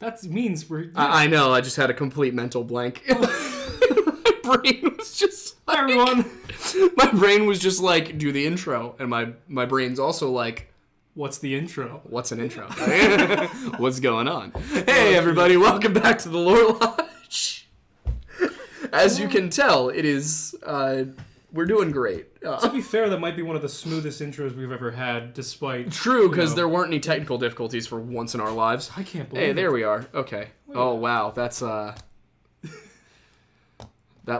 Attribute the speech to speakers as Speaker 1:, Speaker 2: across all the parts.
Speaker 1: That means we're... Yeah.
Speaker 2: I know, I just had a complete mental blank. My brain was just like...
Speaker 1: Hi, everyone.
Speaker 2: My brain was just like, do the intro. And my brain's also like...
Speaker 1: What's the intro?
Speaker 2: What's an intro? What's going on? Hey, everybody, welcome back to the Lore Lodge. As you can tell, it is... we're doing great.
Speaker 1: To be fair, that might be one of the smoothest intros we've ever had, despite...
Speaker 2: True, because there weren't any technical difficulties for once in our lives.
Speaker 1: I can't believe it.
Speaker 2: Hey, there we are. Okay. Oh, wow. That's, that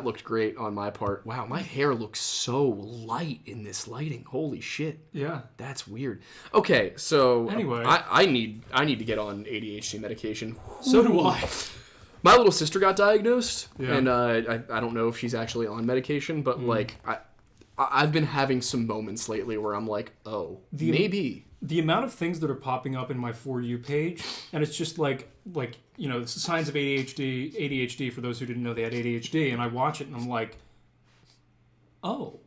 Speaker 2: looked great on my part. Wow, my hair looks so light in this lighting. Holy shit.
Speaker 1: Yeah.
Speaker 2: That's weird. Okay, so...
Speaker 1: Anyway.
Speaker 2: I need to get on ADHD medication.
Speaker 1: So do I.
Speaker 2: My little sister got diagnosed,
Speaker 1: yeah.
Speaker 2: and I don't know if she's actually on medication, but like I've been having some moments lately where I'm like, oh, maybe.
Speaker 1: The amount of things that are popping up in my For You page, and it's just like you know, signs of ADHD for those who didn't know they had ADHD, and I watch it and I'm like, oh,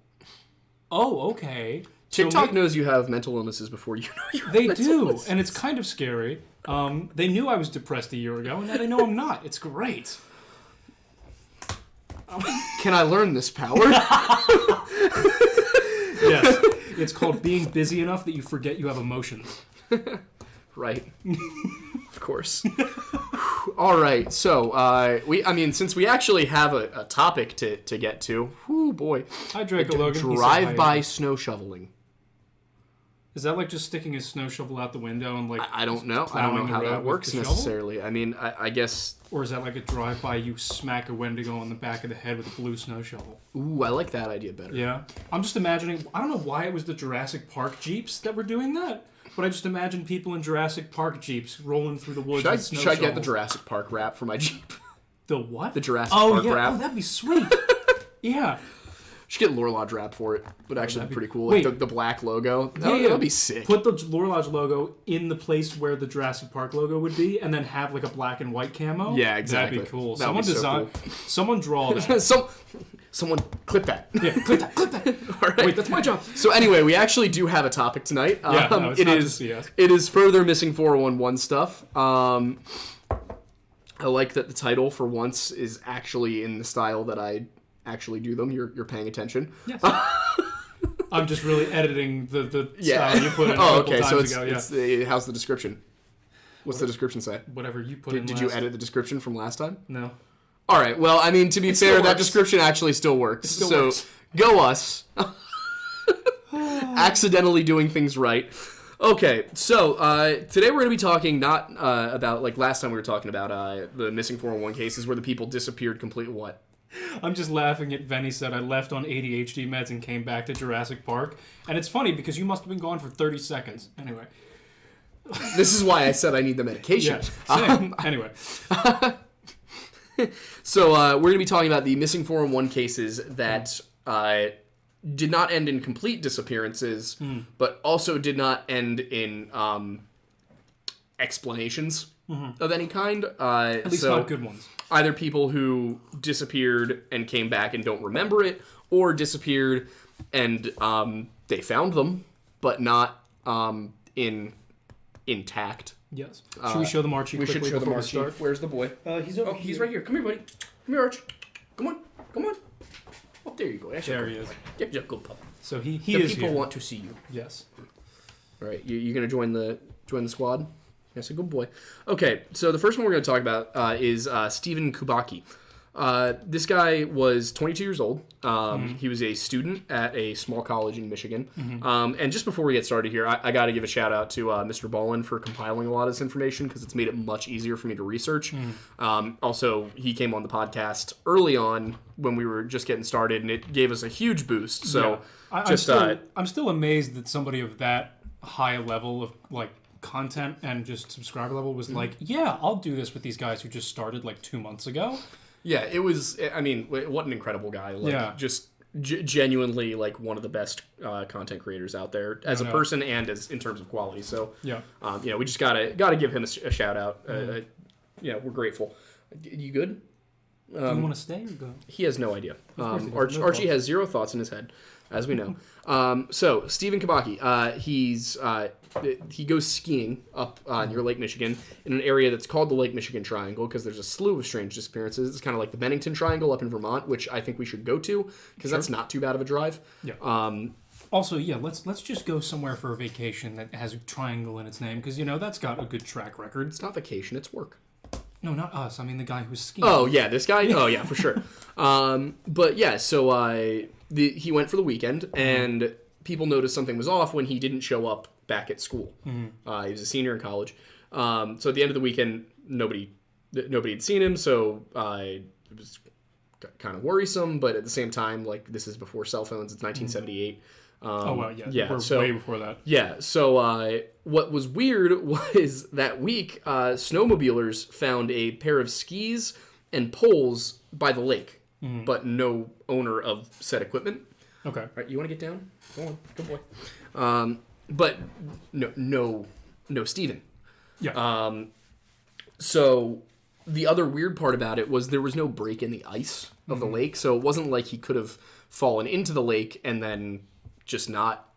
Speaker 1: okay.
Speaker 2: TikTok knows you have mental illnesses before you know you have mental illnesses.
Speaker 1: And it's kind of scary. They knew I was depressed a year ago, and now they know I'm not. It's great.
Speaker 2: Can I learn this power?
Speaker 1: Yes. It's called being busy enough that you forget you have emotions.
Speaker 2: Right. Of course. All right. So, since we actually have a topic to get to, whoo boy.
Speaker 1: Hi, Draco Logan.
Speaker 2: Drive-by snow shoveling.
Speaker 1: Is that like just sticking a snow shovel out the window and like...
Speaker 2: I don't know. I don't know how that works necessarily. I mean, I guess...
Speaker 1: Or is that like a drive-by, you smack a Wendigo on the back of the head with a blue snow shovel?
Speaker 2: Ooh, I like that idea better.
Speaker 1: Yeah. I'm just imagining... I don't know why it was the Jurassic Park Jeeps that were doing that, but I just imagine people in Jurassic Park Jeeps rolling through the woods with snow shovels.
Speaker 2: Should I get the Jurassic Park wrap for my Jeep?
Speaker 1: The what?
Speaker 2: The Jurassic Park wrap.
Speaker 1: Oh, that'd be sweet. Yeah.
Speaker 2: Should get Lore Lodge wrap for it. Would actually be pretty cool.
Speaker 1: Wait.
Speaker 2: Like the black logo. That'd be sick.
Speaker 1: Put the Lore Lodge logo in the place where the Jurassic Park logo would be, and then have like a black and white camo.
Speaker 2: Yeah, exactly.
Speaker 1: That'd be cool.
Speaker 2: That'd
Speaker 1: Someone
Speaker 2: be cool.
Speaker 1: Someone draw that.
Speaker 2: Someone clip that.
Speaker 1: Yeah, clip that.
Speaker 2: All right.
Speaker 1: Wait, that's my job.
Speaker 2: So anyway, we actually do have a topic tonight. It is further missing 411 stuff. I like that the title for once is actually in the style that I actually do them. You're paying attention.
Speaker 1: Yes. I'm just really editing the style you put in a couple times ago.
Speaker 2: How's the description? What's the description say?
Speaker 1: Whatever you put in.
Speaker 2: Did you edit the description from last time?
Speaker 1: No.
Speaker 2: All right. Well, I mean, to be fair, that description actually still works.
Speaker 1: It still works.
Speaker 2: Go us. Accidentally doing things right. Okay, so today we're going to be talking not about, like last time we were talking about the missing 401 cases where the people disappeared completely. What?
Speaker 1: I'm just laughing at Venny said I left on ADHD meds and came back to Jurassic Park. And it's funny because you must have been gone for 30 seconds. Anyway.
Speaker 2: This is why I said I need the medication.
Speaker 1: Yeah, anyway.
Speaker 2: So we're going to be talking about the missing 401 cases that did not end in complete disappearances, but also did not end in explanations of any kind.
Speaker 1: At least not good ones.
Speaker 2: Either people who disappeared and came back and don't remember it, or disappeared and they found them, but not intact.
Speaker 1: Yes. Should we show them Archie quickly?
Speaker 2: We should show them Archie. Where's the boy?
Speaker 1: He's over here.
Speaker 2: He's right here. Come here, buddy. Come here, Archie. Come on. Oh, there you go.
Speaker 1: There he is.
Speaker 2: Yeah, good pup.
Speaker 1: So he
Speaker 2: the
Speaker 1: is
Speaker 2: people
Speaker 1: here.
Speaker 2: want to see you.
Speaker 1: Yes.
Speaker 2: All right, you gonna join the squad? Yes, a good boy. Okay, so the first one we're gonna talk about is Stephen Kubaki. This guy was 22 years old. He was a student at a small college in Michigan. And just before we get started here, I got to give a shout out to Mr. Ballin for compiling a lot of this information because it's made it much easier for me to research. Also, he came on the podcast early on when we were just getting started, and it gave us a huge boost. So,
Speaker 1: I'm still amazed that somebody of that high level of like content and just subscriber level was like, yeah, I'll do this with these guys who just started like 2 months ago.
Speaker 2: Yeah, it was, I mean, what an incredible guy. Like, just genuinely, like, one of the best content creators out there as a person and as in terms of quality. So, we just gotta give him a shout out. We're grateful. You good?
Speaker 1: Do you want to stay or go?
Speaker 2: He has no idea. Archie has zero thoughts in his head. as we know. So Stephen Kubaki, he goes skiing up near Lake Michigan in an area that's called the Lake Michigan Triangle because there's a slew of strange disappearances. It's kind of like the Bennington Triangle up in Vermont, which I think we should go to because that's not too bad of a drive.
Speaker 1: Yeah. Also, yeah, let's just go somewhere for a vacation that has a triangle in its name because that's got a good track record.
Speaker 2: It's not vacation; it's work.
Speaker 1: No, not us. I mean the guy who's skiing.
Speaker 2: Oh yeah, this guy. Oh yeah, for sure. But yeah, so he went for the weekend, and people noticed something was off when he didn't show up back at school. He was a senior in college. So at the end of the weekend, nobody had seen him, so it was kind of worrisome. But at the same time, like this is before cell phones. It's 1978.
Speaker 1: Oh well, yeah, we're way before that.
Speaker 2: Yeah, so what was weird was that week, snowmobilers found a pair of skis and poles by the lake, but no owner of said equipment.
Speaker 1: Okay.
Speaker 2: All right, you want to get down? Go on, good boy. But no, Steven.
Speaker 1: Yeah.
Speaker 2: So the other weird part about it was there was no break in the ice of the lake, so it wasn't like he could have fallen into the lake and then just not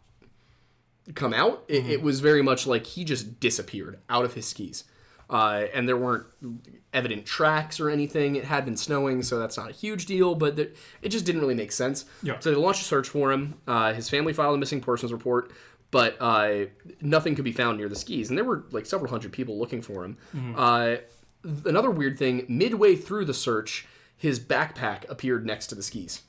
Speaker 2: come out. It was very much like he just disappeared out of his skis. And there weren't evident tracks or anything. It had been snowing, so that's not a huge deal, but it just didn't really make sense.
Speaker 1: Yeah.
Speaker 2: So they launched a search for him. His family filed a missing persons report, but nothing could be found near the skis. And there were like several hundred people looking for him. Another weird thing, midway through the search, his backpack appeared next to the skis.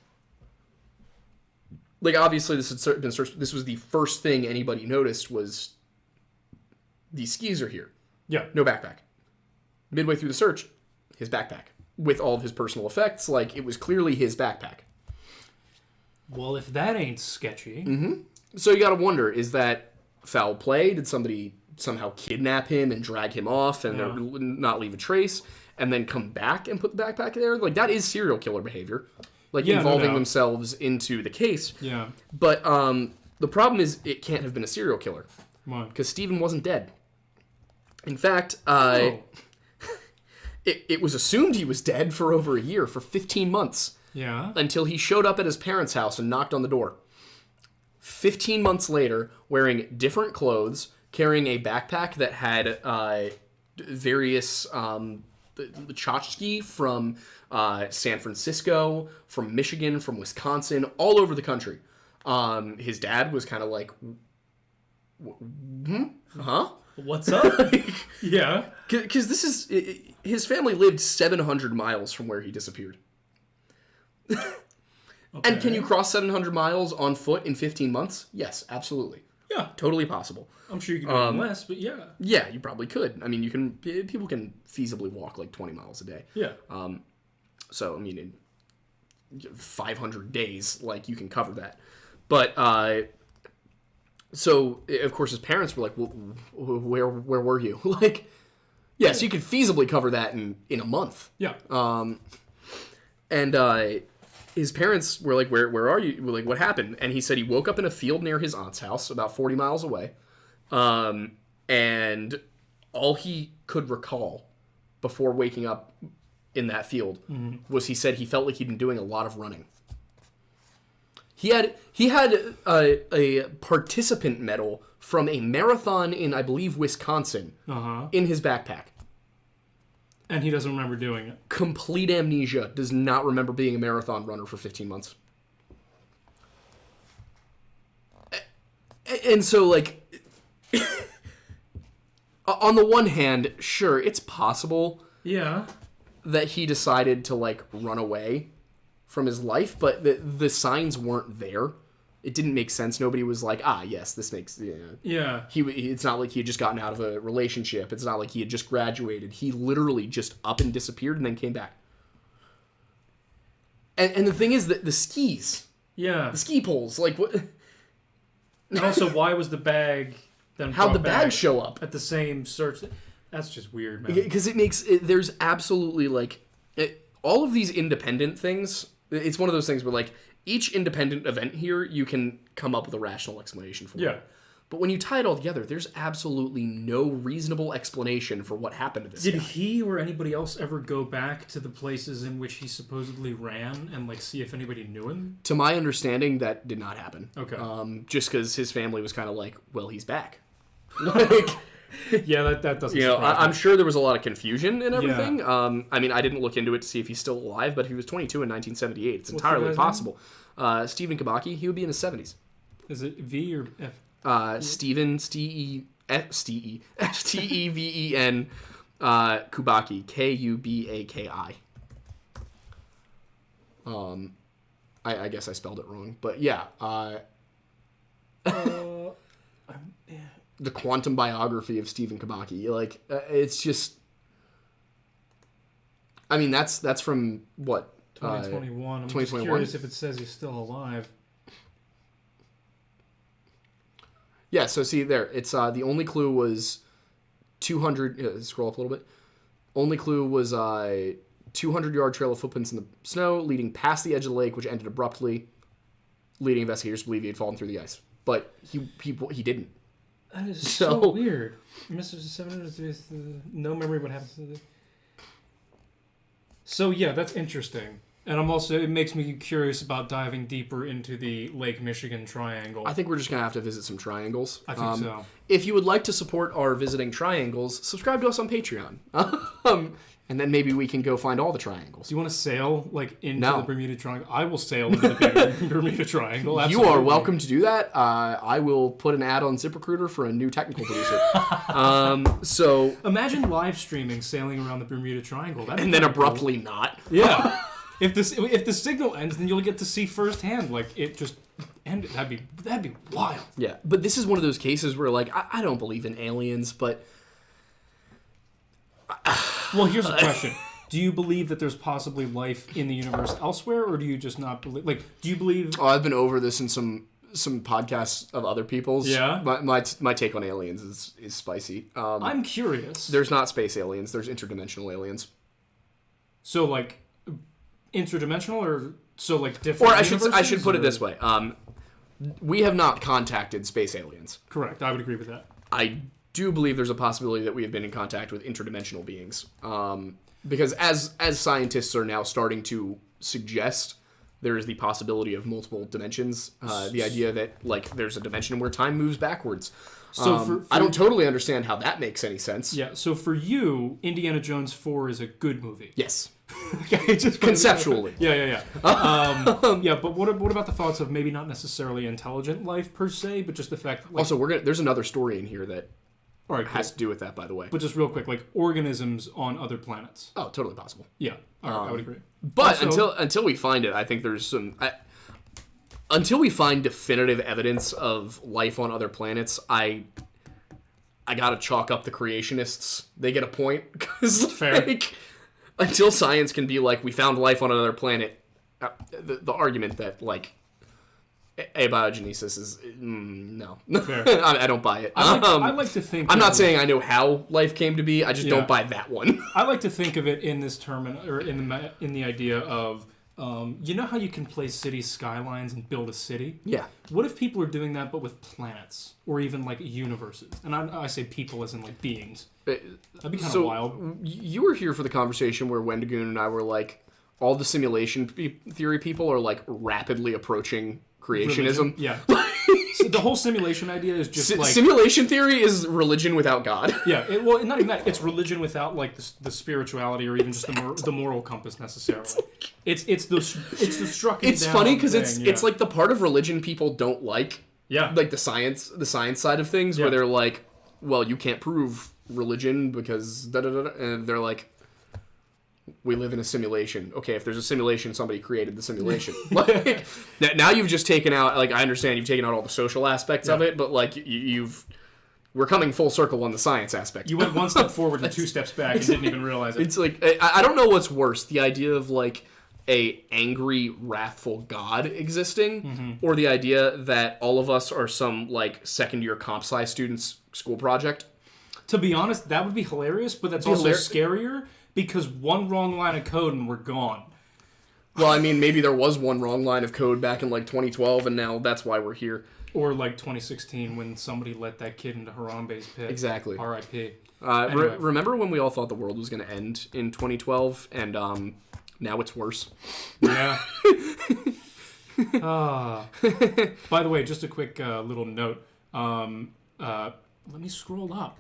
Speaker 2: Like, obviously, this had been searched. This was the first thing anybody noticed was these skis are here.
Speaker 1: Yeah.
Speaker 2: No backpack. Midway through the search, his backpack. With all of his personal effects, like, it was clearly his backpack.
Speaker 1: Well, if that ain't sketchy.
Speaker 2: So you gotta wonder, is that foul play? Did somebody somehow kidnap him and drag him off and not leave a trace? And then come back and put the backpack there? Like, that is serial killer behavior. Like, involving themselves into the case.
Speaker 1: Yeah.
Speaker 2: But the problem is it can't have been a serial killer.
Speaker 1: Why?
Speaker 2: Because Stephen wasn't dead. In fact, it was assumed he was dead for over a year, for 15 months.
Speaker 1: Yeah.
Speaker 2: Until he showed up at his parents' house and knocked on the door. 15 months later, wearing different clothes, carrying a backpack that had various tchotchke from San Francisco, from Michigan, from Wisconsin, all over the country. His dad was kind of like, huh?
Speaker 1: What's up? Yeah.
Speaker 2: Because this is... his family lived 700 miles from where he disappeared. Okay. And can you cross 700 miles on foot in 15 months? Yes, absolutely.
Speaker 1: Yeah.
Speaker 2: Totally possible.
Speaker 1: I'm sure you can do it in less, but yeah.
Speaker 2: Yeah, you probably could. I mean, people can feasibly walk like 20 miles a day.
Speaker 1: Yeah.
Speaker 2: So, I mean, in 500 days, like, you can cover that. But, so, of course, his parents were like, well, where were you? Like, yeah, so you could feasibly cover that in a month.
Speaker 1: Yeah.
Speaker 2: And his parents were like, where are you? We're like, what happened? And he said he woke up in a field near his aunt's house, about 40 miles away. And all he could recall before waking up in that field was he said he felt like he'd been doing a lot of running. He had a participant medal from a marathon in, I believe, Wisconsin in his backpack.
Speaker 1: And he doesn't remember doing it.
Speaker 2: Complete amnesia. Does not remember being a marathon runner for 15 months. And so, like, on the one hand, sure, it's possible that he decided to, like, run away from his life, but the signs weren't there. It didn't make sense. Nobody was like, yes, this makes... Yeah. It's not like he had just gotten out of a relationship. It's not like he had just graduated. He literally just up and disappeared and then came back. And the thing is that the skis... Yeah. The ski poles, like, what...
Speaker 1: And also, why was the bag then
Speaker 2: How'd the bag show up?
Speaker 1: At the same search... That's just weird, man.
Speaker 2: Because it makes... there's absolutely, like... all of these independent things... It's one of those things where, like... Each independent event here, you can come up with a rational explanation for.
Speaker 1: Yeah.
Speaker 2: But when you tie it all together, there's absolutely no reasonable explanation for what happened to this guy.
Speaker 1: Did he or anybody else ever go back to the places in which he supposedly ran and like see if anybody knew him?
Speaker 2: To my understanding, that did not happen.
Speaker 1: Okay.
Speaker 2: Just because his family was kind of like, well, he's back. Like,
Speaker 1: yeah, that doesn't.
Speaker 2: I'm sure there was a lot of confusion and everything. Yeah. I mean, I didn't look into it to see if he's still alive, but he was 22 in 1978. It's entirely possible. Stephen Kubaki, he would be in his 70s.
Speaker 1: Is it V or F?
Speaker 2: Steven, S-T-E-V-E-N, Kubaki, K-U-B-A-K-I. I guess I spelled it wrong, but yeah. The quantum biography of Stephen Kubaki, like, it's just... I mean, that's from, what?
Speaker 1: 2021. I'm just curious if it says he's still alive.
Speaker 2: Yeah, so see there, it's the only clue was 200. Scroll up a little bit. Only clue was 200-yard trail of footprints in the snow, leading past the edge of the lake, which ended abruptly, leading investigators to believe he had fallen through the ice. But he didn't.
Speaker 1: That is so weird. Mr. 700, no memory of what happens to the... So yeah, that's interesting. And it makes me curious about diving deeper into the Lake Michigan Triangle.
Speaker 2: I think we're just going to have to visit some triangles.
Speaker 1: I think so.
Speaker 2: If you would like to support our visiting triangles, subscribe to us on Patreon. And then maybe we can go find all the triangles.
Speaker 1: Do you want to sail into the Bermuda Triangle? I will sail into the Bermuda Triangle. Absolutely.
Speaker 2: You are welcome to do that. I will put an ad on ZipRecruiter for a new technical producer. So
Speaker 1: imagine live streaming sailing around the Bermuda Triangle.
Speaker 2: And then abruptly cool. Not.
Speaker 1: Yeah. If the signal ends, then you'll get to see firsthand. Like it just ended. That'd be wild.
Speaker 2: Yeah, but this is one of those cases where like I don't believe in aliens, but
Speaker 1: well, here's the question: do you believe that there's possibly life in the universe elsewhere, or do you just not believe? Like, do you believe?
Speaker 2: Oh, I've been over this in some podcasts of other people's.
Speaker 1: Yeah.
Speaker 2: My take on aliens is spicy.
Speaker 1: I'm curious.
Speaker 2: There's not space aliens. There's interdimensional aliens.
Speaker 1: So like. Interdimensional or so like different?
Speaker 2: Or I should put it this way: we have not contacted space aliens.
Speaker 1: Correct. I would agree with that.
Speaker 2: I do believe there's a possibility that we have been in contact with interdimensional beings, because as scientists are now starting to suggest, there is the possibility of multiple dimensions. The idea that like there's a dimension where time moves backwards. So I don't totally understand how that makes any sense.
Speaker 1: Yeah. So for you, Indiana Jones 4 is a good movie.
Speaker 2: Yes.
Speaker 1: Okay, just
Speaker 2: conceptually.
Speaker 1: Yeah. Yeah, but what about the thoughts of maybe not necessarily intelligent life per se, but just the fact that, like,
Speaker 2: also there's another story in here that has
Speaker 1: cool.
Speaker 2: to do with that, by the way.
Speaker 1: But just real quick, like organisms on other planets.
Speaker 2: Oh, totally possible.
Speaker 1: Yeah, I would agree.
Speaker 2: But also, until we find it, I think there's some. Until we find definitive evidence of life on other planets, I gotta chalk up the creationists. They get a point because
Speaker 1: fair.
Speaker 2: Until science can be like, we found life on another planet, the argument that, like, abiogenesis is, no. I don't buy it.
Speaker 1: I like to think...
Speaker 2: I'm not saying I know how life came to be, I just don't buy that one.
Speaker 1: I like to think of it in this term, or in the idea of, you know how you can place city skylines and build a city?
Speaker 2: Yeah.
Speaker 1: What if people are doing that, but with planets, or even, like, universes? And I say people as in, like, beings. That'd be kind of wild.
Speaker 2: You were here for the conversation where Wendigoon and I were like, all the simulation theory people are like rapidly approaching creationism.
Speaker 1: Religion? Yeah. So the whole simulation idea is just like...
Speaker 2: Simulation theory is religion without God.
Speaker 1: Yeah. Well, not even that. It's religion without like the spirituality or even just the moral compass necessarily. It's the struck.
Speaker 2: It's funny because it's like the part of religion people don't like.
Speaker 1: Yeah.
Speaker 2: Like the science side of things where they're like, well, you can't prove religion because da-da-da-da, and they're like, we live in a simulation. Okay, if there's a simulation, somebody created the simulation. Like, now you've just taken out, like, I understand you've taken out all the social aspects of it, but like we're coming full circle on the science aspect.
Speaker 1: You went one step forward and two steps back and didn't even realize it.
Speaker 2: It's like, I don't know what's worse, the idea of like a angry, wrathful God existing, or the idea that all of us are some like second-year comp sci students' school project.
Speaker 1: To be honest, that would be hilarious, but that's also scarier because one wrong line of code and we're gone.
Speaker 2: Well, I mean, maybe there was one wrong line of code back in like 2012, and now that's why we're here.
Speaker 1: Or like 2016 when somebody let that kid into Harambe's pit.
Speaker 2: Exactly.
Speaker 1: R.I.P.
Speaker 2: Anyway. Remember when we all thought the world was going to end in 2012, and now it's worse?
Speaker 1: Yeah. By the way, just a quick little note. Let me scroll up.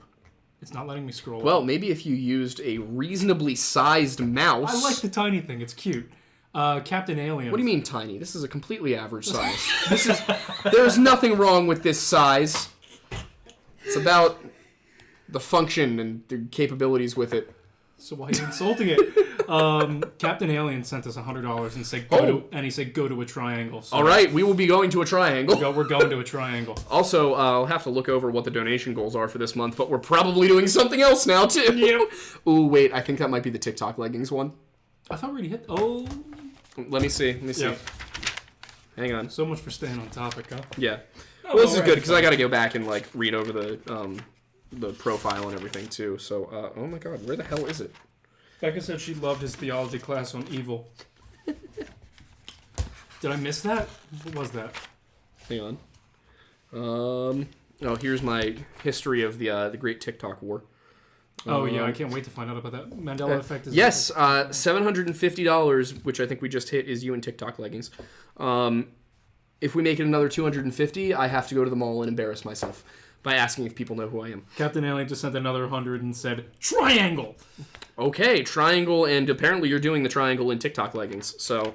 Speaker 1: It's not letting me scroll up.
Speaker 2: Well, maybe if you used a reasonably sized mouse.
Speaker 1: I like the tiny thing. It's cute. Captain Alien.
Speaker 2: What do you mean tiny? This is a completely average size. There's nothing wrong with this size. It's about the function and the capabilities with it.
Speaker 1: So why are you insulting it? Captain Alien sent us $100 and said go to a triangle. So
Speaker 2: all right, we will be going to a triangle.
Speaker 1: We're going to a triangle.
Speaker 2: Also, I'll have to look over what the donation goals are for this month, but we're probably doing something else now too.
Speaker 1: Yep.
Speaker 2: Ooh, wait, I think that might be the TikTok leggings one.
Speaker 1: I thought we already hit. Oh.
Speaker 2: Let me see.
Speaker 1: Yeah.
Speaker 2: Hang on.
Speaker 1: So much for staying on topic, huh?
Speaker 2: Yeah. Well, this is good because I got to go back and like read over the profile and everything too. So, oh my God, where the hell is it?
Speaker 1: Becca said she loved his theology class on evil. Did I miss that? What was that?
Speaker 2: Hang on. Oh, here's my history of the Great TikTok War.
Speaker 1: Oh yeah, I can't wait to find out about that. Mandela effect is.
Speaker 2: Yes, $750, which I think we just hit, is you and TikTok leggings. If we make it another $250, I have to go to the mall and embarrass myself by asking if people know who I am.
Speaker 1: Captain Alien just sent another 100 and said triangle.
Speaker 2: Okay, triangle, and apparently you're doing the triangle in TikTok leggings. So.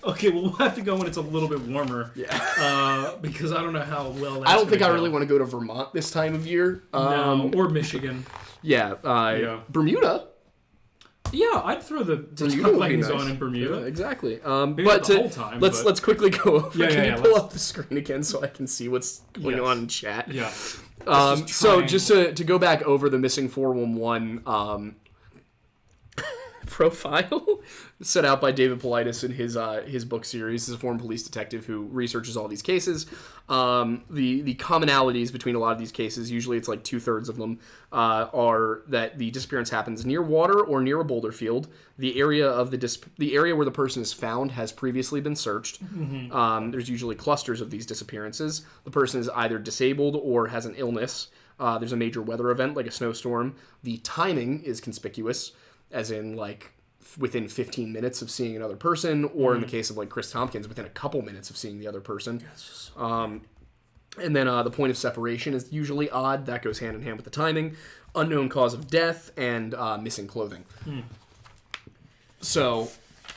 Speaker 1: Okay, well, we'll have to go when it's a little bit warmer.
Speaker 2: Yeah.
Speaker 1: Because I don't know how well that's
Speaker 2: I don't think I
Speaker 1: go.
Speaker 2: really want to go to Vermont this time of year.
Speaker 1: No, or Michigan.
Speaker 2: Yeah,
Speaker 1: Yeah.
Speaker 2: Bermuda.
Speaker 1: Yeah, I'd throw the
Speaker 2: Bermuda
Speaker 1: TikTok
Speaker 2: would be
Speaker 1: leggings
Speaker 2: nice.
Speaker 1: on in Bermuda.
Speaker 2: Yeah, exactly.
Speaker 1: Maybe
Speaker 2: But
Speaker 1: not the whole time.
Speaker 2: let's quickly go over.
Speaker 1: Yeah,
Speaker 2: Can you
Speaker 1: yeah,
Speaker 2: pull
Speaker 1: let's-
Speaker 2: up the screen again so I can see what's going
Speaker 1: Yes.
Speaker 2: on in chat?
Speaker 1: Yeah.
Speaker 2: So just to go back over the missing 411 profile set out by David Paulides in his book series. He's a former police detective who researches all these cases. The commonalities between a lot of these cases, usually it's like 2/3 of them, are that the disappearance happens near water or near a boulder field. The area of the area where the person is found has previously been searched. Mm-hmm. There's usually clusters of these disappearances. The person is either disabled or has an illness. There's a major weather event like a snowstorm. The timing is conspicuous, as in like within 15 minutes of seeing another person, or in the case of like Chris Tompkins, within a couple minutes of seeing the other person. And then the point of separation is usually odd. That goes hand in hand with the timing. Unknown cause of death and missing clothing. So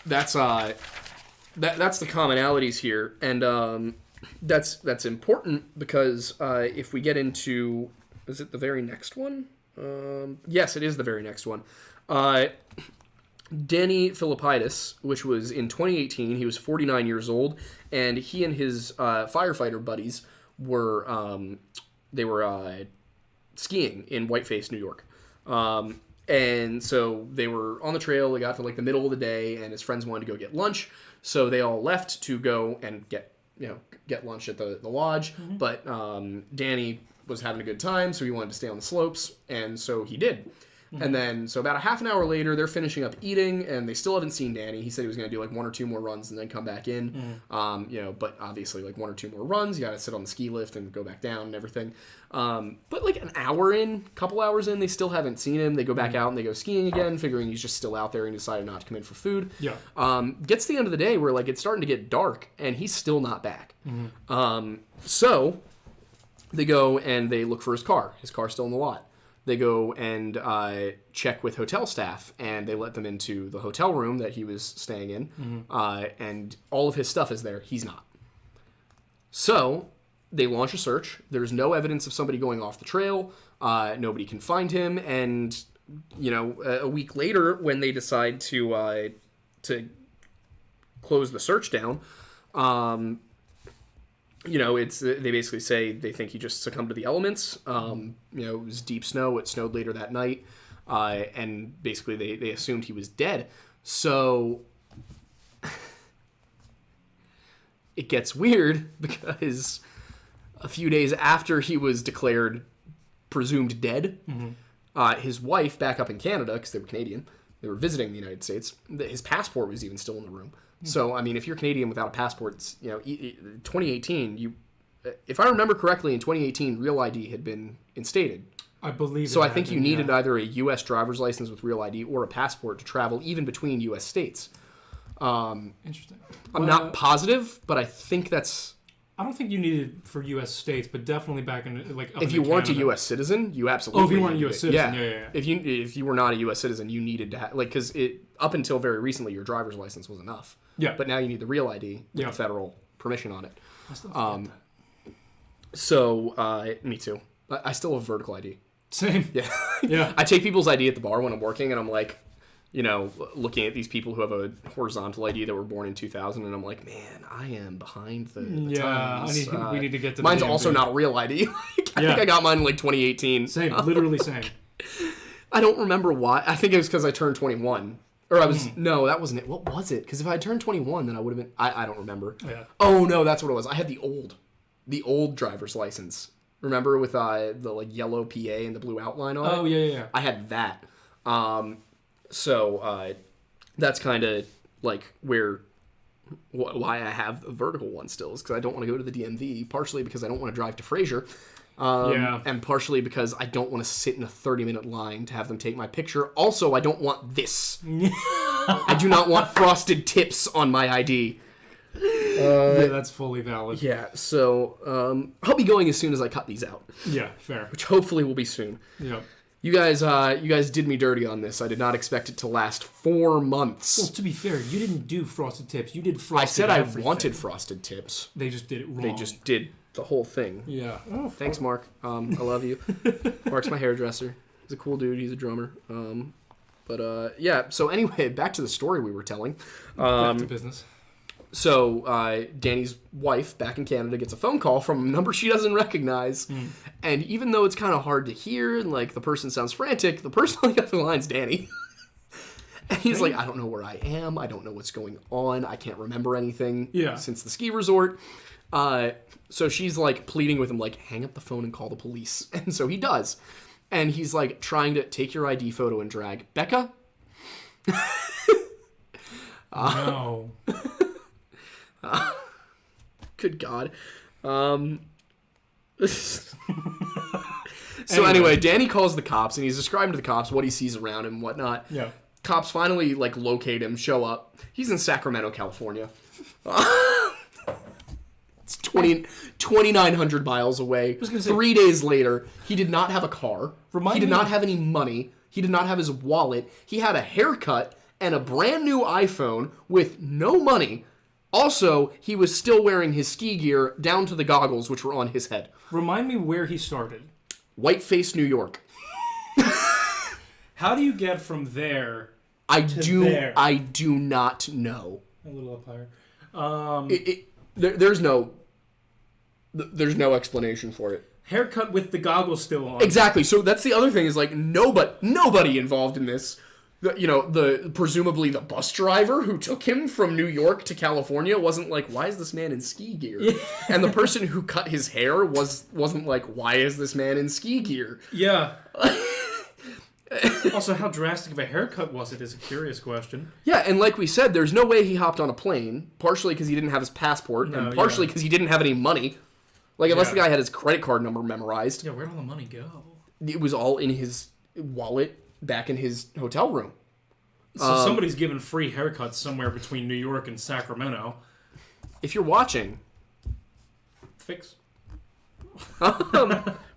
Speaker 2: that's that's the commonalities here, and that's important because if we get into, is it the very next one? Yes, it is the very next one. Danny Philippidis, which was in 2018. He was 49 years old, and he and his firefighter buddies were skiing in Whiteface, New York. And so they were on the trail. They got to like the middle of the day, and his friends wanted to go get lunch, so they all left to go and get lunch at the lodge. Mm-hmm. But Danny was having a good time, so he wanted to stay on the slopes, and so he did. Mm-hmm. And then, so about a half an hour later, they're finishing up eating, and they still haven't seen Danny. He said he was going to do like 1 or 2 more runs and then come back in. Mm-hmm. But obviously, like 1 or 2 more runs, you got to sit on the ski lift and go back down and everything. But like an hour in, couple hours in, they still haven't seen him. They go back out and they go skiing again, figuring he's just still out there, and decided not to come in for food.
Speaker 1: Yeah.
Speaker 2: Gets to the end of the day where like it's starting to get dark, and he's still not back.
Speaker 1: Mm-hmm.
Speaker 2: So they go and they look for his car. His car's still in the lot. They go and check with hotel staff, and they let them into the hotel room that he was staying in, and all of his stuff is there. He's not. So they launch a search. There's no evidence of somebody going off the trail. Nobody can find him, and a week later, when they decide to close the search down, it's they basically say they think he just succumbed to the elements. It was deep snow. It snowed later that night, and basically they assumed he was dead. So it gets weird because a few days after he was declared presumed dead, his wife back up in Canada, because they were Canadian, they were visiting the United States. His passport was even still in the room. So, I mean, if you're Canadian without a passport, it's, 2018, if I remember correctly, in 2018, Real ID had been instated.
Speaker 1: I believe
Speaker 2: so. I think you needed either a U.S. driver's license with Real ID or a passport to travel even between U.S. states.
Speaker 1: Interesting.
Speaker 2: I'm not positive, but I think that's...
Speaker 1: I don't think you needed it for U.S. states, but definitely back in like up
Speaker 2: if
Speaker 1: in
Speaker 2: you weren't
Speaker 1: Canada.
Speaker 2: a U.S. citizen, you absolutely.
Speaker 1: Oh, if you weren't a U.S. citizen, yeah.
Speaker 2: If you were not a U.S. citizen, you needed to have because up until very recently, your driver's license was enough.
Speaker 1: Yeah.
Speaker 2: But now you need the Real ID with the federal permission on it.
Speaker 1: I still forget that.
Speaker 2: So, me too. I still have vertical ID.
Speaker 1: Same.
Speaker 2: Yeah.
Speaker 1: Yeah.
Speaker 2: I take people's ID at the bar when I'm working, and I'm like, looking at these people who have a horizontal ID that were born in 2000, and I'm like, man, I am behind the times.
Speaker 1: We need to get to.
Speaker 2: Mine's
Speaker 1: the
Speaker 2: also not Real ID. I think I got mine in like 2018.
Speaker 1: Same, literally same.
Speaker 2: I don't remember why. I think it was because I turned 21. Or I was... No, that wasn't it. What was it? Because if I had turned 21, then I would have been... I don't remember.
Speaker 1: Yeah.
Speaker 2: Oh, no, that's what it was. I had the old driver's license. Remember with the like yellow PA and the blue outline on it?
Speaker 1: Oh, yeah.
Speaker 2: I had that. So that's kind of like why I have the vertical one still is because I don't want to go to the DMV, partially because I don't want to drive to Fraser. And partially because I don't want to sit in a 30-minute line to have them take my picture. Also, I don't want this. I do not want frosted tips on my ID.
Speaker 1: Yeah, that's fully valid.
Speaker 2: Yeah, so I'll be going as soon as I cut these out.
Speaker 1: Yeah, fair.
Speaker 2: Which hopefully will be soon.
Speaker 1: Yeah.
Speaker 2: You guys did me dirty on this. I did not expect it to last 4 months.
Speaker 1: Well, to be fair, you didn't do frosted tips. You did frosted
Speaker 2: I said
Speaker 1: everything.
Speaker 2: I wanted frosted tips.
Speaker 1: They just did it wrong.
Speaker 2: They just did the whole thing.
Speaker 1: Yeah.
Speaker 2: Thanks, Mark. I love you. Mark's my hairdresser. He's a cool dude. He's a drummer. Yeah. So anyway, back to the story we were telling.
Speaker 1: Back to business.
Speaker 2: So Danny's wife back in Canada gets a phone call from a number she doesn't recognize. And even though it's kind of hard to hear and like the person sounds frantic, the person on the other line's Danny. And he's like, I don't know where I am. I don't know what's going on. I can't remember anything since the ski resort. So she's like pleading with him, like, hang up the phone and call the police. And so he does. And he's like trying to take your ID photo and drag. Becca?
Speaker 1: No.
Speaker 2: Good God. So anyway, Danny calls the cops and he's describing to the cops what he sees around him and whatnot.
Speaker 1: Yeah.
Speaker 2: Cops finally like locate him, show up. He's in Sacramento, California. It's 2,900 miles away. 3 days later, he did not have a car. He did not have any money. He did not have his wallet. He had a haircut and a brand new iPhone with no money. Also, he was still wearing his ski gear down to the goggles, which were on his head.
Speaker 1: Remind me where he started.
Speaker 2: Whiteface, New York.
Speaker 1: How do you get from there
Speaker 2: I
Speaker 1: there?
Speaker 2: I do not know.
Speaker 1: A little up higher.
Speaker 2: There's no explanation for it.
Speaker 1: Haircut with the goggles still on.
Speaker 2: Exactly. So that's the other thing is like nobody involved in this. Presumably the bus driver who took him from New York to California wasn't like, why is this man in ski gear? Yeah. And the person who cut his hair wasn't like, why is this man in ski gear?
Speaker 1: Yeah. Also, how drastic of a haircut was it is a curious question.
Speaker 2: Yeah, and like we said, there's no way he hopped on a plane, partially because he didn't have his passport, and partially because he didn't have any money. Like, unless the guy had his credit card number memorized.
Speaker 1: Yeah, where'd all the money go?
Speaker 2: It was all in his wallet back in his hotel room.
Speaker 1: So somebody's giving free haircuts somewhere between New York and Sacramento.
Speaker 2: If you're watching...
Speaker 1: Fix.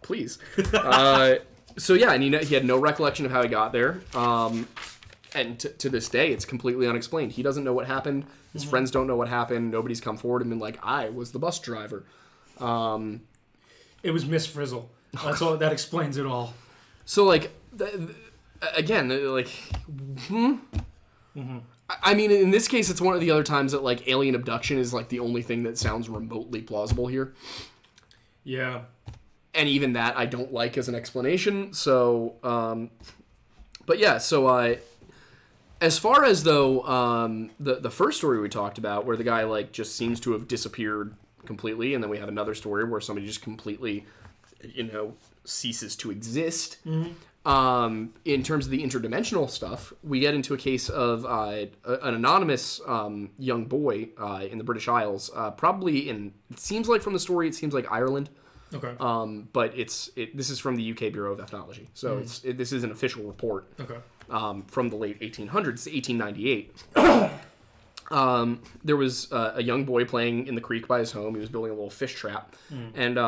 Speaker 2: Please. So yeah, and he had no recollection of how he got there. And to this day, it's completely unexplained. He doesn't know what happened. His friends don't know what happened. Nobody's come forward and been like, I was the bus driver.
Speaker 1: It was Miss Frizzle. That's all. That explains it all.
Speaker 2: So like, again, like, I mean, in this case, it's one of the other times that like alien abduction is like the only thing that sounds remotely plausible here.
Speaker 1: Yeah.
Speaker 2: And even that I don't like as an explanation. So, but yeah. So as far as though the first story we talked about, where the guy like just seems to have disappeared completely, and then we have another story where somebody just completely, ceases to exist. In terms of the interdimensional stuff, we get into a case of an anonymous young boy in the British Isles, probably it seems like from the story, it seems like Ireland.
Speaker 1: Okay.
Speaker 2: But this is from the UK Bureau of Ethnology, so this is an official report.
Speaker 1: Okay.
Speaker 2: From the late 1800s, 1898. There was a young boy playing in the creek by his home. He was building a little fish trap, and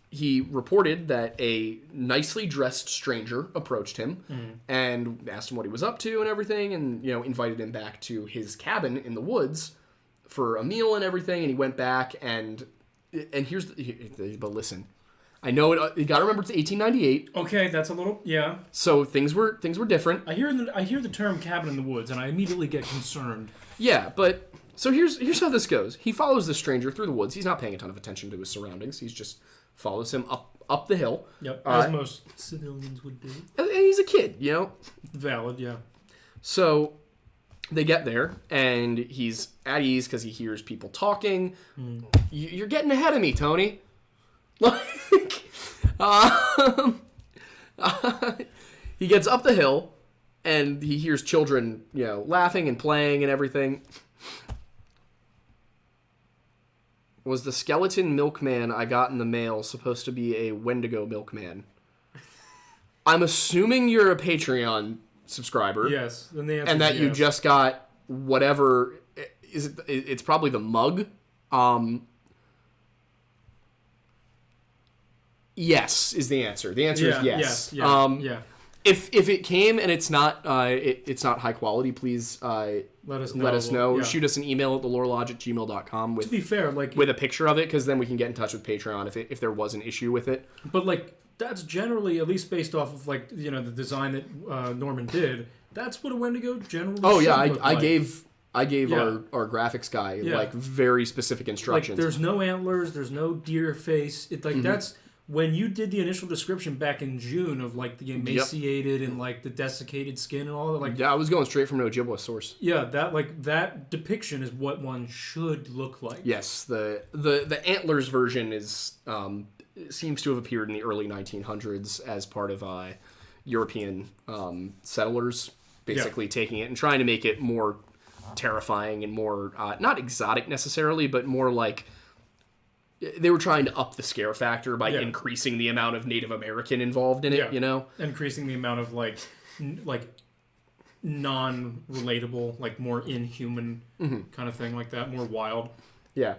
Speaker 2: he reported that a nicely dressed stranger approached him and asked him what he was up to and everything, and invited him back to his cabin in the woods for a meal and everything. And he went back, and but listen, I know it. You got to remember it's 1898.
Speaker 1: Okay, that's a little
Speaker 2: So things were different.
Speaker 1: I hear the term cabin in the woods, and I immediately get concerned.
Speaker 2: Yeah, but so here's how this goes. He follows the stranger through the woods. He's not paying a ton of attention to his surroundings. He's just follows him up the hill.
Speaker 1: Yep, as most civilians would do.
Speaker 2: And he's a kid,
Speaker 1: Valid, yeah.
Speaker 2: So they get there, and he's at ease because he hears people talking. You're getting ahead of me, Tony. He gets up the hill, and he hears children, laughing and playing and everything. Was the skeleton milkman I got in the mail supposed to be a Wendigo milkman? I'm assuming you're a Patreon subscriber.
Speaker 1: Yes, then the answer
Speaker 2: and that
Speaker 1: is
Speaker 2: you
Speaker 1: yes.
Speaker 2: just got whatever is it? It's probably the mug. Yes is the answer. The answer is yes.
Speaker 1: Yeah.
Speaker 2: If it came and it's not it's not high quality, please
Speaker 1: let us know.
Speaker 2: Let us know.
Speaker 1: Yeah.
Speaker 2: Shoot us an email at thelorelodge@gmail.com with
Speaker 1: to be fair,
Speaker 2: with a picture of it, because then we can get in touch with Patreon if there was an issue with it.
Speaker 1: But that's generally, at least based off of the design that Norman did. That's what a Wendigo generally.
Speaker 2: Oh yeah,
Speaker 1: should look
Speaker 2: I
Speaker 1: like.
Speaker 2: gave our graphics guy very specific instructions.
Speaker 1: There's no antlers, there's no deer face. That's when you did the initial description back in June of the emaciated and the desiccated skin and all that.
Speaker 2: I was going straight from an Ojibwa source.
Speaker 1: Yeah, that depiction is what one should look like.
Speaker 2: Yes, the antlers version is seems to have appeared in the early 1900s as part of European settlers basically taking it and trying to make it more terrifying and more not exotic necessarily, but more like they were trying to up the scare factor by increasing the amount of Native American involved in it,
Speaker 1: increasing the amount of non-relatable, more inhuman kind of thing like that, more wild.
Speaker 2: Yeah,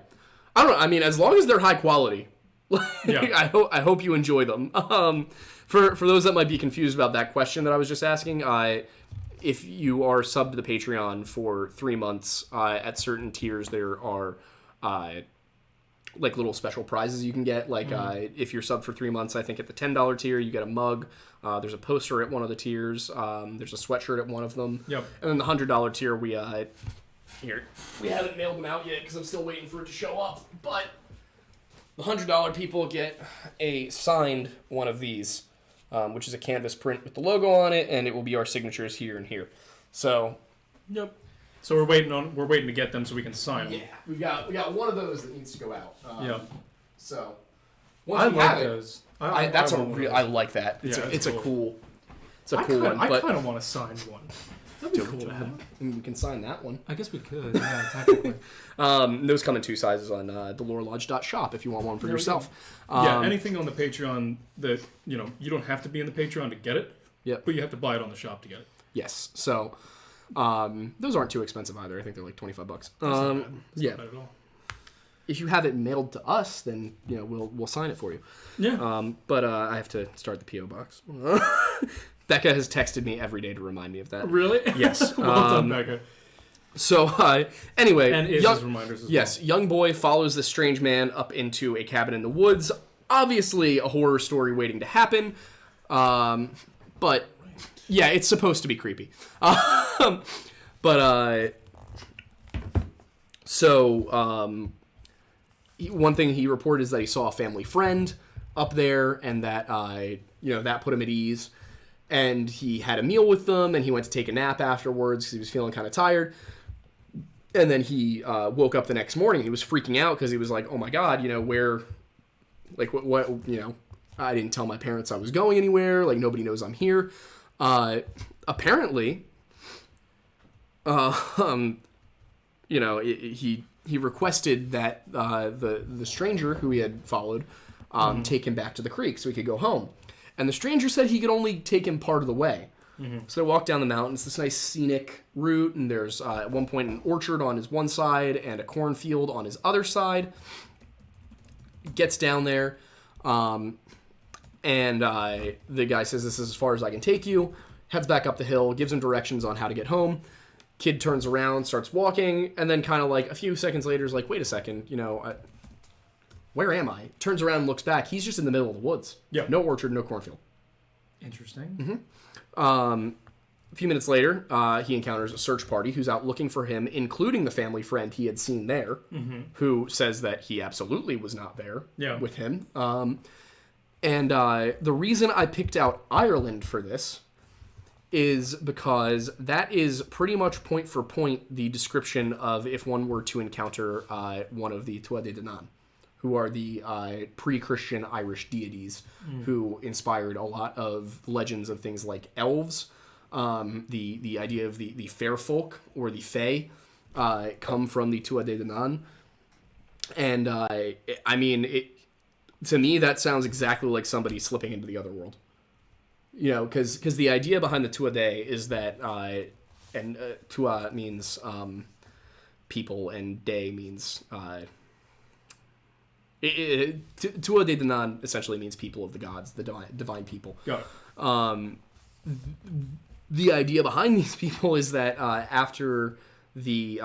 Speaker 2: I don't know. I mean, as long as they're high quality, I hope you enjoy them. For those that might be confused about that question that I was just asking, if you are subbed to the Patreon for 3 months, at certain tiers there are little special prizes you can get. If you're subbed for 3 months, I think at the $10 tier you get a mug. There's a poster at one of the tiers. There's a sweatshirt at one of them.
Speaker 1: Yep.
Speaker 2: And then the $100 tier we haven't mailed them out yet because I'm still waiting for it to show up. But the $100 people get a signed one of these, which is a canvas print with the logo on it, and it will be our signatures here and here. So.
Speaker 1: Yep. So we're waiting to get them so we can sign them.
Speaker 2: Yeah, we got one of those that needs to go out. So
Speaker 1: once we have those.
Speaker 2: I like that. It's a cool one.
Speaker 1: I kind of want to sign one. That'd be cool.
Speaker 2: We can sign that one.
Speaker 1: I guess we could. Yeah, technically.
Speaker 2: Those come in 2 sizes on thelorelodge.shop if you want one for yourself.
Speaker 1: Anything on the Patreon that you don't have to be in the Patreon to get it.
Speaker 2: Yep.
Speaker 1: But you have to buy it on the shop to get it.
Speaker 2: Yes. So. Those aren't too expensive either. I think they're like $25.
Speaker 1: That's not bad at all.
Speaker 2: If you have it mailed to us, then we'll sign it for you.
Speaker 1: Yeah.
Speaker 2: But I have to start the PO box. Becca has texted me every day to remind me of that.
Speaker 1: Really?
Speaker 2: Yes.
Speaker 1: Well done, Becca.
Speaker 2: So anyway,
Speaker 1: and Iz's reminders as
Speaker 2: yes, young boy follows this strange man up into a cabin in the woods. Obviously, a horror story waiting to happen. But. Yeah, it's supposed to be creepy. One thing he reported is that he saw a family friend up there, and that that put him at ease. And he had a meal with them, and he went to take a nap afterwards because he was feeling kind of tired. And then he woke up the next morning. He was freaking out because he was like, "Oh my God, where, what, I didn't tell my parents I was going anywhere. Like, nobody knows I'm here. Apparently, you know, he requested that the stranger who he had followed take him back to the creek so he could go home. And the stranger said he could only take him part of the way. So they walk down the mountain. It's this nice scenic route, and there's at one point an orchard on his one side and a cornfield on his other side. Gets down there, and the guy says, "This is as far as I can take you." Heads back up the hill, gives him directions on how to get home. Kid turns around, starts walking, and then kind of like a few seconds later is like, "Wait a second, you know, where am I?" Turns around and looks back. He's just in the middle of the woods.
Speaker 1: Yeah.
Speaker 2: No orchard, no cornfield.
Speaker 1: Interesting.
Speaker 2: A few minutes later, he encounters a search party who's out looking for him, including the family friend he had seen there, who says that he absolutely was not there with him. And the reason I picked out Ireland for this is because that is pretty much point for point the description of if one were to encounter one of the Tuatha Dé Danann, who are the pre-Christian Irish deities who inspired a lot of legends of things like elves. The idea of the fair folk or the fae come from the Tuatha Dé Danann. And I mean, to me, that sounds exactly like somebody slipping into the other world. You know, because the idea behind the Tuatha is that, Tua means people and Day means... Tuatha Dé Danann essentially means people of the gods, the divine people.
Speaker 1: Yeah.
Speaker 2: The idea behind these people is that after the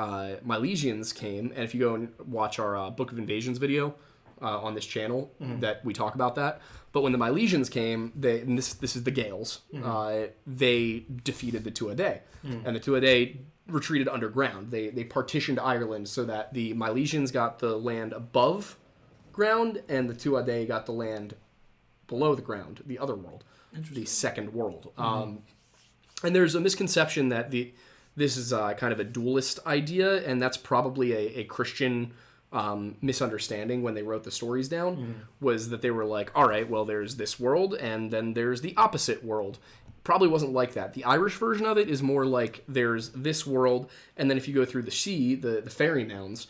Speaker 2: Milesians came, and if you go and watch our Book of Invasions video on this channel, that we talk about that. But when the Milesians came, and this is the Gaels, they defeated the Tuatha, and the Tuatha retreated underground. They partitioned Ireland so that the Milesians got the land above ground, and the Tuatha got the land below the ground, the other world, the second world. And there's a misconception that this is kind of a dualist idea, and that's probably a Christian misunderstanding when they wrote the stories down, was that they were like, all right, well, there's this world, and then there's the opposite world. Probably wasn't like that. The Irish version of it is more like there's this world, and then if you go through the Sea, the fairy mounds,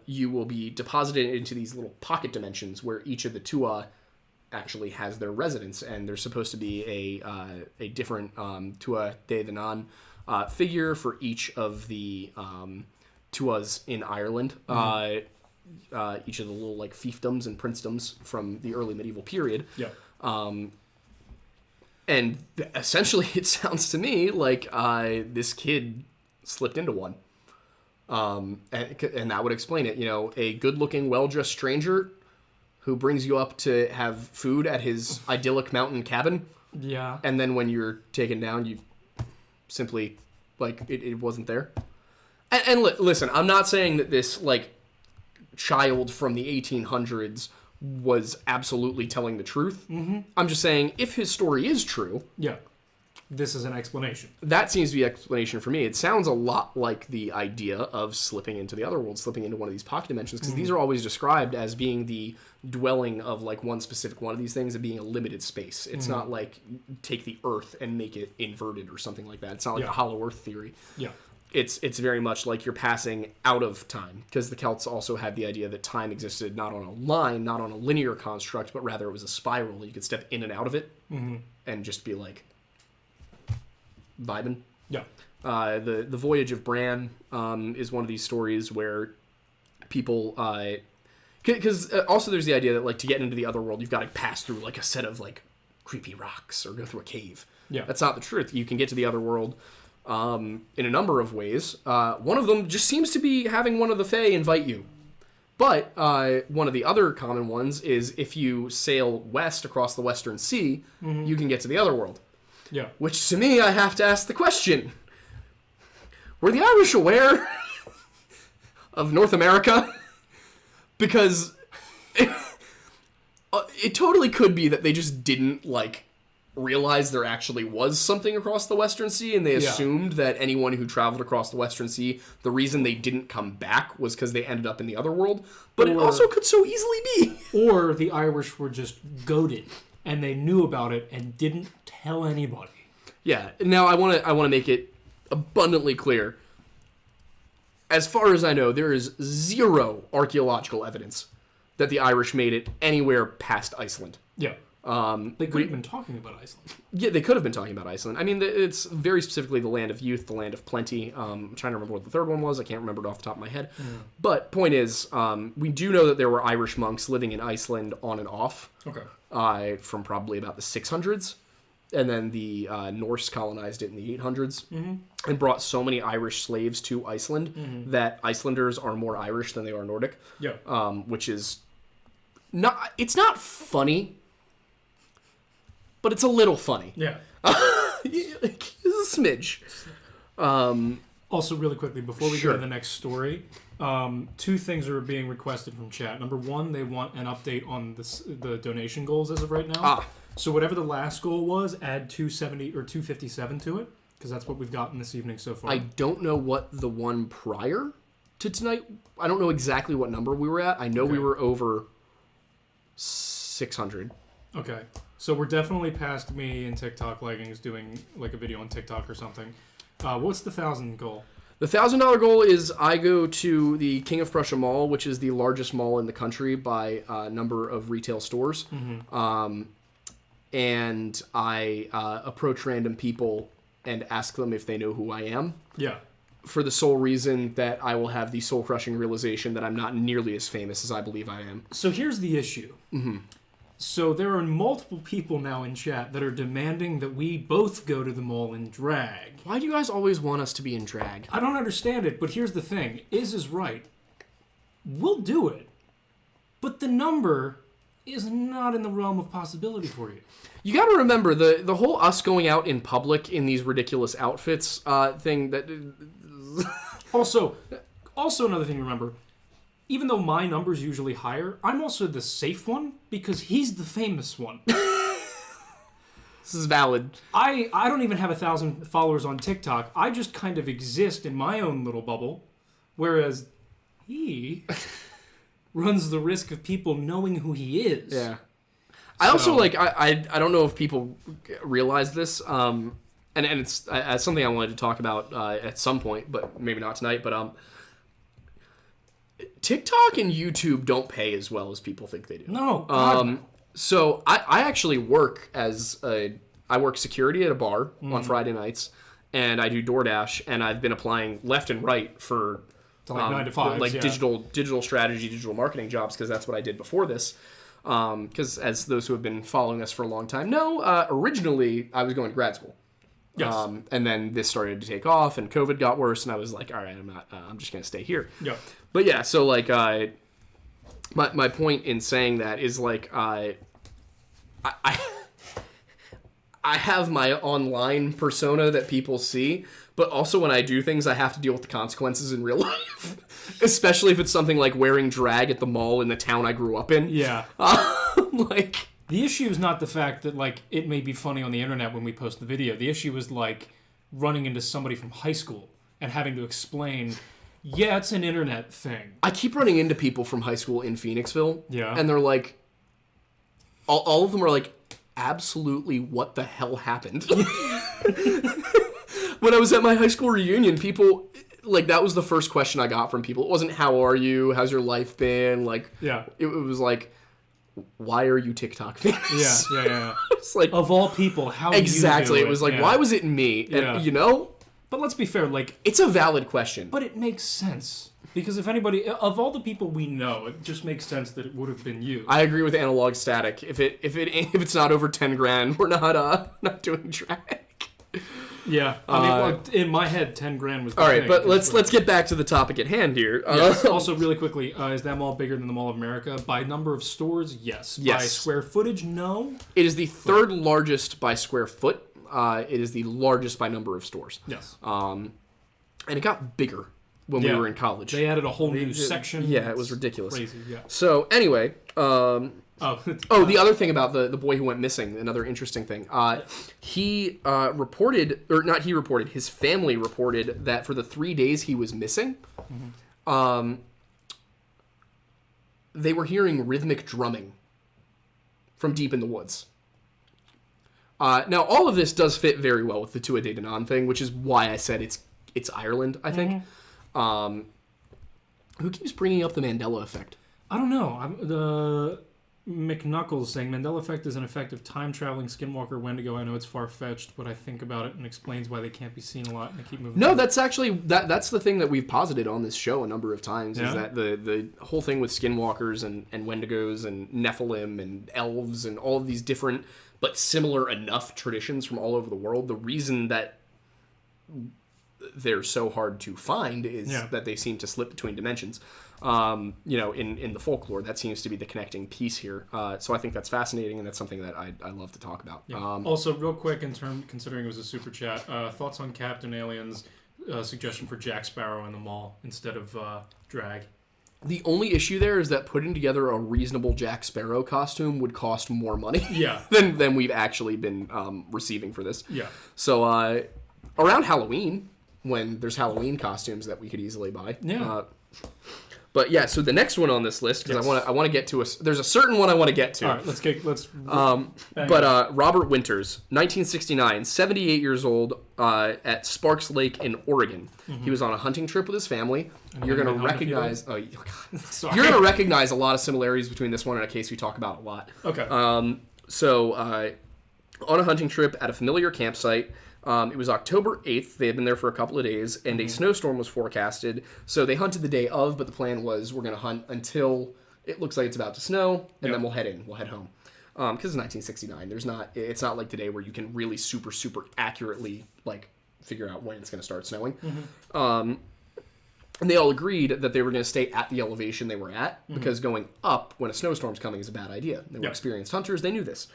Speaker 2: you will be deposited into these little pocket dimensions where each of the Tua actually has their residence, and there's supposed to be a different Tuatha Dé Danann figure for each of the Tuas in Ireland. Each of the little like fiefdoms and princedoms from the early medieval period.
Speaker 1: Yeah.
Speaker 2: And essentially, it sounds to me like this kid slipped into one. And that would explain it. You know, a good-looking, well-dressed stranger who brings you up to have food at his idyllic mountain cabin.
Speaker 1: Yeah.
Speaker 2: And then when you're taken down, you simply, like, it wasn't there. And listen, I'm not saying that this, like, child from the 1800s was absolutely telling the truth. I'm just saying, if his story is true...
Speaker 1: Yeah. This is an explanation.
Speaker 2: That seems to be an explanation for me. It sounds a lot like the idea of slipping into the other world, slipping into one of these pocket dimensions, because these are always described as being the dwelling of like one specific one of these things and being a limited space. It's not like take the Earth and make it inverted or something like that. It's not like a hollow Earth theory.
Speaker 1: Yeah.
Speaker 2: It's very much like you're passing out of time, because the Celts also had the idea that time existed not on a line, not on a linear construct, but rather it was a spiral. You could step in and out of it and just be like vibing.
Speaker 1: Yeah.
Speaker 2: The Voyage of Bran is one of these stories where people... Because also there's the idea that like to get into the other world, you've got to pass through like a set of like creepy rocks or go through a cave.
Speaker 1: Yeah.
Speaker 2: That's not the truth. You can get to the other world in a number of ways. One of them just seems to be having one of the Fae invite you. But one of the other common ones is if you sail west across the Western Sea, you can get to the other world.
Speaker 1: Yeah.
Speaker 2: Which, to me, I have to ask the question. Were the Irish aware of North America? Because it totally could be that they just didn't, like, realize there actually was something across the Western Sea, and they assumed that anyone who traveled across the Western Sea, the reason they didn't come back was because they ended up in the other world. But it also could so easily be.
Speaker 1: Or the Irish were just goated, and they knew about it and didn't tell anybody.
Speaker 2: Yeah. Now I want to make it abundantly clear. As far as I know, there is zero archaeological evidence that the Irish made it anywhere past Iceland.
Speaker 1: Yeah. They could have been talking about Iceland.
Speaker 2: Yeah, they could have been talking about Iceland. I mean, it's very specifically the land of youth, the land of plenty. I'm trying to remember what the third one was. I can't remember it off the top of my head. But point is, we do know that there were Irish monks living in Iceland on and off.
Speaker 1: Okay.
Speaker 2: From probably about the 600s. And then the Norse colonized it in the 800s and brought so many Irish slaves to Iceland that Icelanders are more Irish than they are Nordic.
Speaker 1: Yeah.
Speaker 2: Which is not... It's not funny, but it's a little funny.
Speaker 1: Yeah.
Speaker 2: It's a smidge.
Speaker 1: Also, really quickly, before we go to the next story, two things are being requested from chat. Number one, they want an update on the donation goals as of right now. So whatever the last goal was, add 270 or 257 to it, because that's what we've gotten this evening so far.
Speaker 2: I don't know what the one prior to tonight... I don't know exactly what number we were at. I know we were over 600.
Speaker 1: Okay. So we're definitely past me and TikTok leggings doing like a video on TikTok or something. What's the 1,000 goal?
Speaker 2: The $1,000 goal is I go to the King of Prussia Mall, which is the largest mall in the country by number of retail stores. And I approach random people and ask them if they know who I am.
Speaker 1: Yeah.
Speaker 2: For the sole reason that I will have the soul-crushing realization that I'm not nearly as famous as I believe I am.
Speaker 1: So here's the issue. So there are multiple people now in chat that are demanding that we both go to the mall in drag.
Speaker 2: Why do you guys always want us to be in drag?
Speaker 1: I don't understand it, but here's the thing. Is right. We'll do it. But the number is not in the realm of possibility for you.
Speaker 2: You got to remember, the whole us going out in public in these ridiculous outfits thing that...
Speaker 1: Also another thing to remember, even though my number's usually higher, I'm also the safe one because he's the famous one.
Speaker 2: This is valid.
Speaker 1: I don't even have 1,000 followers on TikTok. I just kind of exist in my own little bubble, whereas he runs the risk of people knowing who he is.
Speaker 2: Yeah. I also, I don't know if people realize this, and it's something I wanted to talk about at some point, but maybe not tonight, but TikTok and YouTube don't pay as well as people think they do.
Speaker 1: No. God, no.
Speaker 2: So I actually work I work security at a bar on Friday nights, and I do DoorDash, and I've been applying left and right for
Speaker 1: like 9 to 5,
Speaker 2: like digital strategy, digital marketing jobs, because that's what I did before this. Because as those who have been following us for a long time know, originally I was going to grad school.
Speaker 1: Yes.
Speaker 2: And then this started to take off, and COVID got worse, and I was like, all right, I'm just going to stay here.
Speaker 1: Yeah.
Speaker 2: But yeah, so like, my point in saying that is like, I have my online persona that people see, but also when I do things, I have to deal with the consequences in real life. Especially if it's something like wearing drag at the mall in the town I grew up in.
Speaker 1: Yeah.
Speaker 2: Like,
Speaker 1: the issue is not the fact that like it may be funny on the internet when we post the video. The issue is like running into somebody from high school and having to explain, yeah, it's an internet thing.
Speaker 2: I keep running into people from high school in Phoenixville.
Speaker 1: Yeah.
Speaker 2: And they're like, all of them are like, absolutely what the hell happened? When I was at my high school reunion, people... Like, that was the first question I got from people. It wasn't, how are you? How's your life been? Like, it was like, why are you TikTok famous?
Speaker 1: Yeah.
Speaker 2: It's like,
Speaker 1: of all people, how
Speaker 2: exactly.
Speaker 1: You do
Speaker 2: it was like, why was it me? And, you know?
Speaker 1: But let's be fair, like...
Speaker 2: It's a valid question.
Speaker 1: But it makes sense. Because if anybody... Of all the people we know, it just makes sense that it would have been you.
Speaker 2: I agree with Analog Static. If it's not over 10 grand, we're not doing drag.
Speaker 1: Yeah, I mean, in my head, 10 grand was the
Speaker 2: all right,
Speaker 1: thing.
Speaker 2: but let's get back to the topic at hand here.
Speaker 1: Yes. Also, really quickly, is that mall bigger than the Mall of America? By number of stores, yes. By square footage, no.
Speaker 2: It is the third largest by square foot. It is the largest by number of stores.
Speaker 1: Yes.
Speaker 2: And it got bigger when we were in college.
Speaker 1: They added a whole new section.
Speaker 2: Yeah, it was ridiculous.
Speaker 1: Crazy, yeah.
Speaker 2: So anyway, the other thing about the boy who went missing, another interesting thing. He reported, or not he reported, his family reported that for the 3 days he was missing, they were hearing rhythmic drumming from deep in the woods. Now, all of this does fit very well with the Tua De Danann thing, which is why I said it's Ireland, I think. Who keeps bringing up the Mandela effect?
Speaker 1: I don't know. The McNuckles saying Mandela effect is an effect of time-traveling skinwalker Wendigo. I know it's far-fetched, but I think about it and explains why they can't be seen a lot and they keep moving.
Speaker 2: No, that's actually that's the thing that we've posited on this show a number of times, is that the whole thing with skinwalkers and Wendigos and Nephilim and elves and all of these different but similar enough traditions from all over the world, the reason that they're so hard to find is that they seem to slip between dimensions. In the folklore, that seems to be the connecting piece here. So I think that's fascinating, and that's something that I love to talk about.
Speaker 1: Yeah. Also, real quick, considering it was a super chat, thoughts on Captain Alien's suggestion for Jack Sparrow in the mall instead of Drag?
Speaker 2: The only issue there is that putting together a reasonable Jack Sparrow costume would cost more money than we've actually been receiving for this. Yeah. So around Halloween, when there's Halloween costumes that we could easily buy. Yeah. But yeah, so the next one on this list, because I want to get to there's a certain one I want to get to.
Speaker 1: All right, let's.
Speaker 2: Robert Winters, 1969, 78 years old, at Sparks Lake in Oregon. He was on a hunting trip with his family. You're gonna recognize. Oh, God. You're gonna recognize a lot of similarities between this one and a case we talk about a lot. Okay. On a hunting trip at a familiar campsite. It was October 8th. They had been there for a couple of days, and a snowstorm was forecasted. So they hunted the day of, but the plan was we're going to hunt until it looks like it's about to snow, and then we'll head in. We'll head home. Because it's 1969. It's not like today where you can really super, super accurately figure out when it's going to start snowing. And they all agreed that they were going to stay at the elevation they were at, because going up when a snowstorm's coming is a bad idea. They were experienced hunters. They knew this.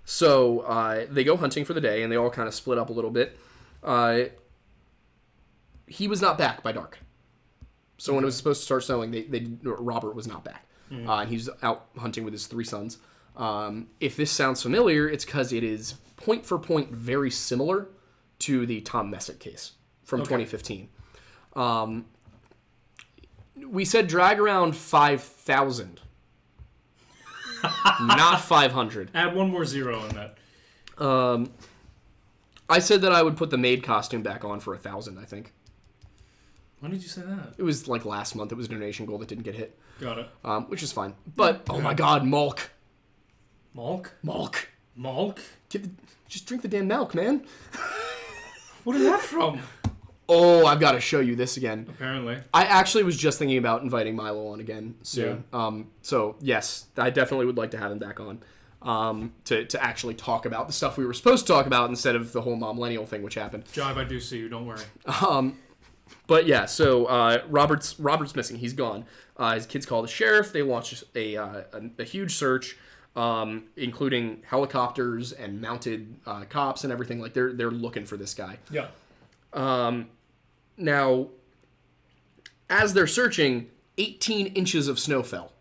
Speaker 2: So they go hunting for the day, and they all kind of split up a little bit. He was not back by dark. So when it was supposed to start snowing, Robert was not back. And he's out hunting with his 3 sons. If this sounds familiar, it's because it is point for point very similar to the Tom Messick case from 2015. We said drag around 5,000. Not 500.
Speaker 1: Add one more zero in that.
Speaker 2: I said that I would put the maid costume back on for 1,000, I think.
Speaker 1: When did you say that?
Speaker 2: It was last month. It was a donation goal that didn't get hit.
Speaker 1: Got it.
Speaker 2: Which is fine. But, oh my God, Malk.
Speaker 1: Malk?
Speaker 2: Just drink the damn milk, man.
Speaker 1: What is that from?
Speaker 2: Oh, I've got to show you this again.
Speaker 1: Apparently.
Speaker 2: I actually was just thinking about inviting Milo on again soon. Yeah. So, yes, I definitely would like to have him back on to actually talk about the stuff we were supposed to talk about instead of the whole millennial thing which happened.
Speaker 1: Jive, I do see you. Don't worry.
Speaker 2: But, yeah, so Robert's missing. He's gone. His kids call the sheriff. They launch a huge search, including helicopters and mounted cops and everything. They're looking for this guy. Yeah. Now, as they're searching, 18 inches of snow fell,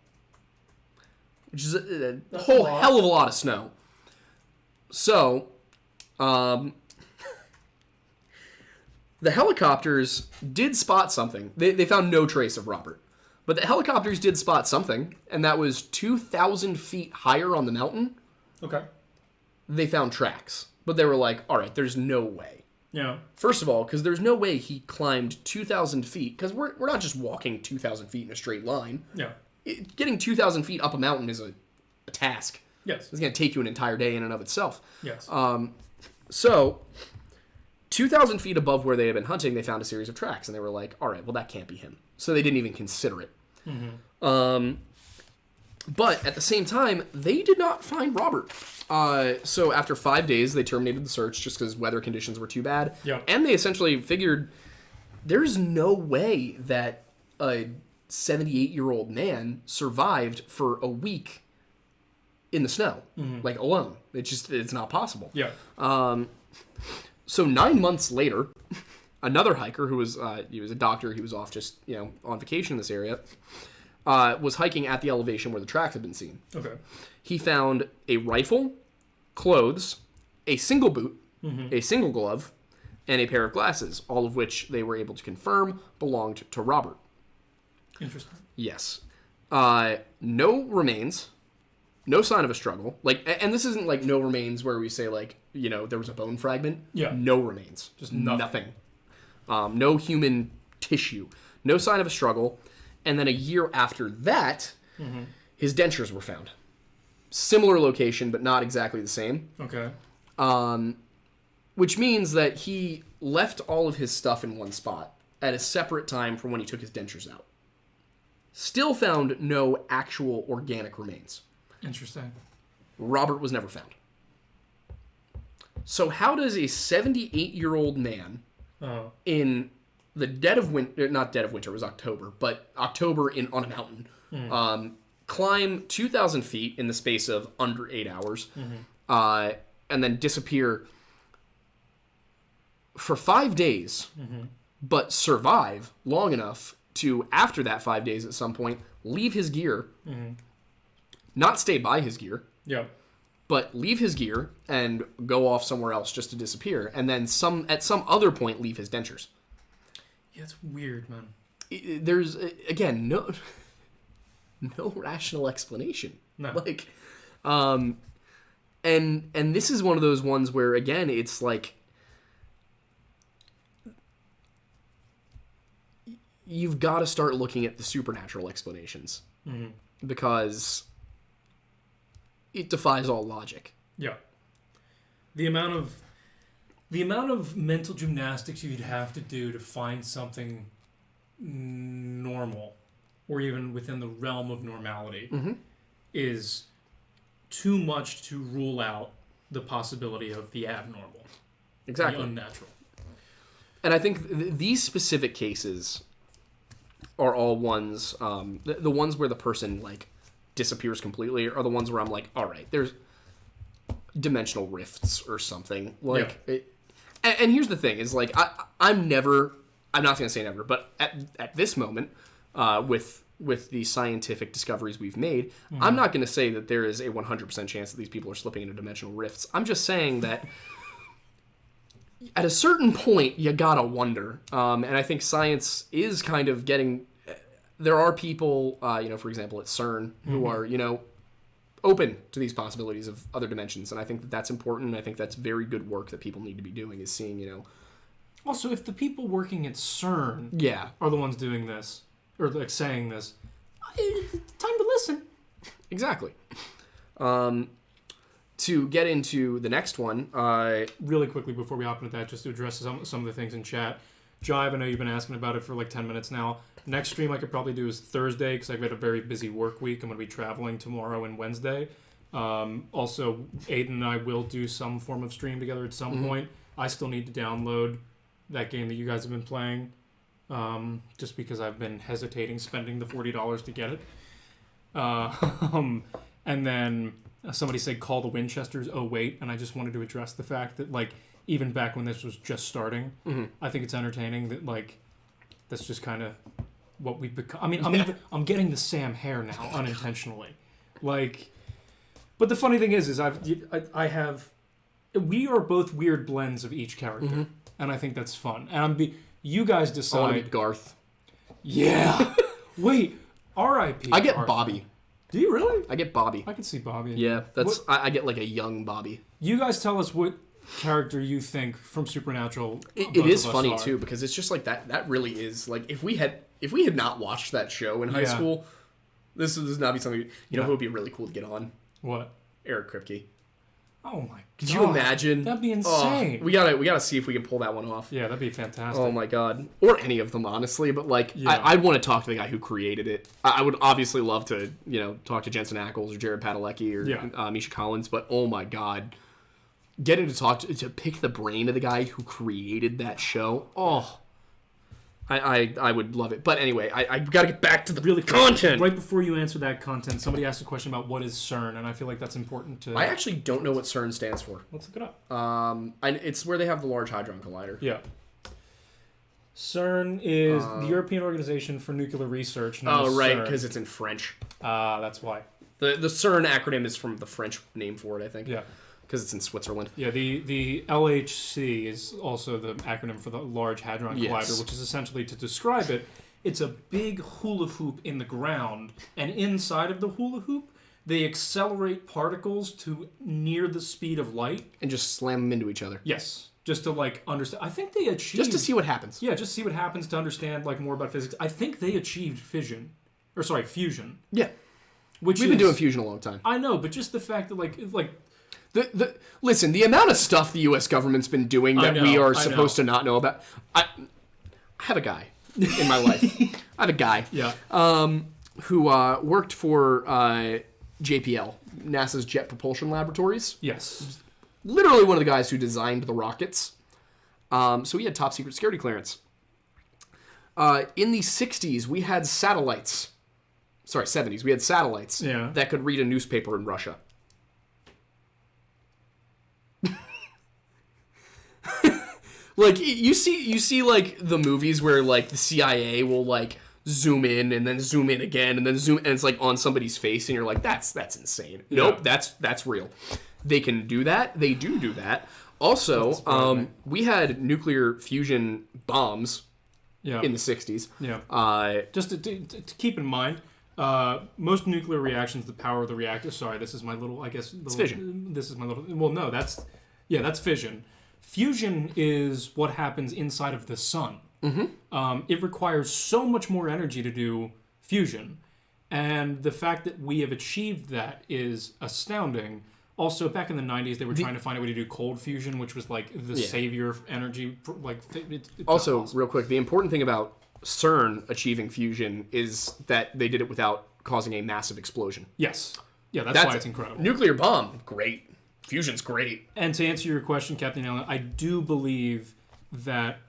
Speaker 2: which is a whole hell of a lot of snow. So, the helicopters did spot something. They found no trace of Robert. But the helicopters did spot something, and that was 2,000 feet higher on the mountain. Okay. They found tracks. But they were like, all right, there's no way. Yeah. First of all, because there's no way he climbed 2,000 feet, because we're not just walking 2,000 feet in a straight line. Yeah. Getting 2,000 feet up a mountain is a task. Yes. It's going to take you an entire day in and of itself. Yes. So, 2,000 feet above where they had been hunting, they found a series of tracks, and they were like, all right, well, that can't be him. So they didn't even consider it. But at the same time, they did not find Robert. So after 5 days, they terminated the search just because weather conditions were too bad. Yeah. And they essentially figured there's no way that a 78-year-old man survived for a week in the snow, alone. It's not possible. Yeah. So 9 months later, another hiker who was he was a doctor. He was off just on vacation in this area. Was hiking at the elevation where the tracks had been seen.
Speaker 1: Okay.
Speaker 2: He found a rifle, clothes, a single boot, a single glove, and a pair of glasses, all of which they were able to confirm belonged to Robert.
Speaker 1: Interesting.
Speaker 2: Yes. No remains. No sign of a struggle. And this isn't like no remains where we say there was a bone fragment.
Speaker 1: Yeah.
Speaker 2: No remains.
Speaker 1: Just nothing.
Speaker 2: No human tissue. No sign of a struggle. And then a year after that, his dentures were found. Similar location, but not exactly the same.
Speaker 1: Okay.
Speaker 2: Which means that he left all of his stuff in one spot at a separate time from when he took his dentures out. Still found no actual organic remains.
Speaker 1: Interesting.
Speaker 2: Robert was never found. So how does a 78-year-old man in the dead of winter, not dead of winter, it was October, but October on a mountain, climb 2,000 feet in the space of under 8 hours, and then disappear for 5 days, but survive long enough to, after that 5 days at some point, leave his gear, not stay by his gear, but leave his gear and go off somewhere else just to disappear, and then at some other point leave his dentures.
Speaker 1: Yeah, it's weird, man.
Speaker 2: There's, again, no rational explanation.
Speaker 1: No.
Speaker 2: And this is one of those ones where, again, it's like, you've got to start looking at the supernatural explanations. Because it defies all logic.
Speaker 1: Yeah. The amount of mental gymnastics you'd have to do to find something normal, or even within the realm of normality, is too much to rule out the possibility of the abnormal.
Speaker 2: Exactly.
Speaker 1: The unnatural.
Speaker 2: And I think these specific cases are all ones, the ones where the person, disappears completely are the ones where I'm like, all right, there's dimensional rifts or something. And here's the thing, is, I'm not going to say never, but at this moment, with the scientific discoveries we've made, I'm not going to say that there is a 100% chance that these people are slipping into dimensional rifts. I'm just saying that at a certain point, you gotta wonder. And I think science is kind of getting... There are people, for example, at CERN, who are, open to these possibilities of other dimensions. And I think that that's important. I think that's very good work that people need to be doing, is seeing,
Speaker 1: Also, if the people working at CERN are the ones doing this, or saying this, it's time to listen.
Speaker 2: Exactly. To get into the next one,
Speaker 1: really quickly before we hop into that, just to address some of the things in chat. Jive, I know you've been asking about it for 10 minutes now. Next stream I could probably do is Thursday, because I've got a very busy work week. I'm going to be traveling tomorrow and Wednesday. Also, Aiden and I will do some form of stream together at some point. I still need to download that game that you guys have been playing, just because I've been hesitating spending the $40 to get it. And then somebody said call the Winchesters, oh wait, and I just wanted to address the fact that even back when this was just starting, I think it's entertaining that that's just kind of what we've become. I mean, I'm getting the Sam hair now unintentionally, but the funny thing is we are both weird blends of each character, and I think that's fun. And you guys decide.
Speaker 2: I want to be Garth.
Speaker 1: Yeah. Wait. R.I.P.
Speaker 2: I get
Speaker 1: Garth.
Speaker 2: Bobby.
Speaker 1: Do you really?
Speaker 2: I get Bobby.
Speaker 1: I can see Bobby.
Speaker 2: Yeah, I get a young Bobby.
Speaker 1: You guys tell us what character you think from Supernatural.
Speaker 2: It is funny too, because it's just that really is if we had not watched that show in high school, this would not be something who would be really cool to get on.
Speaker 1: What?
Speaker 2: Eric Kripke.
Speaker 1: Oh my god.
Speaker 2: Could you imagine?
Speaker 1: That'd be insane.
Speaker 2: Oh, we gotta see if we can pull that one off.
Speaker 1: Yeah, that'd be fantastic.
Speaker 2: Oh my god. Or any of them, honestly, but I'd want to talk to the guy who created it. I would obviously love to, talk to Jensen Ackles or Jared Padalecki or Misha Collins, but oh my god. Getting to talk to pick the brain of the guy who created that show. Oh, I would love it. But anyway, I got to get back to the really content.
Speaker 1: Right before you answer that content, somebody asked a question about what is CERN, and I feel like that's important to...
Speaker 2: I actually don't know what CERN stands for.
Speaker 1: Let's look it up.
Speaker 2: It's where they have the Large Hadron Collider.
Speaker 1: Yeah. CERN is the European Organization for Nuclear Research. known
Speaker 2: Oh,
Speaker 1: as
Speaker 2: right,
Speaker 1: CERN.
Speaker 2: because it's in French.
Speaker 1: That's why.
Speaker 2: The CERN acronym is from the French name for it, I think.
Speaker 1: Yeah.
Speaker 2: Because it's in Switzerland.
Speaker 1: Yeah, the LHC is also the acronym for the Large Hadron Collider,
Speaker 2: Yes.
Speaker 1: which is essentially, to describe it, it's a big hula hoop in the ground, and inside of the hula hoop, they accelerate particles to near the speed of light.
Speaker 2: And just slam them into each other.
Speaker 1: Yes, just to like understand. I think they achieved.
Speaker 2: Just to see what happens.
Speaker 1: Yeah, just see what happens to understand like more about physics. I think they achieved fusion.
Speaker 2: Yeah.
Speaker 1: Which
Speaker 2: We've been doing fusion a long time.
Speaker 1: I know, but just the fact that like
Speaker 2: Listen, the amount of stuff the U.S. government's been doing that we are supposed to not know about. I have a guy in my life. I have a guy.
Speaker 1: Yeah.
Speaker 2: Who worked for JPL, NASA's Jet Propulsion Laboratories.
Speaker 1: Yes.
Speaker 2: Literally one of the guys who designed the rockets. So he had top secret security clearance. In the 60s, we had satellites. Sorry, 70s. We had satellites that could read a newspaper in Russia. Like you see like the movies where like the CIA will like zoom in and then zoom in again and then zoom, and it's like on somebody's face and you're like that's insane.
Speaker 1: Yeah.
Speaker 2: Nope, that's real. They can do that. They do that. Also, we had nuclear fusion bombs in the 60s.
Speaker 1: Yeah. Just to keep in mind, most nuclear reactions, the power of the reactor. Sorry, this is my little. I guess
Speaker 2: it's fission.
Speaker 1: This is my little. Well, no, that's fission. Fusion is what happens inside of the sun. Mm-hmm. It requires so much more energy to do fusion, and the fact that we have achieved that is astounding. Also, back in the 90s, they were trying to find a way to do cold fusion, which was like the savior of energy. Like, it's
Speaker 2: also,
Speaker 1: awesome.
Speaker 2: real quick, the important thing about CERN achieving fusion is that they did it without causing a massive explosion.
Speaker 1: Yes. Yeah, that's why it's incredible.
Speaker 2: Nuclear bomb, great. Fusion's great.
Speaker 1: And to answer your question, Captain Allen, I do believe that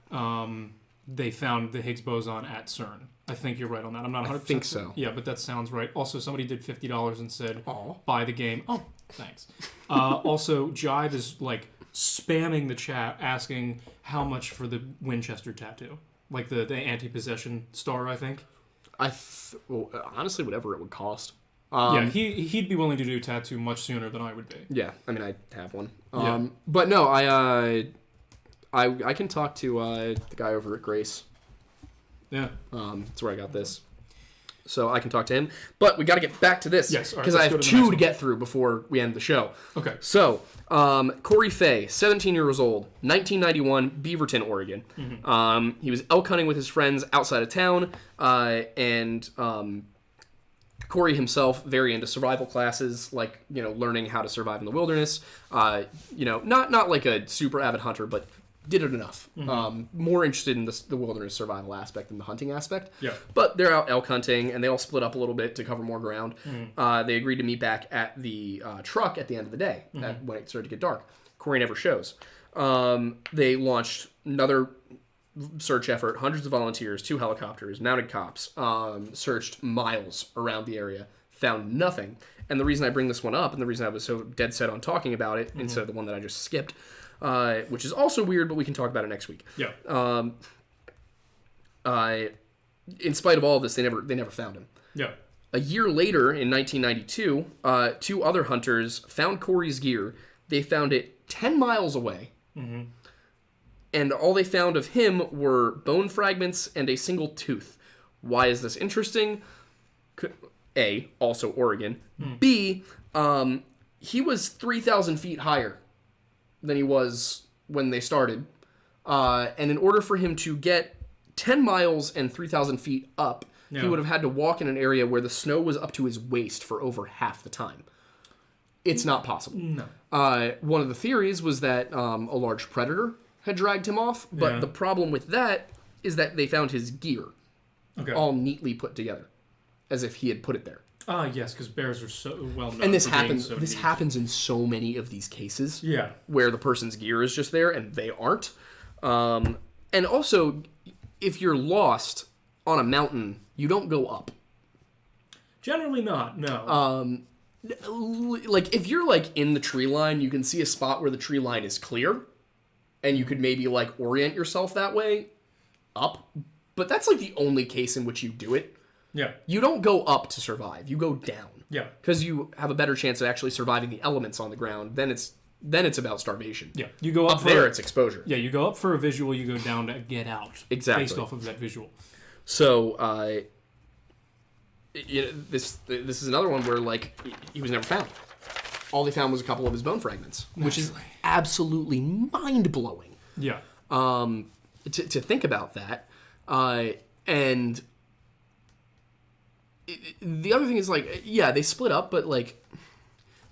Speaker 1: they found the Higgs boson at CERN. I think you're right on that. I'm not 100%.
Speaker 2: I think so.
Speaker 1: Yeah, but that sounds right. Also, somebody did $50 and said,
Speaker 2: Aw.
Speaker 1: buy the game. Oh, thanks. Also, Jive is like spamming the chat asking how much for the Winchester tattoo. Like the anti-possession star, I think.
Speaker 2: Well, honestly, whatever it would cost.
Speaker 1: Yeah, he'd be willing to do a tattoo much sooner than I would be.
Speaker 2: Yeah, I mean, I have one.
Speaker 1: Yeah.
Speaker 2: But no, I can talk to the guy over at Grace.
Speaker 1: Yeah.
Speaker 2: That's where I got this. So I can talk to him. But we got to get back to this.
Speaker 1: Yes, all right,
Speaker 2: because I
Speaker 1: let's
Speaker 2: have
Speaker 1: go to the next
Speaker 2: two to
Speaker 1: one.
Speaker 2: get through before we end the show.
Speaker 1: Okay.
Speaker 2: So, Corey Fay, 17 years old, 1991, Beaverton, Oregon. Mm-hmm. He was elk hunting with his friends outside of town, and Corey himself very into survival classes, like, you know, learning how to survive in the wilderness. You know, not like a super avid hunter, but did it enough.
Speaker 1: Mm-hmm.
Speaker 2: More interested in the wilderness survival aspect than the hunting aspect.
Speaker 1: Yeah.
Speaker 2: But they're out elk hunting, and they all split up a little bit to cover more ground.
Speaker 1: Mm-hmm.
Speaker 2: They agreed to meet back at the truck at the end of the day, when it started to get dark. Corey never shows. They launched another search effort, hundreds of volunteers, 2 helicopters, mounted cops, searched miles around the area, found nothing. And the reason I bring this one up, and the reason I was so dead set on talking about it, instead of the one that I just skipped, which is also weird, but we can talk about it next week.
Speaker 1: Yeah.
Speaker 2: In spite of all of this, they never found him.
Speaker 1: Yeah.
Speaker 2: A year later, in 1992, 2 other hunters found Corey's gear. They found it 10 miles away. Mm-hmm. And all they found of him were bone fragments and a single tooth. Why is this interesting? A, also Oregon. B, he was 3,000 feet higher than he was when they started. And in order for him to get 10 miles and 3,000 feet up, he would have had to walk in an area where the snow was up to his waist for over half the time. It's not possible.
Speaker 1: No.
Speaker 2: One of the theories was that a large predator had dragged him off, but the problem with that is that they found his gear all neatly put together, as if he had put it there.
Speaker 1: Yes, because bears are so well known.
Speaker 2: And this
Speaker 1: for being
Speaker 2: happens.
Speaker 1: so
Speaker 2: This
Speaker 1: neat.
Speaker 2: happens in so many of these cases.
Speaker 1: Yeah.
Speaker 2: Where the person's gear is just there and they aren't. And also, if you're lost on a mountain, you don't go up.
Speaker 1: Generally not. No.
Speaker 2: Like if you're like in the tree line, you can see a spot where the tree line is clear, and you could maybe like orient yourself that way. up, but that's like the only case in which you do it.
Speaker 1: Yeah.
Speaker 2: You don't go up to survive. You go down.
Speaker 1: Yeah.
Speaker 2: Because you have a better chance of actually surviving the elements on the ground. Then it's about starvation.
Speaker 1: Yeah. You go up
Speaker 2: there, it's exposure.
Speaker 1: Yeah, you go up for a visual, you go down to get out.
Speaker 2: Exactly.
Speaker 1: Based off of that visual.
Speaker 2: So, this is another one where, like, he was never found. All they found was a couple of his bone fragments, which is absolutely mind-blowing.
Speaker 1: Yeah.
Speaker 2: To think about that. And the other thing is, like, yeah, they split up, but, like,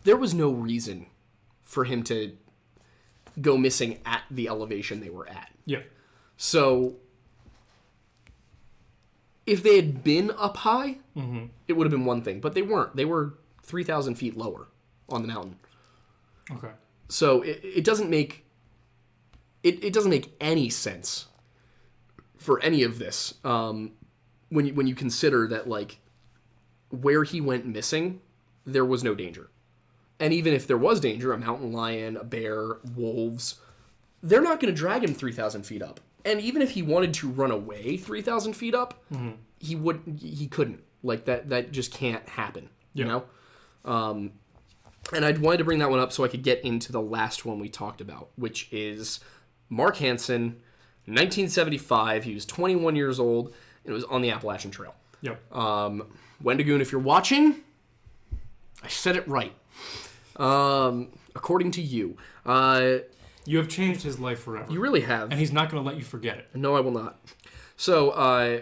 Speaker 2: there was no reason for him to go missing at the elevation they were at.
Speaker 1: Yeah.
Speaker 2: So, if they had been up high, it would have been one thing. But they weren't. They were 3,000 feet lower on the mountain.
Speaker 1: Okay.
Speaker 2: So, it doesn't make... It doesn't make any sense for any of this when you consider that, like, where he went missing, there was no danger. And even if there was danger, a mountain lion, a bear, wolves, they're not going to drag him 3,000 feet up. And even if he wanted to run away 3,000 feet up, he couldn't. Like, that just can't happen, you know? And I wanted to bring that one up so I could get into the last one we talked about, which is Mark Hanson, 1975. He was 21 years old, and it was on the Appalachian Trail.
Speaker 1: Yep.
Speaker 2: Wendigoon, if you're watching, I said it right. According to you.
Speaker 1: You have changed his life forever.
Speaker 2: You really have.
Speaker 1: And he's not going to let you forget it.
Speaker 2: No, I will not. So,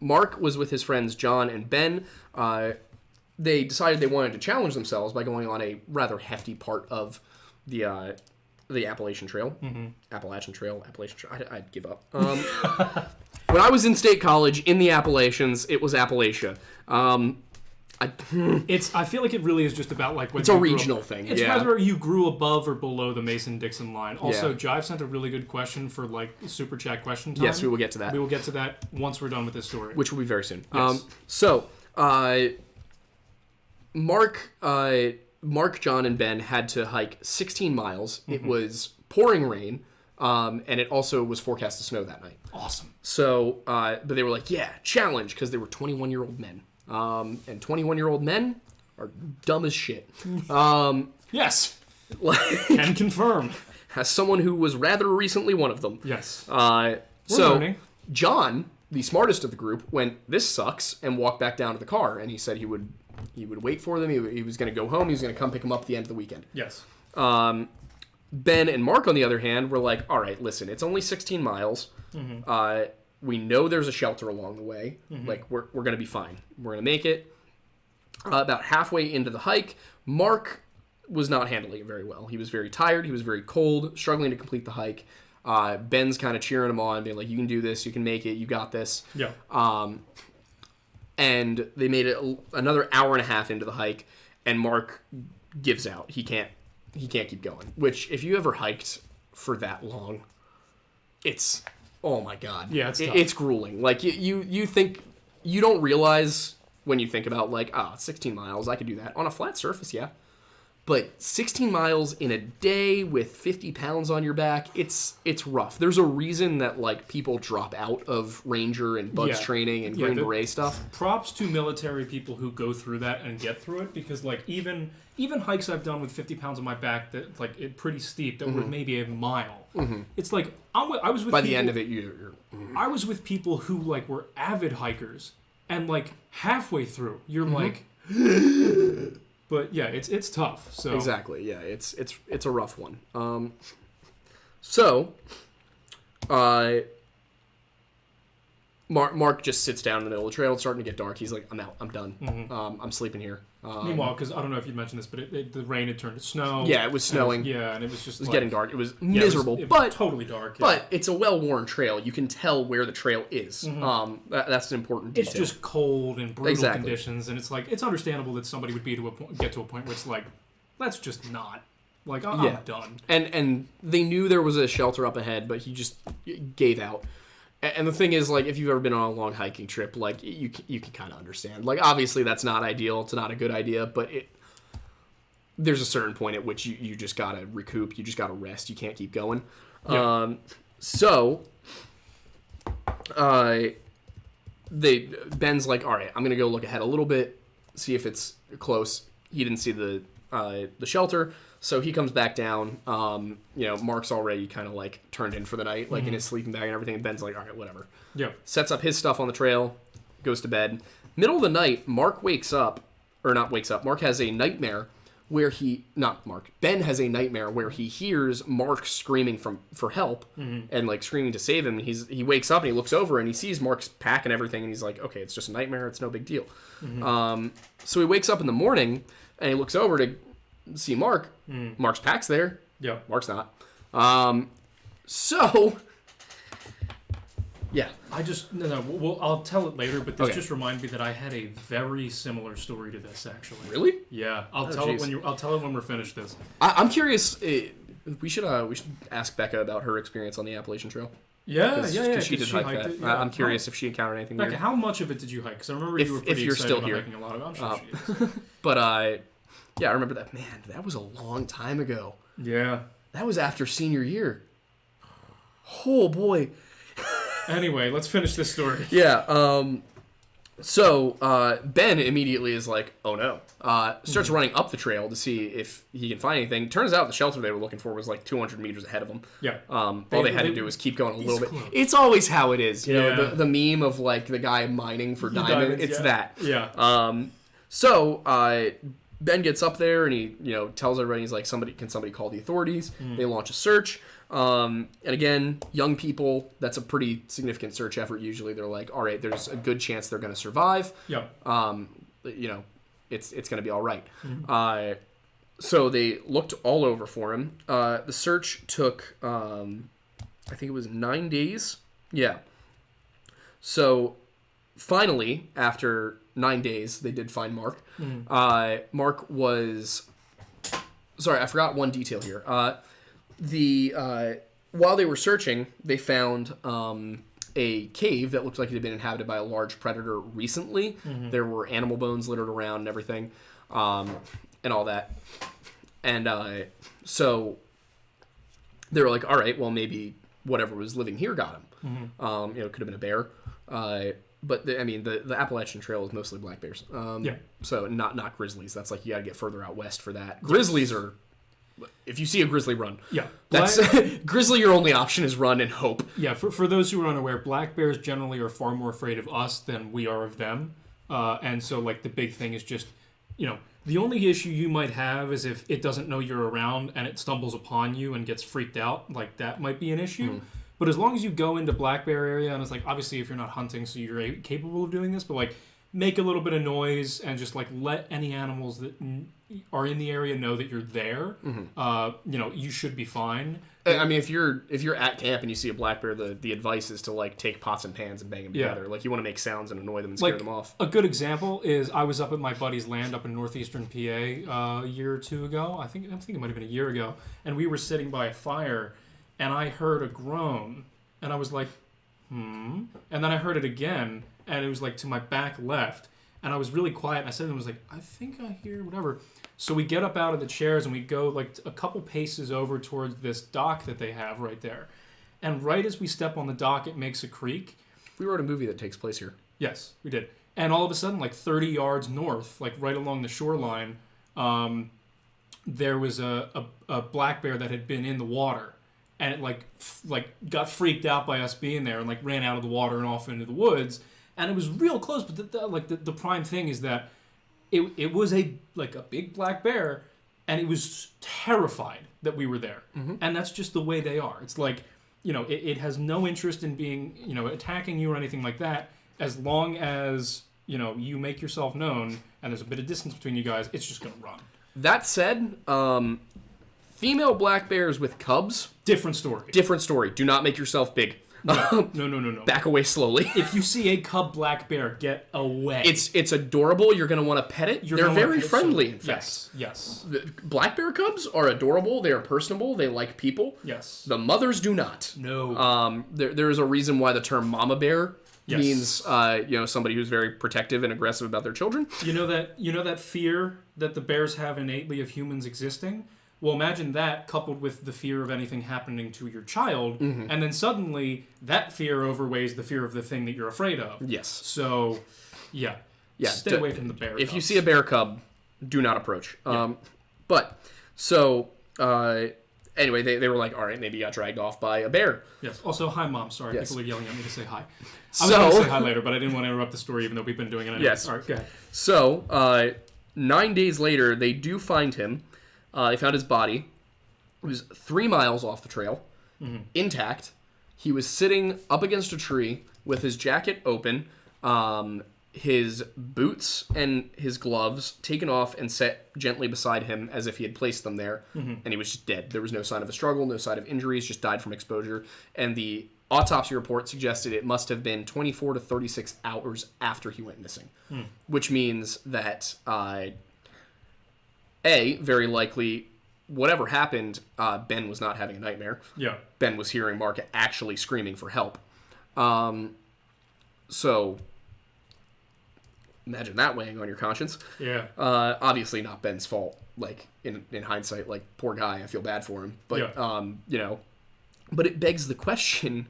Speaker 2: Mark was with his friends John and Ben. They decided they wanted to challenge themselves by going on a rather hefty part of the Appalachian Trail. Appalachian Trail. I'd give up. When I was in state college in the Appalachians, it was Appalachia.
Speaker 1: I feel like it really is just about, like, whether
Speaker 2: it's a regional thing.
Speaker 1: It's whether you grew above or below the Mason-Dixon line. Also,
Speaker 2: Yeah.
Speaker 1: Jive sent a really good question for, like, super chat question time.
Speaker 2: Yes, we will get to that.
Speaker 1: We will get to that once we're done with this story.
Speaker 2: Which will be very soon.
Speaker 1: Yes.
Speaker 2: Mark, John, and Ben had to hike 16 miles. It was pouring rain, and it also was forecast to snow that night.
Speaker 1: Awesome.
Speaker 2: So, but they were like, yeah, challenge, because they were 21-year-old men. And 21-year-old men are dumb as shit.
Speaker 1: Yes. Can confirm.
Speaker 2: As someone who was rather recently one of them.
Speaker 1: Yes.
Speaker 2: So,
Speaker 1: learning.
Speaker 2: John, the smartest of the group, went, this sucks, and walked back down to the car. And he said he would wait for them. He was going to go home. He was going to come pick them up at the end of the weekend.
Speaker 1: Yes.
Speaker 2: Ben and Mark, on the other hand, were like, all right, listen, it's only 16 miles. We know there's a shelter along the way. Like, we're going to be fine. We're going to make it. About halfway into the hike, Mark was not handling it very well. He was very tired. He was very cold, struggling to complete the hike. Ben's kind of cheering him on, being like, you can do this. You can make it. You got this.
Speaker 1: Yeah.
Speaker 2: And they made it another hour and a half into the hike, and Mark gives out. He can't keep going. Which, if you ever hiked for that long, it's... Oh my god.
Speaker 1: Yeah, it's tough.
Speaker 2: It's grueling. Like, you think... You don't realize when you think about, like, 16 miles, I could do that. On a flat surface, yeah. But 16 miles in a day with 50 pounds on your back, it's rough. There's a reason that, like, people drop out of Ranger and Bugs training and Green Beret stuff.
Speaker 1: Props to military people who go through that and get through it, because, like, even hikes I've done with 50 pounds on my back that, like, it pretty steep, that were maybe a mile. It's like, I was with
Speaker 2: By
Speaker 1: people,
Speaker 2: the end of it, you're
Speaker 1: I was with people who, like, were avid hikers, and, like, halfway through, you're like... But yeah, it's tough. So
Speaker 2: exactly, yeah, it's a rough one. Mark just sits down in the middle of the trail. It's starting to get dark. He's like, I'm out. I'm done. I'm sleeping here.
Speaker 1: Meanwhile, because I don't know if you mentioned this, but the rain had turned to snow.
Speaker 2: Yeah, it was snowing.
Speaker 1: And it was just
Speaker 2: it was getting dark. It was miserable,
Speaker 1: it was
Speaker 2: but
Speaker 1: totally dark. Yeah.
Speaker 2: But it's a well-worn trail. You can tell where the trail is. That's an important detail.
Speaker 1: It's just cold and brutal conditions, and it's like it's understandable that somebody would get to a point where it's like, let's just not. Like, I'm done.
Speaker 2: And they knew there was a shelter up ahead, but he just gave out. And the thing is, like, if you've ever been on a long hiking trip, like, you can kind of understand. Like, obviously, that's not ideal. It's not a good idea, but there's a certain point at which you just got to recoup. You just got to rest. You can't keep going.
Speaker 1: Yeah.
Speaker 2: Ben's like, all right, I'm gonna go look ahead a little bit, see if it's close. He didn't see the shelter, so he comes back down. Mark's already kind of like turned in for the night, like in his sleeping bag and everything. And Ben's like, all right, whatever.
Speaker 1: Yeah.
Speaker 2: Sets up his stuff on the trail, goes to bed. Middle of the night, Mark wakes up, or not wakes up. Mark has a nightmare where Ben has a nightmare where he hears Mark screaming for help and like screaming to save him. He wakes up and he looks over and he sees Mark's pack and everything, and he's like, okay, it's just a nightmare. It's no big deal. So he wakes up in the morning and he looks over to see Mark. Mark's pack's there.
Speaker 1: Yeah.
Speaker 2: Mark's not. So yeah.
Speaker 1: Well, I'll tell it later, but this
Speaker 2: Okay.
Speaker 1: just reminded me that I had a very similar story to this, actually.
Speaker 2: Really?
Speaker 1: Yeah, I'll tell it when we're finished this.
Speaker 2: I'm curious. We should ask Becca about her experience on the Appalachian Trail.
Speaker 1: Yeah.
Speaker 2: Because she did hike that.
Speaker 1: it, yeah.
Speaker 2: I'm curious if she encountered anything
Speaker 1: Becca,
Speaker 2: weird.
Speaker 1: how much of it did you hike? Because I remember you were pretty
Speaker 2: you're
Speaker 1: excited
Speaker 2: still
Speaker 1: about
Speaker 2: here.
Speaker 1: hiking a lot of it. I'm sure she is.
Speaker 2: But yeah, I remember that. Man, that was a long time ago.
Speaker 1: Yeah.
Speaker 2: That was after senior year. Oh boy.
Speaker 1: Anyway, let's finish this story.
Speaker 2: Yeah. So Ben immediately is like, "Oh no!" Starts running up the trail to see if he can find anything. Turns out the shelter they were looking for was like 200 meters ahead of them.
Speaker 1: Yeah.
Speaker 2: All they had to do was keep going a little bit.
Speaker 1: close.
Speaker 2: It's always how it is, you know.
Speaker 1: Yeah.
Speaker 2: The meme of like the guy mining for diamonds. It's
Speaker 1: yeah.
Speaker 2: that.
Speaker 1: Yeah.
Speaker 2: So Ben gets up there and he, tells everybody, he's like, can somebody call the authorities? They launch a search. And again, young people, that's a pretty significant search effort. Usually they're like, all right, there's a good chance they're going to survive.
Speaker 1: Yeah.
Speaker 2: It's going to be all right. So they looked all over for him. The search took, I think it was 9 days. Yeah. So finally, after 9 days, they did find Mark. Mark was... Sorry, I forgot one detail here. While they were searching, they found a cave that looked like it had been inhabited by a large predator recently. There were animal bones littered around and everything, and all that. And so they were like, all right, well, maybe whatever was living here got him. It could have been a bear. But the Appalachian Trail is mostly black bears.
Speaker 1: Yeah.
Speaker 2: So not grizzlies. That's like you got to get further out west for that. Grizzlies are... If you see a grizzly, run.
Speaker 1: Yeah.
Speaker 2: That's grizzly. Your only option is run and hope.
Speaker 1: Yeah. For those who are unaware, black bears generally are far more afraid of us than we are of them. And so like the big thing is just, the only issue you might have is if it doesn't know you're around and it stumbles upon you and gets freaked out. Like that might be an issue. But as long as you go into black bear area, and it's like, obviously if you're not hunting, so you're capable of doing this, but like make a little bit of noise and just like let any animals that are in the area know that you're there. You should be fine.
Speaker 2: I mean, if you're at camp and you see a black bear, the advice is to like take pots and pans and bang them together. Like you want to make sounds and annoy them and scare them off.
Speaker 1: A good example is I was up at my buddy's land up in northeastern PA a year or two ago. I think it might have been a year ago, and we were sitting by a fire, and I heard a groan, and I was like, and then I heard it again, and it was like to my back left, and I was really quiet, and I said to him, I was like, I think I hear whatever. So we get up out of the chairs and we go like a couple paces over towards this dock that they have right there. And right as we step on the dock, it makes a creak.
Speaker 2: We wrote a movie that takes place here.
Speaker 1: Yes, we did. And all of a sudden, like 30 yards north, like right along the shoreline, there was a black bear that had been in the water. And it like got freaked out by us being there and like ran out of the water and off into the woods. And it was real close, but the prime thing is that it was a big black bear, and it was terrified that we were there. And that's just the way they are. It's like, it has no interest in being, attacking you or anything like that. As long as, you make yourself known and there's a bit of distance between you guys, it's just going to run.
Speaker 2: That said, female black bears with cubs...
Speaker 1: Different story. Do
Speaker 2: not make yourself big.
Speaker 1: No.
Speaker 2: Back away slowly.
Speaker 1: If you see a cub black bear, get away.
Speaker 2: It's adorable. You're going to want to pet it. They're very friendly, in fact.
Speaker 1: Yes.
Speaker 2: The black bear cubs are adorable. They are personable. They like people.
Speaker 1: Yes.
Speaker 2: The mothers do not.
Speaker 1: No.
Speaker 2: There is a reason why the term mama bear means somebody who's very protective and aggressive about their children.
Speaker 1: You know that fear that the bears have innately of humans existing? Well, imagine that coupled with the fear of anything happening to your child, and then suddenly that fear overweighs the fear of the thing that you're afraid of.
Speaker 2: Yes.
Speaker 1: So, yeah. Stay away from the bear
Speaker 2: If
Speaker 1: cubs.
Speaker 2: you see a bear cub, do not approach. But, so, anyway, they were like, all right, maybe you got dragged off by a bear.
Speaker 1: Yes. Also, hi, Mom. Sorry,
Speaker 2: Yes.
Speaker 1: people are yelling at me to say hi. I
Speaker 2: So,
Speaker 1: was going to say hi later, but I didn't want to interrupt the story, even though we've been doing it anyway.
Speaker 2: Yes.
Speaker 1: All right, go ahead.
Speaker 2: So, 9 days later, they do find him. They found his body. It was 3 miles off the trail, intact. He was sitting up against a tree with his jacket open, his boots and his gloves taken off and set gently beside him as if he had placed them there, and he was just dead. There was no sign of a struggle, no sign of injuries, just died from exposure. And the autopsy report suggested it must have been 24 to 36 hours after he went missing, which means that, very likely, whatever happened, Ben was not having a nightmare.
Speaker 1: Yeah.
Speaker 2: Ben was hearing Mark actually screaming for help. So, imagine that weighing on your conscience.
Speaker 1: Yeah.
Speaker 2: Obviously not Ben's fault. Like, in hindsight, like, poor guy, I feel bad for him. But, but it begs the question,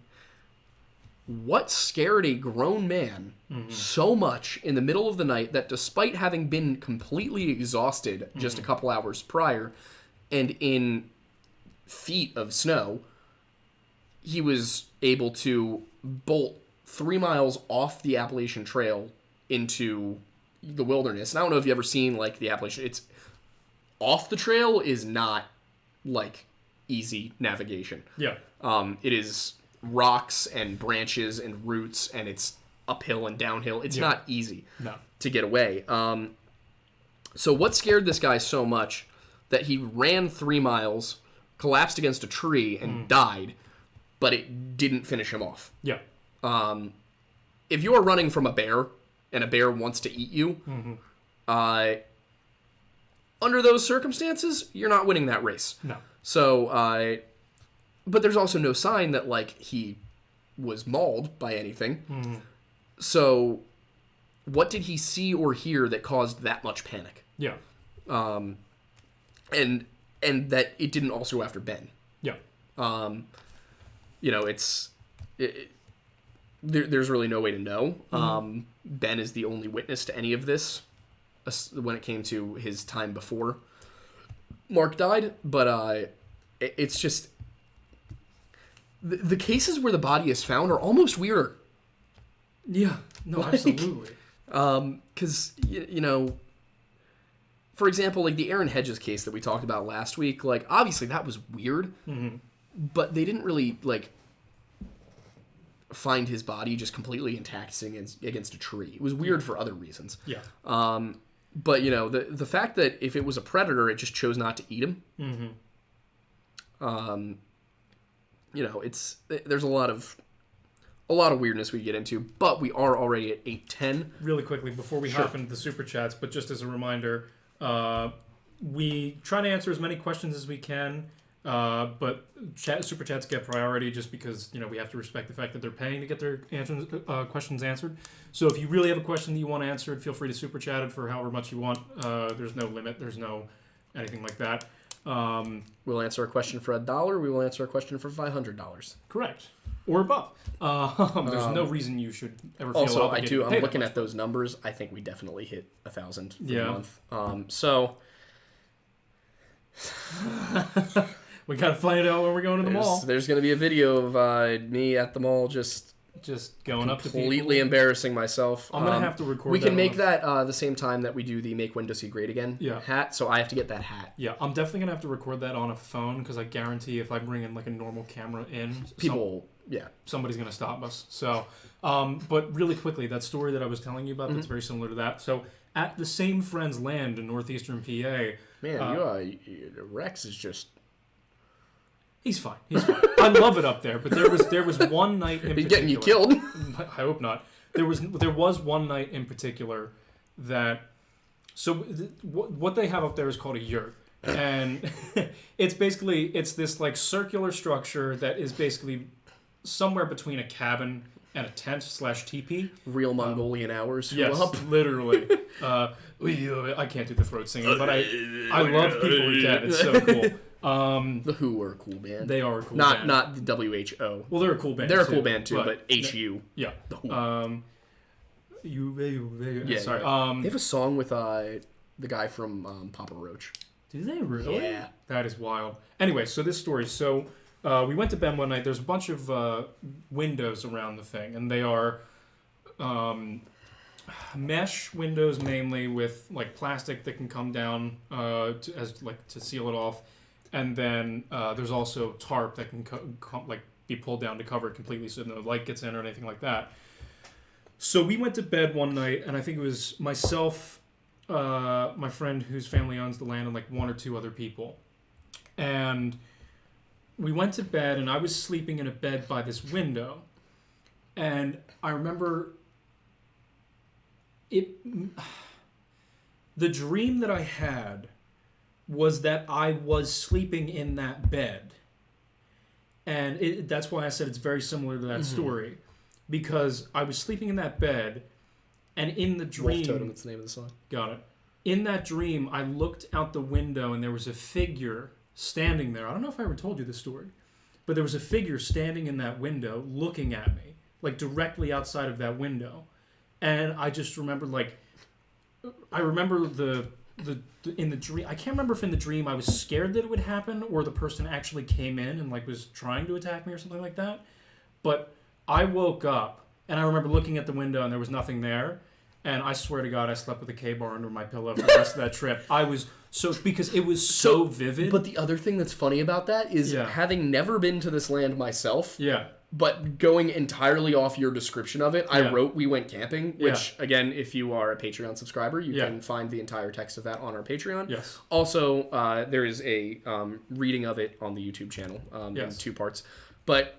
Speaker 2: what scared a grown man so much in the middle of the night that despite having been completely exhausted just a couple hours prior and in feet of snow, he was able to bolt 3 miles off the Appalachian Trail into the wilderness? And I don't know if you've ever seen, like, the Appalachian. It's off the trail is not, like, easy navigation.
Speaker 1: Yeah.
Speaker 2: It is rocks and branches and roots, and it's uphill and downhill. It's not easy to get away. So what scared this guy so much that he ran 3 miles, collapsed against a tree, and died, but it didn't finish him off?
Speaker 1: Yeah.
Speaker 2: If you are running from a bear and a bear wants to eat you, under those circumstances, you're not winning that race.
Speaker 1: No.
Speaker 2: So, but there's also no sign that, like, he was mauled by anything. So, what did he see or hear that caused that much panic?
Speaker 1: Yeah.
Speaker 2: And that it didn't also go after Ben.
Speaker 1: Yeah.
Speaker 2: There's really no way to know. Ben is the only witness to any of this when it came to his time before Mark died. But it's just... The cases where the body is found are almost weirder.
Speaker 1: Yeah. No, absolutely.
Speaker 2: Because, for example, like the Aaron Hedges case that we talked about last week, like, obviously that was weird, but they didn't really, like, find his body just completely intact sitting against a tree. It was weird for other reasons.
Speaker 1: Yeah.
Speaker 2: But, the fact that if it was a predator, it just chose not to eat him. There's a lot of weirdness we get into, but we are already at 8:10.
Speaker 1: Really quickly, before we hop into the Super Chats, but just as a reminder, we try to answer as many questions as we can, but Super Chats get priority just because, we have to respect the fact that they're paying to get their questions answered. So if you really have a question that you want answered, feel free to Super Chat it for however much you want. There's no limit. There's no anything like that.
Speaker 2: We'll answer a question for $1. We will answer a question for $500.
Speaker 1: Correct. Or above. There's no reason you should ever feel
Speaker 2: also,
Speaker 1: obligated.
Speaker 2: I'm looking at those numbers. I think we definitely hit 1,000 for the month. So
Speaker 1: we gotta find it out when we're going to the mall.
Speaker 2: There's going to be a video of me at the mall just
Speaker 1: going up to people.
Speaker 2: Completely embarrassing myself.
Speaker 1: I'm gonna have to record.
Speaker 2: We can make that the same time that we do the Make Windows See Great Again hat. So I have to get that hat.
Speaker 1: Yeah, I'm definitely gonna have to record that on a phone because I guarantee if I bring in like a normal camera in, somebody's gonna stop us. So, but really quickly, that story that I was telling you about that's very similar to that. So at the same friend's land in northeastern PA,
Speaker 2: man, Rex is just.
Speaker 1: He's fine. I love it up there, but there was one night in particular.
Speaker 2: He's getting you killed.
Speaker 1: I hope not. There was one night in particular that. So what they have up there is called a yurt, and it's this like circular structure that is basically somewhere between a cabin and a tent / teepee.
Speaker 2: Real Mongolian hours.
Speaker 1: Yes, literally. I can't do the throat singing, but I love people who can. It's so cool.
Speaker 2: The Who are a cool band.
Speaker 1: They are a cool band.
Speaker 2: Not the WHO.
Speaker 1: Well, they're a cool band.
Speaker 2: They're a cool band too, but HU.
Speaker 1: Yeah.
Speaker 2: The Who.
Speaker 1: Yeah. Sorry.
Speaker 2: They have a song with the guy from Papa Roach.
Speaker 1: Do they really?
Speaker 2: Yeah.
Speaker 1: That is wild. Anyway, so this story. So we went to bed one night. There's a bunch of windows around the thing, and they are mesh windows mainly with like plastic that can come down to seal it off, and then there's also tarp that can be pulled down to cover it completely so no light gets in or anything like that. So we went to bed one night, and I think it was myself, my friend whose family owns the land, and like one or two other people. And we went to bed, and I was sleeping in a bed by this window. And I remember the dream that I had was that I was sleeping in that bed. And that's why I said it's very similar to that story. Because I was sleeping in that bed, and in the dream...
Speaker 2: Wolf Totem, that's the name of the song.
Speaker 1: Got it. In that dream, I looked out the window, and there was a figure standing there. I don't know if I ever told you this story, but there was a figure standing in that window looking at me, like directly outside of that window. And I just remember, I remember the in the dream, I can't remember if in the dream I was scared that it would happen, or the person actually came in and was trying to attack me or something like that. But I woke up, and I remember looking at the window, and there was nothing there. And I swear to God, I slept with a K-bar under my pillow for the rest of that trip. I was because it was so vivid.
Speaker 2: But the other thing that's funny about that is having never been to this land myself, but going entirely off your description of it, I wrote We Went Camping, which, again, if you are a Patreon subscriber, you can find the entire text of that on our Patreon.
Speaker 1: Yes.
Speaker 2: Also, there is a reading of it on the YouTube channel in 2 parts. But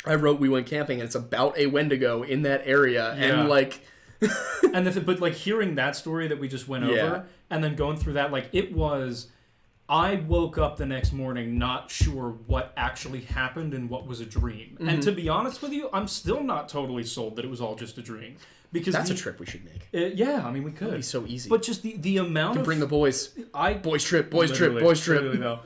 Speaker 2: I wrote We Went Camping, and it's about a Wendigo in that area, and
Speaker 1: but hearing that story that we just went over, and then going through that, it was... I woke up the next morning not sure what actually happened and what was a dream. Mm-hmm. And to be honest with you, I'm still not totally sold that it was all just a dream. Because
Speaker 2: that's a trip we should make.
Speaker 1: We could.
Speaker 2: It'd be so easy.
Speaker 1: But just the amount of...
Speaker 2: bring the boys. Boys trip. Boys trip.
Speaker 1: Though.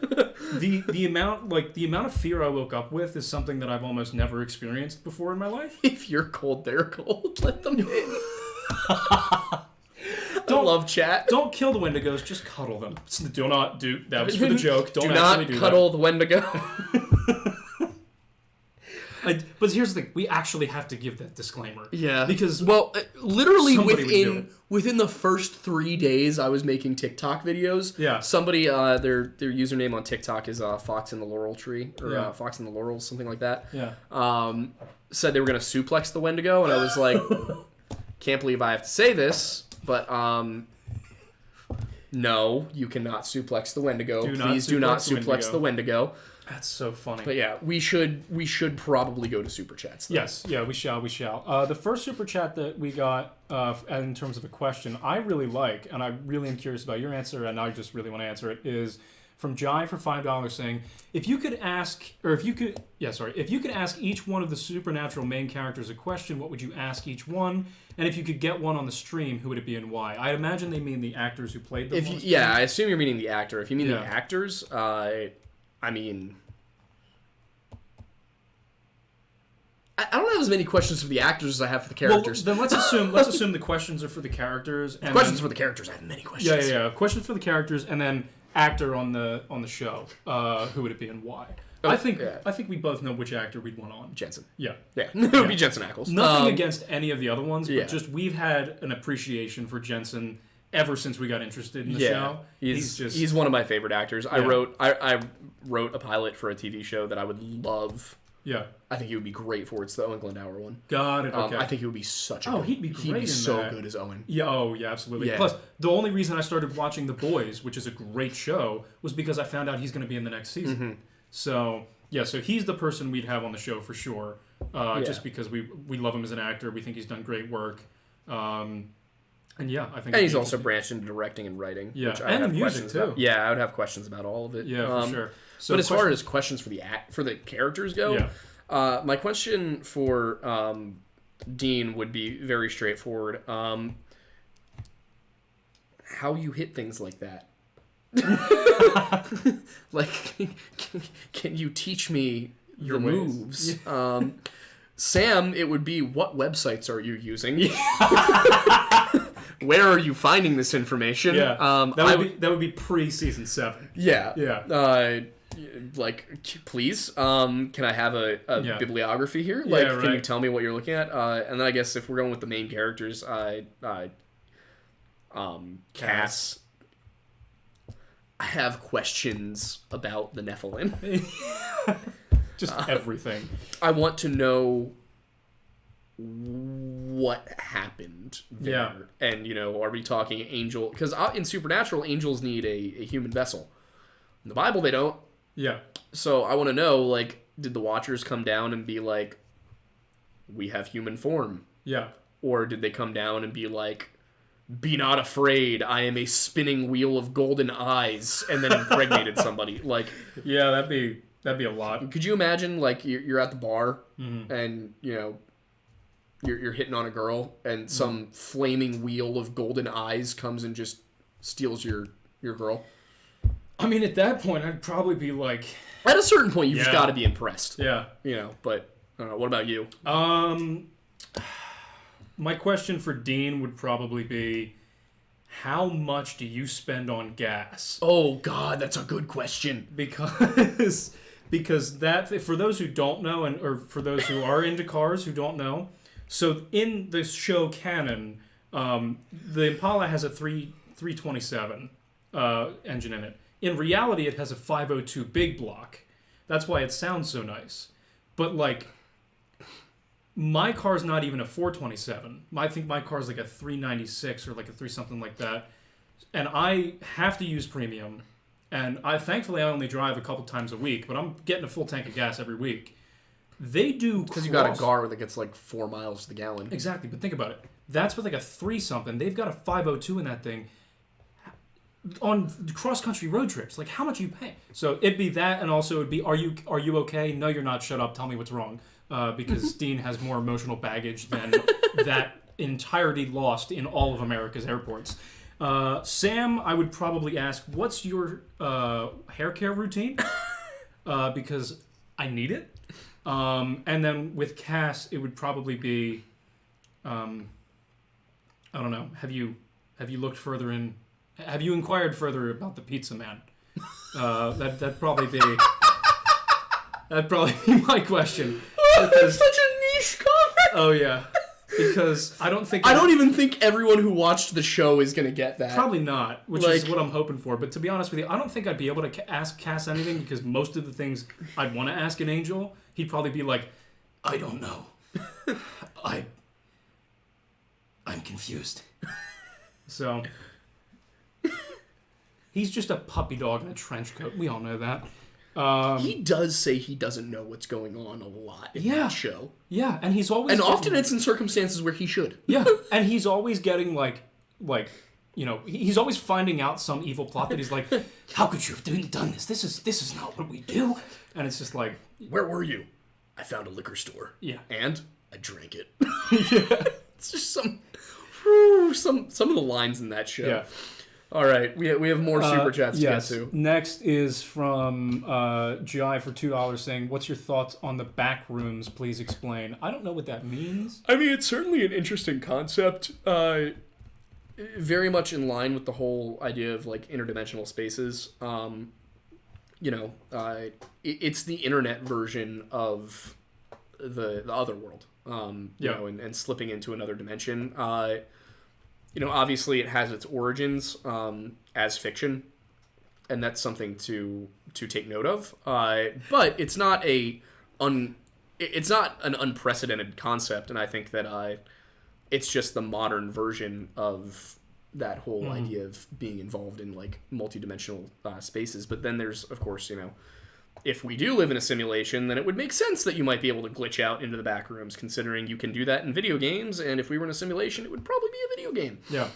Speaker 1: the amount of fear I woke up with is something that I've almost never experienced before in my life.
Speaker 2: If you're cold, they're cold. Let them in. Don't love chat.
Speaker 1: Don't kill the Wendigos, just cuddle them. Do not do that. Was for the joke. Don't
Speaker 2: do not cuddle the Wendigo.
Speaker 1: But here's the thing: we actually have to give that disclaimer.
Speaker 2: Yeah,
Speaker 1: because
Speaker 2: literally within the first 3 days, I was making TikTok videos. Yeah, somebody their username on TikTok is Fox in the Laurel Tree or Fox in the Laurels, something like that. Yeah, said they were gonna suplex the Wendigo, and I was like, can't believe I have to say this. But, no, you cannot suplex the Wendigo. Please do not suplex the Wendigo.
Speaker 1: That's so funny.
Speaker 2: But yeah, we should probably go to Super Chats, though.
Speaker 1: Yes, we shall. The first Super Chat that we got, in terms of a question, I really like, and I really am curious about your answer, and I just really want to answer it, is from Jai for $5 saying, if you could ask each one of the supernatural main characters a question, what would you ask each one? And if you could get one on the stream, who would it be and why? I imagine they mean the actors who played them.
Speaker 2: I assume you're meaning the actor. If you mean the actors, I don't have as many questions for the actors as I have for the characters.
Speaker 1: Well, then let's assume the questions are for the characters. And
Speaker 2: for the characters. I have many questions.
Speaker 1: Yeah. Questions for the characters, and then actor on the show. Who would it be and why? I think we both know which actor we'd want on.
Speaker 2: Jensen.
Speaker 1: Yeah.
Speaker 2: It would be Jensen Ackles.
Speaker 1: Nothing against any of the other ones, but just we've had an appreciation for Jensen ever since we got interested in the show.
Speaker 2: He's one of my favorite actors. I wrote a pilot for a TV show that I would love. Yeah. I think he would be great for it. It's the Owen Glendower one.
Speaker 1: Got it. Okay.
Speaker 2: I think he would be such a good... he'd be great He'd be so that. Good as Owen.
Speaker 1: Yeah, absolutely. Yeah. Plus, the only reason I started watching The Boys, which is a great show, was because I found out he's going to be in the next season. Mm-hmm. So he's the person we'd have on the show for sure. Just because we love him as an actor. We think he's done great work. I think...
Speaker 2: And he's also branched into directing and writing. Yeah, which I
Speaker 1: and
Speaker 2: have
Speaker 1: the music, too.
Speaker 2: About. Yeah, I would have questions about all of it.
Speaker 1: Yeah, for sure.
Speaker 2: So but as far as questions for the characters go, my question for Dean would be very straightforward. How you hit things like that? Like, can you teach me
Speaker 1: Your
Speaker 2: the
Speaker 1: ways.
Speaker 2: moves? Sam, it would be, what websites are you using? Where are you finding this information?
Speaker 1: Yeah. That would be pre-season 7.
Speaker 2: Yeah.
Speaker 1: Yeah.
Speaker 2: Like, please, can I have a bibliography here? Like,
Speaker 1: Yeah,
Speaker 2: can you
Speaker 1: right.
Speaker 2: tell me what you're looking at? And then I guess if we're going with the main characters, Cass. I have questions about the Nephilim.
Speaker 1: Just everything.
Speaker 2: I want to know what happened there.
Speaker 1: Yeah.
Speaker 2: And, are we talking angel? Because in Supernatural, angels need a human vessel. In the Bible, they don't.
Speaker 1: Yeah.
Speaker 2: So I want to know, like, did the Watchers come down and be like, we have human form?
Speaker 1: Yeah.
Speaker 2: Or did they come down and be like, be not afraid, I am a spinning wheel of golden eyes, and then impregnated somebody? Like,
Speaker 1: yeah, that'd be a lot.
Speaker 2: could you imagine, like, you're at the bar, and, you're hitting on a girl, and some flaming wheel of golden eyes comes and just steals your girl?
Speaker 1: I mean, at that point, I'd probably be like...
Speaker 2: At a certain point, you just
Speaker 1: Yeah.
Speaker 2: got to be impressed.
Speaker 1: Yeah.
Speaker 2: But, I don't know, what about you?
Speaker 1: My question for Dean would probably be, how much do you spend on gas?
Speaker 2: Oh, God, that's a good question.
Speaker 1: Because that, for those who don't know, or for those who are into cars who don't know, so in the show canon, the Impala has a 327 engine in it. In reality, it has a 502 big block. That's why it sounds so nice. But, like, my car's not even a 427. I think my car's like a 396 or like a 3 something like that. And I have to use premium. And thankfully I only drive a couple times a week, but I'm getting a full tank of gas every week. They do
Speaker 2: Because you got a car that gets like 4 miles to the gallon.
Speaker 1: Exactly, but think about it. That's with like a 3 something. They've got a 502 in that thing. On cross-country road trips, like, how much are you paying? So it'd be that, and also it'd be, are you okay? No, you're not. Shut up. Tell me what's wrong. Because Dean has more emotional baggage than that entirety lost in all of America's airports. Sam, I would probably ask, what's your hair care routine? Because I need it. And then with Cass, it would probably be, I don't know. Have you looked further in? Have you inquired further about the pizza man? That'd probably be my question.
Speaker 2: That's such a niche comment.
Speaker 1: Oh yeah, because I don't
Speaker 2: even think everyone who watched the show is gonna get that.
Speaker 1: Probably not, which is what I'm hoping for. But to be honest with you, I don't think I'd be able to ask Cass anything, because most of the things I'd want to ask an angel, he'd probably be like, I don't know. I'm confused. So he's just a puppy dog in a trench coat. We all know that.
Speaker 2: He does say he doesn't know what's going on a lot in that show.
Speaker 1: Yeah, and he's always...
Speaker 2: And often it's in circumstances where he should.
Speaker 1: Yeah, and he's always getting, he's always finding out some evil plot that he's like, how could you have done this? This is not what we do. And it's just like...
Speaker 2: Where were you? I found a liquor store.
Speaker 1: Yeah.
Speaker 2: And I drank it.
Speaker 1: Yeah.
Speaker 2: It's just some of the lines in that show.
Speaker 1: Yeah.
Speaker 2: All right, we have more super chats to
Speaker 1: yes.
Speaker 2: get to.
Speaker 1: Next is from GI for $2 saying, what's your thoughts on the back rooms? Please explain. I don't know what that means.
Speaker 2: I mean, it's certainly an interesting concept. Very much in line with the whole idea of like interdimensional spaces. It's the internet version of the other world. And slipping into another dimension. Obviously it has its origins as fiction, and that's something to take note of. But it's not an unprecedented concept, and I think that it's just the modern version of that whole idea of being involved in like multidimensional spaces. But then there's, of course, if we do live in a simulation, then it would make sense that you might be able to glitch out into the back rooms, considering you can do that in video games, and if we were in a simulation, it would probably be a video game.
Speaker 1: Yeah.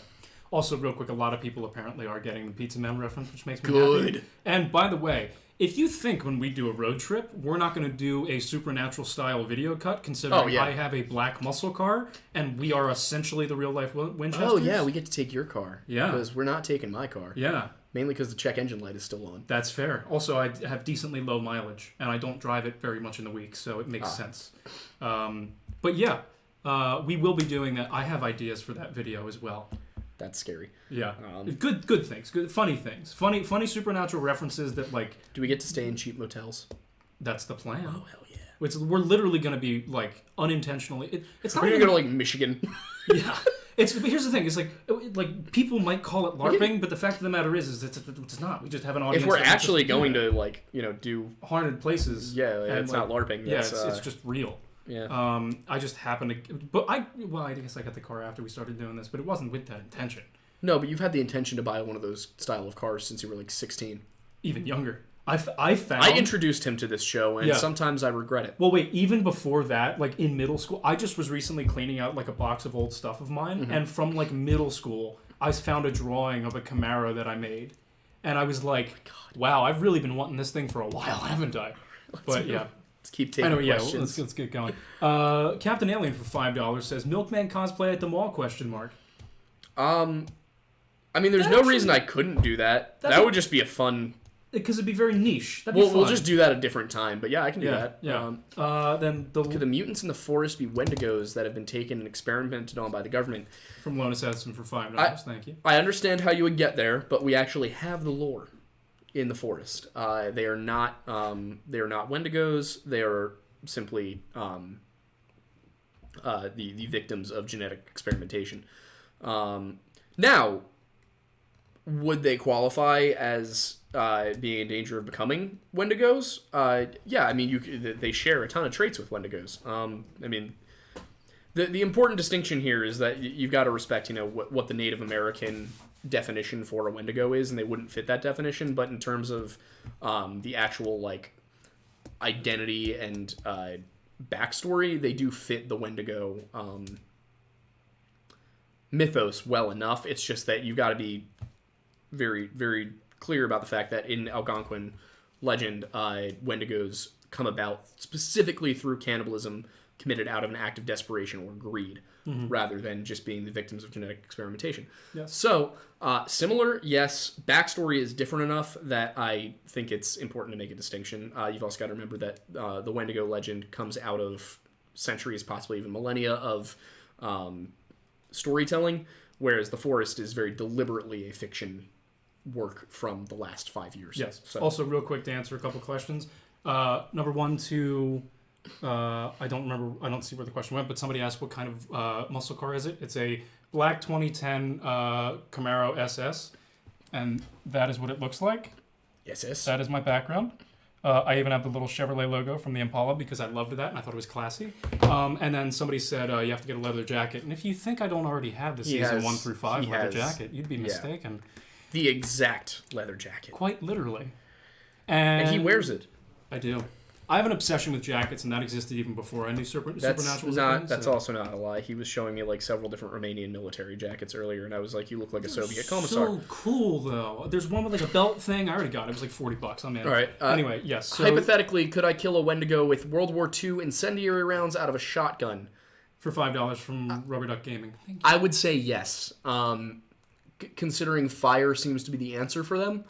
Speaker 1: Also, real quick, a lot of people apparently are getting the Pizza Man reference, which makes me
Speaker 2: Good.
Speaker 1: happy. And by the way, if you think when we do a road trip, we're not going to do a Supernatural-style video cut, considering I have a black muscle car, and we are essentially the real-life Winchesters.
Speaker 2: Oh, yeah, we get to take your car.
Speaker 1: Yeah.
Speaker 2: Because we're not taking my car.
Speaker 1: Yeah.
Speaker 2: Mainly because the check engine light is still on.
Speaker 1: That's fair. Also, I have decently low mileage, and I don't drive it very much in the week, so it makes sense. But yeah, we will be doing that. I have ideas for that video as well.
Speaker 2: That's scary.
Speaker 1: Yeah. Good things. Good funny things. Funny supernatural references that, like...
Speaker 2: Do we get to stay in cheap motels?
Speaker 1: That's the plan.
Speaker 2: Oh, hell yeah.
Speaker 1: We're literally going to be, like, unintentionally... It's not
Speaker 2: We're going to go to, like, Michigan.
Speaker 1: Yeah. But here's the thing. It's like people might call it LARPing, but the fact of the matter is it's not. We just have an audience.
Speaker 2: If we're actually going to, like, do...
Speaker 1: haunted places.
Speaker 2: Yeah, it's not LARPing.
Speaker 1: Yeah, it's just real.
Speaker 2: Yeah.
Speaker 1: I just happened to... But I guess I got the car after we started doing this, but it wasn't with that intention.
Speaker 2: No, but you've had the intention to buy one of those style of cars since you were, like, 16.
Speaker 1: Even younger. I found...
Speaker 2: I introduced him to this show, and sometimes I regret it.
Speaker 1: Well, wait, even before that, like, in middle school, I just was recently cleaning out, like, a box of old stuff of mine, and from, like, middle school, I found a drawing of a Camaro that I made, and I was like, wow, I've really been wanting this thing for a while, haven't I? Let's
Speaker 2: keep taking questions.
Speaker 1: Let's get going. Captain Alien for $5 says, Milkman cosplay at the mall, ?
Speaker 2: I mean, there's no reason I couldn't do that. That would just be a fun...
Speaker 1: Because it'd be very niche.
Speaker 2: We'll just do that a different time. But yeah, I can do that.
Speaker 1: Yeah. Then
Speaker 2: could the mutants in the forest be Wendigos that have been taken and experimented on by the government?
Speaker 1: From Lone Assassin for $5. Thank you.
Speaker 2: I understand how you would get there, but we actually have the lore in the forest. They are not Wendigos. They are simply the victims of genetic experimentation. Now, would they qualify as being in danger of becoming Wendigos? Yeah, I mean, they share a ton of traits with Wendigos. I mean, the important distinction here is that you've got to respect, what the Native American definition for a Wendigo is, and they wouldn't fit that definition. But in terms of the actual, like, identity and backstory, they do fit the Wendigo mythos well enough. It's just that you've got to be very, very clear about the fact that in Algonquin legend, Wendigos come about specifically through cannibalism committed out of an act of desperation or greed, rather than just being the victims of genetic experimentation.
Speaker 1: Yes.
Speaker 2: So, similar, yes. Backstory is different enough that I think it's important to make a distinction. You've also got to remember that the Wendigo legend comes out of centuries, possibly even millennia of storytelling, whereas the forest is very deliberately a fiction work from the last 5 years.
Speaker 1: Yes.
Speaker 2: So.
Speaker 1: Also, real quick to answer a couple questions. Number 1, 2, I don't remember. I don't see where the question went, but somebody asked what kind of muscle car is it. It's a black 2010 Camaro SS, and that is what it looks like.
Speaker 2: Yes.
Speaker 1: That is my background. I even have the little Chevrolet logo from the Impala because I loved that and I thought it was classy. And then somebody said you have to get a leather jacket. And if you think I don't already have the season 1 through 5 leather jacket, you'd be mistaken.
Speaker 2: The exact leather jacket.
Speaker 1: Quite literally. And
Speaker 2: he wears it.
Speaker 1: I do. I have an obsession with jackets, and that existed even before I knew Supernatural.
Speaker 2: That's also not a lie. He was showing me like several different Romanian military jackets earlier, and I was like, "You look like a Soviet commissar."
Speaker 1: So cool, though. There's one with like a belt thing. I already got it. It was like $40. I'm in.
Speaker 2: All right.
Speaker 1: Anyway, yes. So,
Speaker 2: hypothetically, could I kill a Wendigo with World War II incendiary rounds out of a shotgun?
Speaker 1: For $5 from Rubber Duck Gaming. Thank you.
Speaker 2: I would say yes. Considering fire seems to be the answer for them.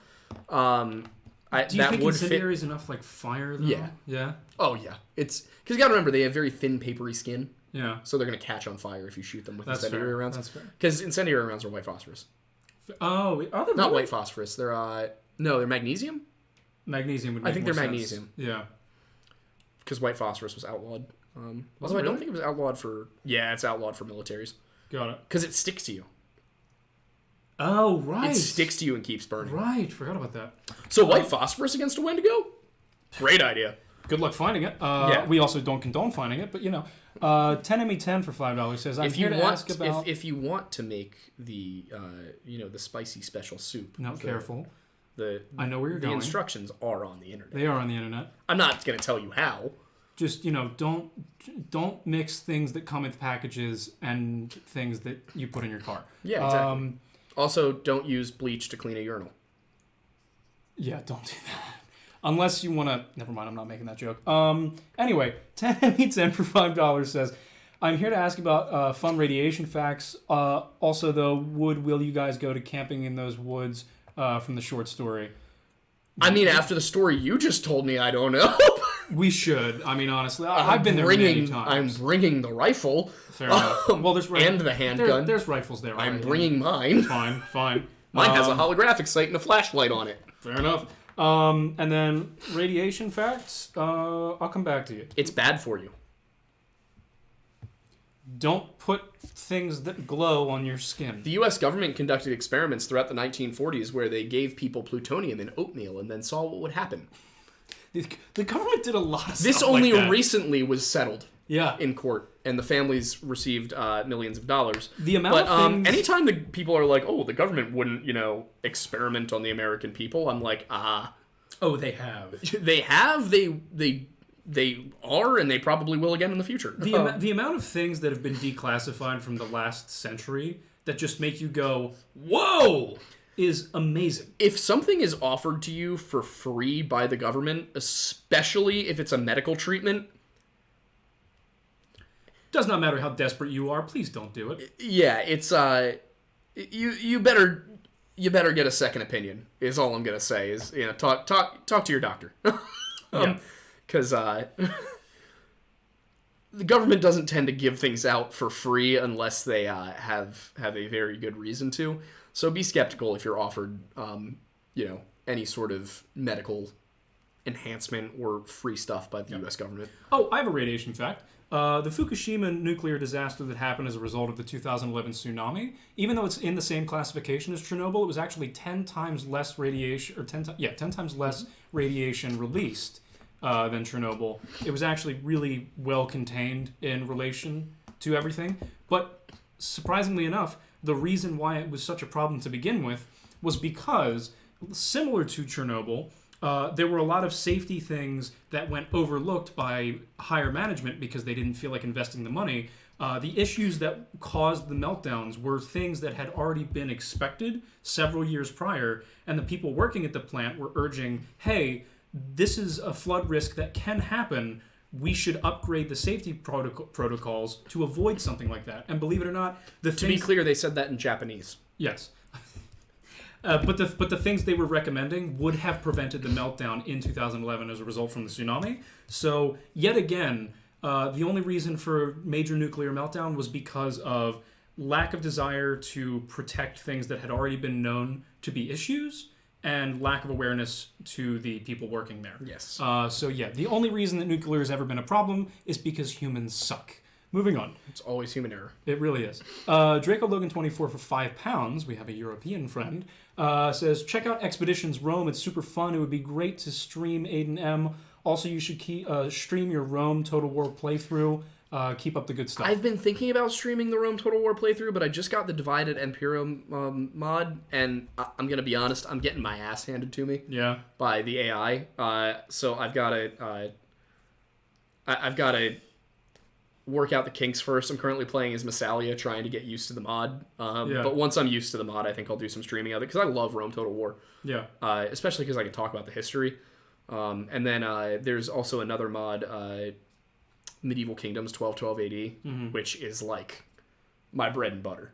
Speaker 1: Do you think incendiary is enough like fire, though?
Speaker 2: Yeah.
Speaker 1: Yeah?
Speaker 2: Oh, yeah. It's because you got to remember, they have very thin, papery skin.
Speaker 1: Yeah.
Speaker 2: So they're going to catch on fire if you shoot them with incendiary rounds.
Speaker 1: That's fair.
Speaker 2: Because incendiary rounds are white phosphorus.
Speaker 1: Oh, are they
Speaker 2: not white phosphorus. They're they're magnesium.
Speaker 1: Magnesium would make
Speaker 2: I think
Speaker 1: more
Speaker 2: they're
Speaker 1: sense.
Speaker 2: magnesium.
Speaker 1: Yeah.
Speaker 2: Because white phosphorus was outlawed. Although I don't think it was outlawed for... Yeah, it's outlawed for militaries.
Speaker 1: Got it.
Speaker 2: Because it sticks to you.
Speaker 1: Oh, right.
Speaker 2: It sticks to you and keeps burning.
Speaker 1: Right. Forgot about that.
Speaker 2: So white phosphorus against a Wendigo? Great idea.
Speaker 1: Good luck finding it. We also don't condone finding it, but 10ME10 for $5 says, I'm here to ask about...
Speaker 2: If you want to make the, the spicy special soup...
Speaker 1: No, careful.
Speaker 2: I
Speaker 1: know where you're going.
Speaker 2: The instructions are on the internet.
Speaker 1: They are on the internet.
Speaker 2: I'm not going to tell you how.
Speaker 1: Just, don't mix things that come with packages and things that you put in your car.
Speaker 2: Yeah, exactly. Also, don't use bleach to clean a urinal.
Speaker 1: Yeah, don't do that. Unless you want to... Never mind, I'm not making that joke. Anyway, 10 for $5 says, I'm here to ask about fun radiation facts. Also, though, will you guys go to camping in those woods from the short story?
Speaker 2: I mean, after the story you just told me, I don't know.
Speaker 1: We should. I mean, honestly, I've been there many times.
Speaker 2: I'm bringing the rifle.
Speaker 1: Fair enough. Well, there's
Speaker 2: and the handgun.
Speaker 1: There's rifles there.
Speaker 2: I'm bringing mine.
Speaker 1: Fine.
Speaker 2: Mine has a holographic sight and a flashlight on it.
Speaker 1: Fair enough. And then radiation facts. I'll come back to you.
Speaker 2: It's bad for you.
Speaker 1: Don't put things that glow on your skin.
Speaker 2: The U.S. government conducted experiments throughout the 1940s where they gave people plutonium in oatmeal and then saw what would happen.
Speaker 1: The government did a lot of stuff
Speaker 2: This only
Speaker 1: like that.
Speaker 2: recently was settled.
Speaker 1: Yeah.
Speaker 2: In court, and the families received millions of dollars.
Speaker 1: The amount of things...
Speaker 2: anytime the people are like, "Oh, the government wouldn't, experiment on the American people," I'm like,
Speaker 1: Oh, they have.
Speaker 2: They have. They are, and they probably will again in the future.
Speaker 1: The amount of things that have been declassified from the last century that just make you go, "Whoa!" is amazing.
Speaker 2: If something is offered to you for free by the government, especially if it's a medical treatment.
Speaker 1: Does not matter how desperate you are. Please don't do it.
Speaker 2: Yeah, it's you better get a second opinion. Is all I'm gonna say. Is talk to your doctor. Because the government doesn't tend to give things out for free unless they have a very good reason to. So be skeptical if you're offered any sort of medical enhancement or free stuff by the U.S. government.
Speaker 1: Oh, I have a radiation fact. The Fukushima nuclear disaster that happened as a result of the 2011 tsunami, even though it's in the same classification as Chernobyl, it was actually 10 times less radiation, or 10 times less radiation released than Chernobyl. It was actually really well contained in relation to everything. But surprisingly enough, the reason why it was such a problem to begin with was because, similar to Chernobyl, there were a lot of safety things that went overlooked by higher management because they didn't feel like investing the money. The issues that caused the meltdowns were things that had already been expected several years prior, and the people working at the plant were urging, hey, this is a flood risk that can happen. We should upgrade the safety protocols to avoid something like that. And believe it or not,
Speaker 2: To be clear, they said that in Japanese.
Speaker 1: Yes. But the things they were recommending would have prevented the meltdown in 2011 as a result from the tsunami. So, yet again, the only reason for major nuclear meltdown was because of lack of desire to protect things that had already been known to be issues and lack of awareness to the people working there.
Speaker 2: Yes.
Speaker 1: So, yeah, the only reason that nuclear has ever been a problem is because humans suck. Moving on.
Speaker 2: It's always human error.
Speaker 1: It really is. Draco Logan 24 for £5. We have a European friend. Says, check out Expeditions Rome. It's super fun. It would be great to stream Aiden M. Also, you should stream your Rome Total War playthrough. Keep up the good stuff.
Speaker 2: I've been thinking about streaming the Rome Total War playthrough, but I just got the Divided Imperium mod, and I'm going to be honest, I'm getting my ass handed to me.
Speaker 1: Yeah.
Speaker 2: By the AI. So I've got to work out the kinks first. I'm currently playing as Massalia, trying to get used to the mod. But once I'm used to the mod, I think I'll do some streaming of it, because I love Rome Total War.
Speaker 1: Yeah.
Speaker 2: Especially because I can talk about the history. And then there's also another mod, Medieval Kingdoms 1212 AD, which is like my bread and butter.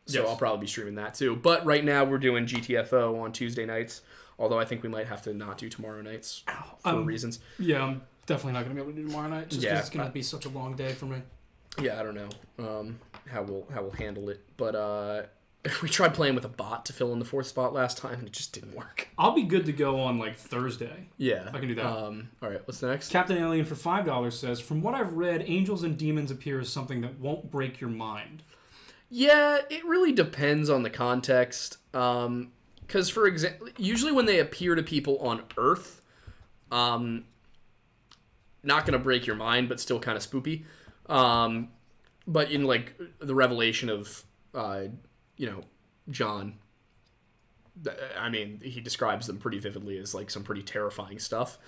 Speaker 2: So yes. I'll probably be streaming that too. But right now we're doing GTFO on Tuesday nights, although I think we might have to not do tomorrow nights for reasons.
Speaker 1: Yeah, I'm definitely not going to be able to do tomorrow night, just because it's going to be such a long day for me.
Speaker 2: Yeah, I don't know how we'll handle it, but we tried playing with a bot to fill in the fourth spot last time, and it just didn't work.
Speaker 1: I'll be good to go on like Thursday.
Speaker 2: Yeah,
Speaker 1: I can do that.
Speaker 2: All right, what's the next?
Speaker 1: Captain Alien for $5 says, from what I've read, angels and demons appear as something that won't break your mind.
Speaker 2: Yeah, it really depends on the context. Because, for example, usually when they appear to people on Earth, not going to break your mind, but still kind of spoopy. But in, like, the revelation of, John, I mean, he describes them pretty vividly as, like, some pretty terrifying stuff.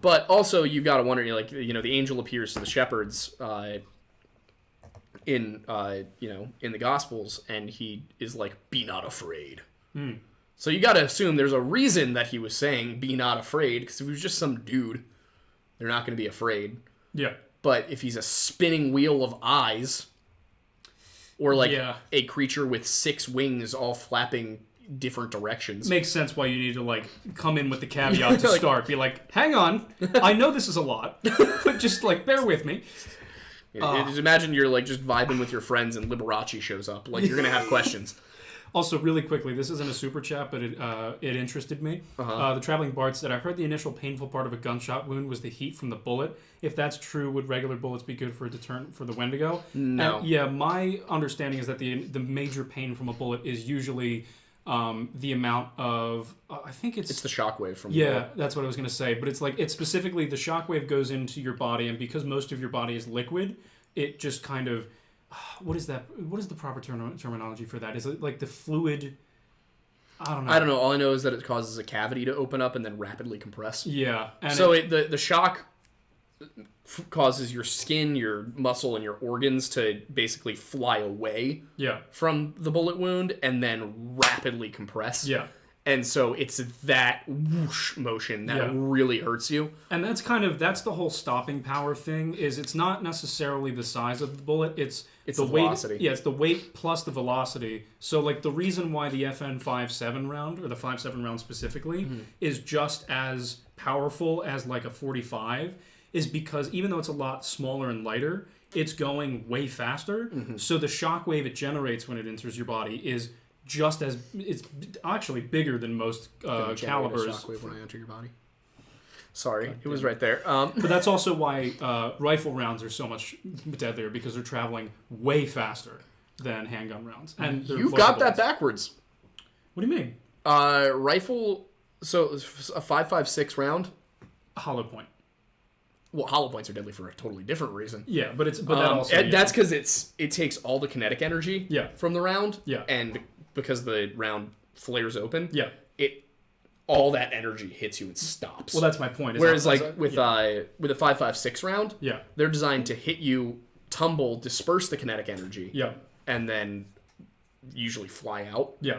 Speaker 2: But also, you've got to wonder, the angel appears to the shepherds in in the Gospels, and he is like, "Be not afraid." So you got to assume there's a reason that he was saying, "Be not afraid," because if he was just some dude, they're not going to be afraid.
Speaker 1: Yeah.
Speaker 2: But if he's a spinning wheel of eyes, or like a creature with 6 wings all flapping different directions,
Speaker 1: makes sense why you need to like come in with the caveat to start. Be like, hang on, I know this is a lot, but just like bear with me.
Speaker 2: Just imagine you're like just vibing with your friends and Liberace shows up. Like you're gonna have questions.
Speaker 1: Also, really quickly, this isn't a super chat, but it interested me. The Traveling Bard said, I heard the initial painful part of a gunshot wound was the heat from the bullet. If that's true, would regular bullets be good for a deterrent for the Wendigo?
Speaker 2: No.
Speaker 1: And, yeah, my understanding is that the major pain from a bullet is usually the amount of... I think it's...
Speaker 2: It's the shockwave from the bullet.
Speaker 1: That's what I was going to say. But it's like, it's specifically the shockwave goes into your body, and because most of your body is liquid, it just kind of... What is that? What is the proper terminology for that? Is it like the fluid? I don't know.
Speaker 2: All I know is that it causes a cavity to open up and then rapidly compress.
Speaker 1: Yeah. And
Speaker 2: so the shock causes your skin, your muscle, and your organs to basically fly away from the bullet wound and then rapidly compress.
Speaker 1: Yeah.
Speaker 2: And so it's that whoosh motion that really hurts you.
Speaker 1: And that's the whole stopping power thing, is it's not necessarily the size of the bullet, it's the weight, velocity. Yeah, it's the weight plus the velocity. So like the reason why the FN 5.7 round, or the 5.7 round specifically, is just as powerful as like a 45 is because even though it's a lot smaller and lighter, it's going way faster. So the shockwave it generates when it enters your body is just as it's actually bigger than most calibers.
Speaker 2: Shockwave when I enter your body. Sorry, it was right there.
Speaker 1: But that's also why rifle rounds are so much deadlier, because they're traveling way faster than handgun rounds. And
Speaker 2: you've got that backwards.
Speaker 1: What do you mean?
Speaker 2: Rifle. So a 5.56 round.
Speaker 1: Hollow point.
Speaker 2: Well, hollow points are deadly for a totally different reason.
Speaker 1: Yeah, but that also
Speaker 2: that's because it takes all the kinetic energy from the round.
Speaker 1: Yeah,
Speaker 2: and because the round flares open.
Speaker 1: Yeah,
Speaker 2: all that energy hits you and stops.
Speaker 1: Well, that's my point.
Speaker 2: Whereas with a 5.56 round, they're designed to hit you, tumble, disperse the kinetic energy, and then usually fly out.
Speaker 1: Yeah.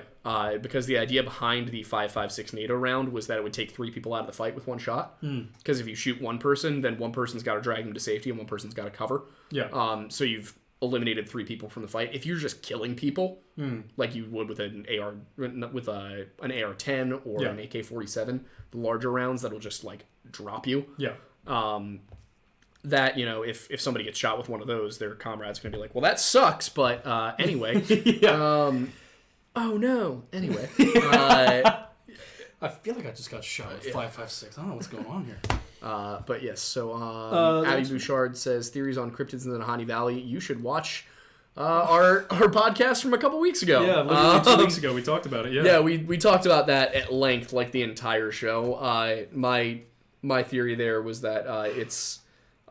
Speaker 2: Because the idea behind the 5.56 NATO round was that it would take 3 people out of the fight with one shot. Because if you shoot one person, then one person's got to drag them to safety and one person's got to cover.
Speaker 1: Yeah.
Speaker 2: So you've eliminated 3 people from the fight. If you're just killing people, like you would with an an AR-10 or an AK-47, the larger rounds that'll just like drop you.
Speaker 1: Yeah.
Speaker 2: That, if somebody gets shot with one of those, their comrade's going to be like, well, that sucks, but anyway. Oh, no. Anyway.
Speaker 1: I feel like I just got shot with 5.56. I don't know what's going on here.
Speaker 2: But yes, so Abby Bouchard says, theories on cryptids in the Nahanni Valley. You should watch our podcast from a couple weeks ago.
Speaker 1: Yeah, literally 2 weeks ago we talked about it.
Speaker 2: Yeah, we talked about that at length, like the entire show. My theory there was that it's...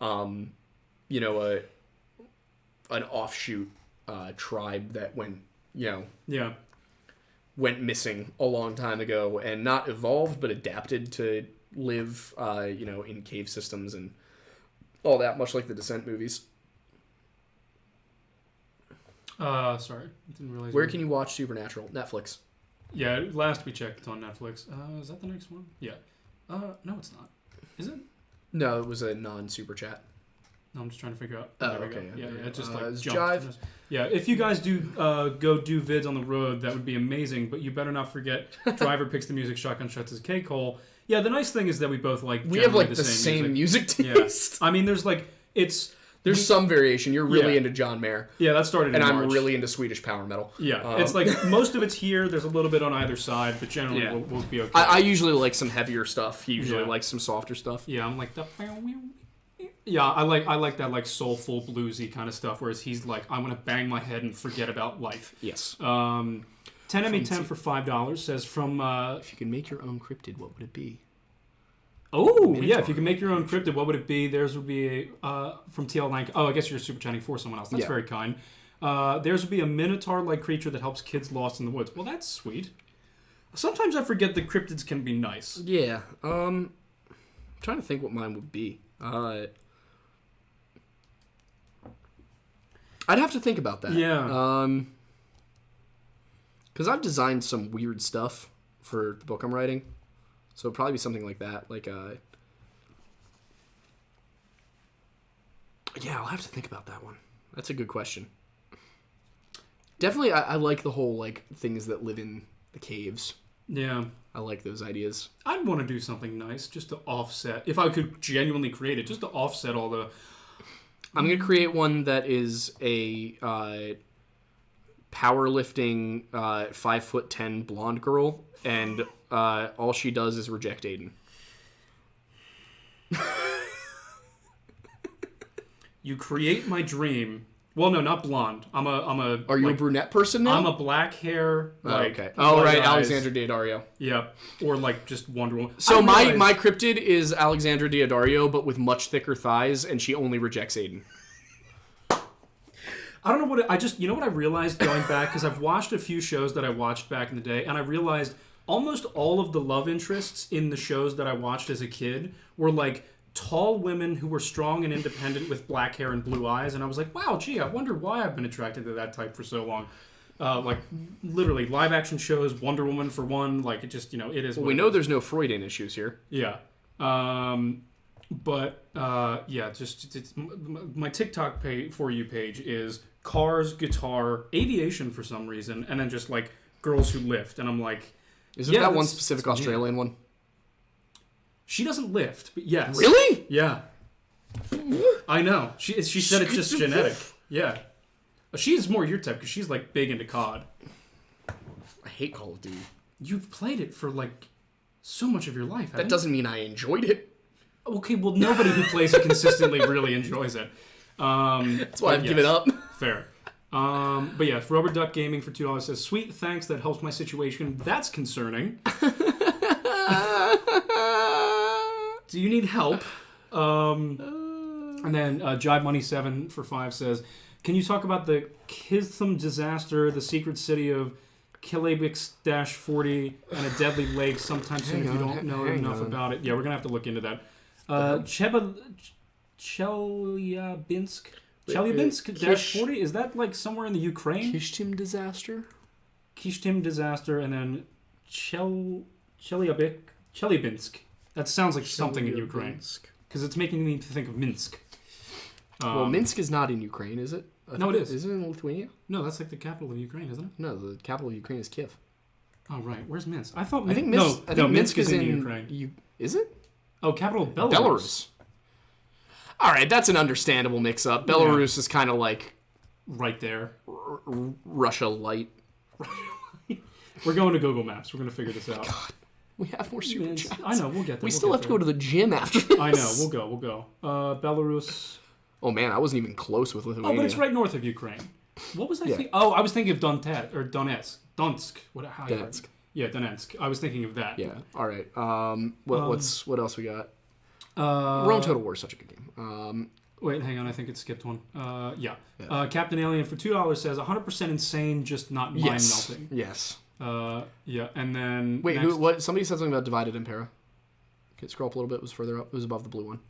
Speaker 2: an offshoot tribe that went missing a long time ago and not evolved but adapted to live in cave systems and all that, much like the Descent movies.
Speaker 1: Sorry, didn't realize.
Speaker 2: Where can you watch Supernatural? Netflix.
Speaker 1: Yeah, last we checked, it's on Netflix. Is that the next one? Yeah. No, it's not. Is it?
Speaker 2: No, it was a non-super chat.
Speaker 1: No, I'm just trying to figure out.
Speaker 2: Okay.
Speaker 1: Yeah, it just like
Speaker 2: jumped.
Speaker 1: Jive. Yeah, if you guys do go do vids on the road, that would be amazing. But you better not forget, Driver picks the music, Shotgun shuts his K-Cole. Yeah, the nice thing is that we both like.
Speaker 2: We have like the same music taste.
Speaker 1: Yeah. I mean, there's
Speaker 2: some variation. You're really into John Mayer.
Speaker 1: Yeah, that started in
Speaker 2: March.
Speaker 1: I'm
Speaker 2: really into Swedish power metal.
Speaker 1: Yeah, it's like most of it's here. There's a little bit on either side, but generally we'll be okay.
Speaker 2: I usually like some heavier stuff. He usually likes some softer stuff.
Speaker 1: Yeah, I'm like the... Yeah, I like that like soulful bluesy kind of stuff. Whereas he's like, I want to bang my head and forget about life.
Speaker 2: Yes.
Speaker 1: 10ME10 for $5 says from.
Speaker 2: If you could make your own cryptid, what would it be?
Speaker 1: Oh yeah, if you can make your own cryptid, what would it be? Theirs would be from TL Lank. Oh, I guess you're super chatting for someone else. That's very kind. Theirs would be a minotaur-like creature that helps kids lost in the woods. Well, that's sweet. Sometimes I forget that cryptids can be nice.
Speaker 2: Yeah. I'm trying to think what mine would be. I'd have to think about that.
Speaker 1: Yeah.
Speaker 2: Because I've designed some weird stuff for the book I'm writing. So it'd probably be something like that. Yeah, I'll have to think about that one. That's a good question. Definitely, I like the whole, like, things that live in the caves.
Speaker 1: Yeah.
Speaker 2: I like those ideas.
Speaker 1: I'd want to do something nice just to offset, if I could genuinely create it, just to offset all the...
Speaker 2: I'm going to create one that is a powerlifting 5'10" blonde girl, and all she does is reject Aiden.
Speaker 1: You create my dream. Well, no, not blonde. I'm a.
Speaker 2: Are you a brunette person now?
Speaker 1: I'm a black hair. Like,
Speaker 2: okay. Oh, right,
Speaker 1: eyes.
Speaker 2: Alexandra Daddario.
Speaker 1: Yeah, or like just Wonder Woman.
Speaker 2: So my cryptid is Alexandra Daddario, but with much thicker thighs, and she only rejects Aiden.
Speaker 1: I don't know what you know what I realized going back, because I've watched a few shows that I watched back in the day, and I realized almost all of the love interests in the shows that I watched as a kid were like tall women who were strong and independent with black hair and blue eyes, and I was like, wow, gee, I wonder why I've been attracted to that type for so long. Like literally live action shows, Wonder Woman for one, like it just, it is.
Speaker 2: Well, we know there's no Freudian issues here.
Speaker 1: Yeah. But yeah, it's my TikTok For You page is cars, guitar, aviation for some reason, and then just like girls who lift, and I'm like,
Speaker 2: isn't that one specific Australian one?
Speaker 1: She doesn't lift, but yes.
Speaker 2: Really?
Speaker 1: Yeah. I know. She said it's just genetic. Yeah. She's more your type because she's like big into COD.
Speaker 2: I hate Call of Duty.
Speaker 1: You've played it for like so much of your life.
Speaker 2: That doesn't mean I enjoyed it.
Speaker 1: Okay, well, nobody who plays it consistently really enjoys it.
Speaker 2: That's why I've given up.
Speaker 1: Fair. But yeah, Rubber Duck Gaming for $2 says, sweet, thanks, that helps my situation. That's concerning. Do you need help? And then Jive Money 7 for $5 says, can you talk about the Kitham disaster, the secret city of Kilabix-40, and a deadly lake sometime soon if you don't know enough about it? Yeah, we're going to have to look into that. Chelyabinsk-40? Is that like somewhere in the Ukraine?
Speaker 2: Kishtim disaster?
Speaker 1: Kishtim disaster, and then Chelyabinsk. That sounds like something in Ukraine. Because it's making me think of Minsk.
Speaker 2: Well, Minsk is not in Ukraine, is it?
Speaker 1: No, it is.
Speaker 2: Is it in Lithuania?
Speaker 1: No, that's like the capital of Ukraine, isn't it?
Speaker 2: No, the capital of Ukraine is Kiev.
Speaker 1: Oh, right. Where's Minsk? I thought
Speaker 2: Minsk...
Speaker 1: Minsk is in Ukraine.
Speaker 2: Is it?
Speaker 1: Oh, capital of Belarus.
Speaker 2: Belarus. All right, that's an understandable mix-up. Belarus is kind of like...
Speaker 1: right there.
Speaker 2: Russia light.
Speaker 1: We're going to Google Maps. We're going to figure this out.
Speaker 2: God, we have more super chats.
Speaker 1: I know, we'll get there.
Speaker 2: We still have to go to the gym after this.
Speaker 1: I know, we'll go. Belarus...
Speaker 2: Oh man, I wasn't even close with Lithuania.
Speaker 1: Oh, but it's right north of Ukraine. What was I thinking? Oh, I was thinking of Donetsk. Donetsk.
Speaker 2: Donetsk.
Speaker 1: Yeah, Donetsk. I was thinking of that.
Speaker 2: Yeah. All right. What else we got? Rome Total War is such a good game.
Speaker 1: Wait, hang on. I think it skipped one. Yeah. Captain Alien for $2 says 100% insane, just not mind melting.
Speaker 2: Yes.
Speaker 1: Yeah, and then
Speaker 2: wait, what? Somebody said something about Divided Impera. Okay, scroll up a little bit. It was further up. It was above the blue one.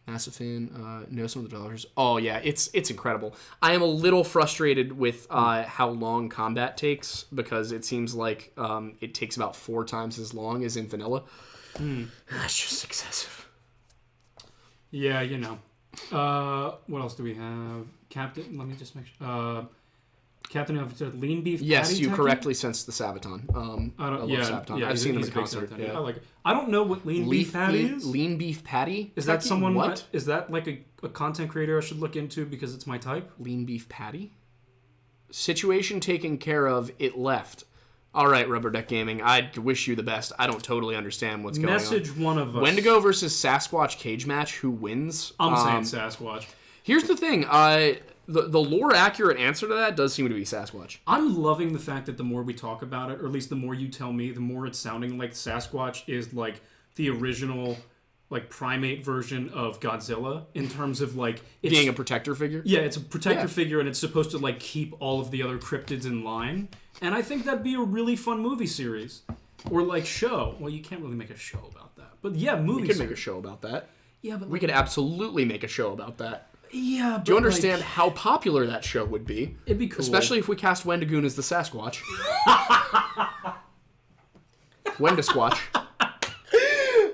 Speaker 2: Massifin, know some of the dollars. Oh yeah, it's incredible. I am a little frustrated with how long combat takes, because it seems like it takes about 4 times as long as in vanilla. That's just excessive.
Speaker 1: Yeah, what else do we have? Captain, let me just make sure. Captain of Lean Beef Patty.
Speaker 2: Yes, you correctly sensed the Sabaton. I love Sabaton. I've seen him in concert.
Speaker 1: Yeah. I like it. I don't know what Lean Beef Patty is.
Speaker 2: Lean Beef Patty?
Speaker 1: Is that someone? What? Is that like a content creator I should look into because it's my type?
Speaker 2: Lean Beef Patty? Situation taken care of, it left. All right, Rubber Duck Gaming, I wish you the best. I don't totally understand what's going on.
Speaker 1: Message one of us.
Speaker 2: Wendigo versus Sasquatch cage match. Who wins?
Speaker 1: I'm saying Sasquatch.
Speaker 2: Here's the thing. The lore accurate answer to that does seem to be Sasquatch.
Speaker 1: I'm loving the fact that the more we talk about it, or at least the more you tell me, the more it's sounding like Sasquatch is like the original like primate version of Godzilla in terms of like it's,
Speaker 2: being a protector figure.
Speaker 1: Yeah, it's a protector figure, and it's supposed to like keep all of the other cryptids in line. And I think that'd be a really fun movie series or like show. Well, you can't really make a show about that, but yeah, movie.
Speaker 2: We could make a show about that.
Speaker 1: Yeah, but
Speaker 2: we could absolutely make a show about that.
Speaker 1: Yeah, but
Speaker 2: Do you understand how popular that show would be?
Speaker 1: It'd be cool.
Speaker 2: Especially if we cast Wendigoon as the Sasquatch. Wendasquatch.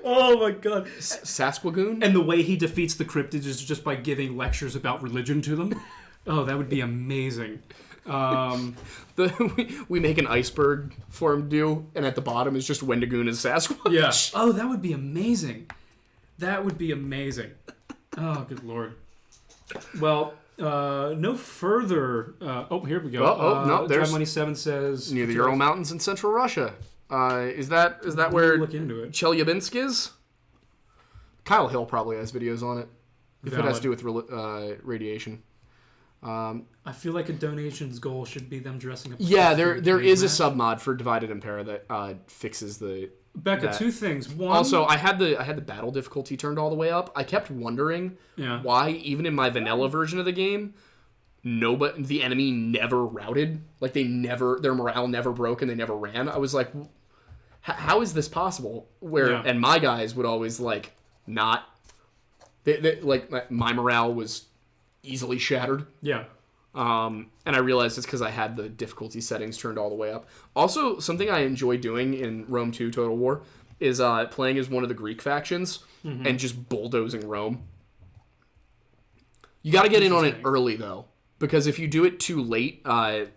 Speaker 1: Oh my god.
Speaker 2: Sasquagoon?
Speaker 1: And the way he defeats the cryptids is just by giving lectures about religion to them. Oh, that would be amazing.
Speaker 2: We make an iceberg for him to do, and at the bottom is just Wendigoon as Sasquatch.
Speaker 1: Yeah. Oh, that would be amazing. That would be amazing. Oh, good lord. Well, no further. Here we go.
Speaker 2: No, there's
Speaker 1: Money 7 says
Speaker 2: near the Ural Mountains in central Russia. Is that where
Speaker 1: look into it.
Speaker 2: Chelyabinsk is? Kyle Hill probably has videos on it. If it has to do with radiation.
Speaker 1: I feel like a donations goal should be them dressing up.
Speaker 2: Yeah, there is a submod for Divided Empire that fixes the.
Speaker 1: Becca,
Speaker 2: that.
Speaker 1: 2 things. One,
Speaker 2: Also, I had the battle difficulty turned all the way up. I kept wondering why, even in my vanilla version of the game, the enemy never routed. Like their morale never broke and they never ran. I was like, how is this possible? And my guys would always like not. Like my morale was easily shattered.
Speaker 1: Yeah.
Speaker 2: And I realized it's because I had the difficulty settings turned all the way up. Also, something I enjoy doing in Rome 2 Total War is playing as one of the Greek factions and just bulldozing Rome. You got to get in on it early, though, because if you do it too late, the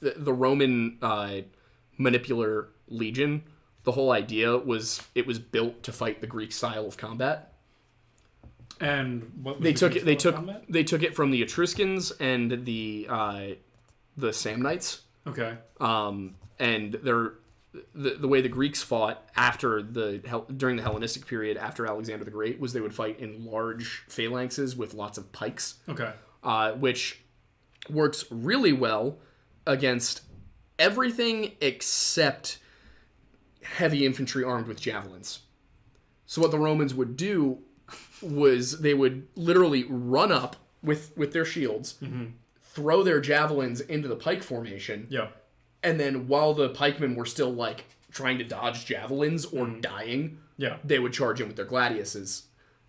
Speaker 2: Roman Manipular Legion, the whole idea was it was built to fight the Greek style of combat.
Speaker 1: And what
Speaker 2: they took it from the Etruscans and the Samnites.
Speaker 1: Okay.
Speaker 2: And the way the Greeks fought during the Hellenistic period after Alexander the Great was they would fight in large phalanxes with lots of pikes.
Speaker 1: Okay.
Speaker 2: Which works really well against everything except heavy infantry armed with javelins. So what the Romans would do was they would literally run up with their shields, throw their javelins into the pike formation, and then while the pikemen were still like trying to dodge javelins or dying, they would charge in with their gladiuses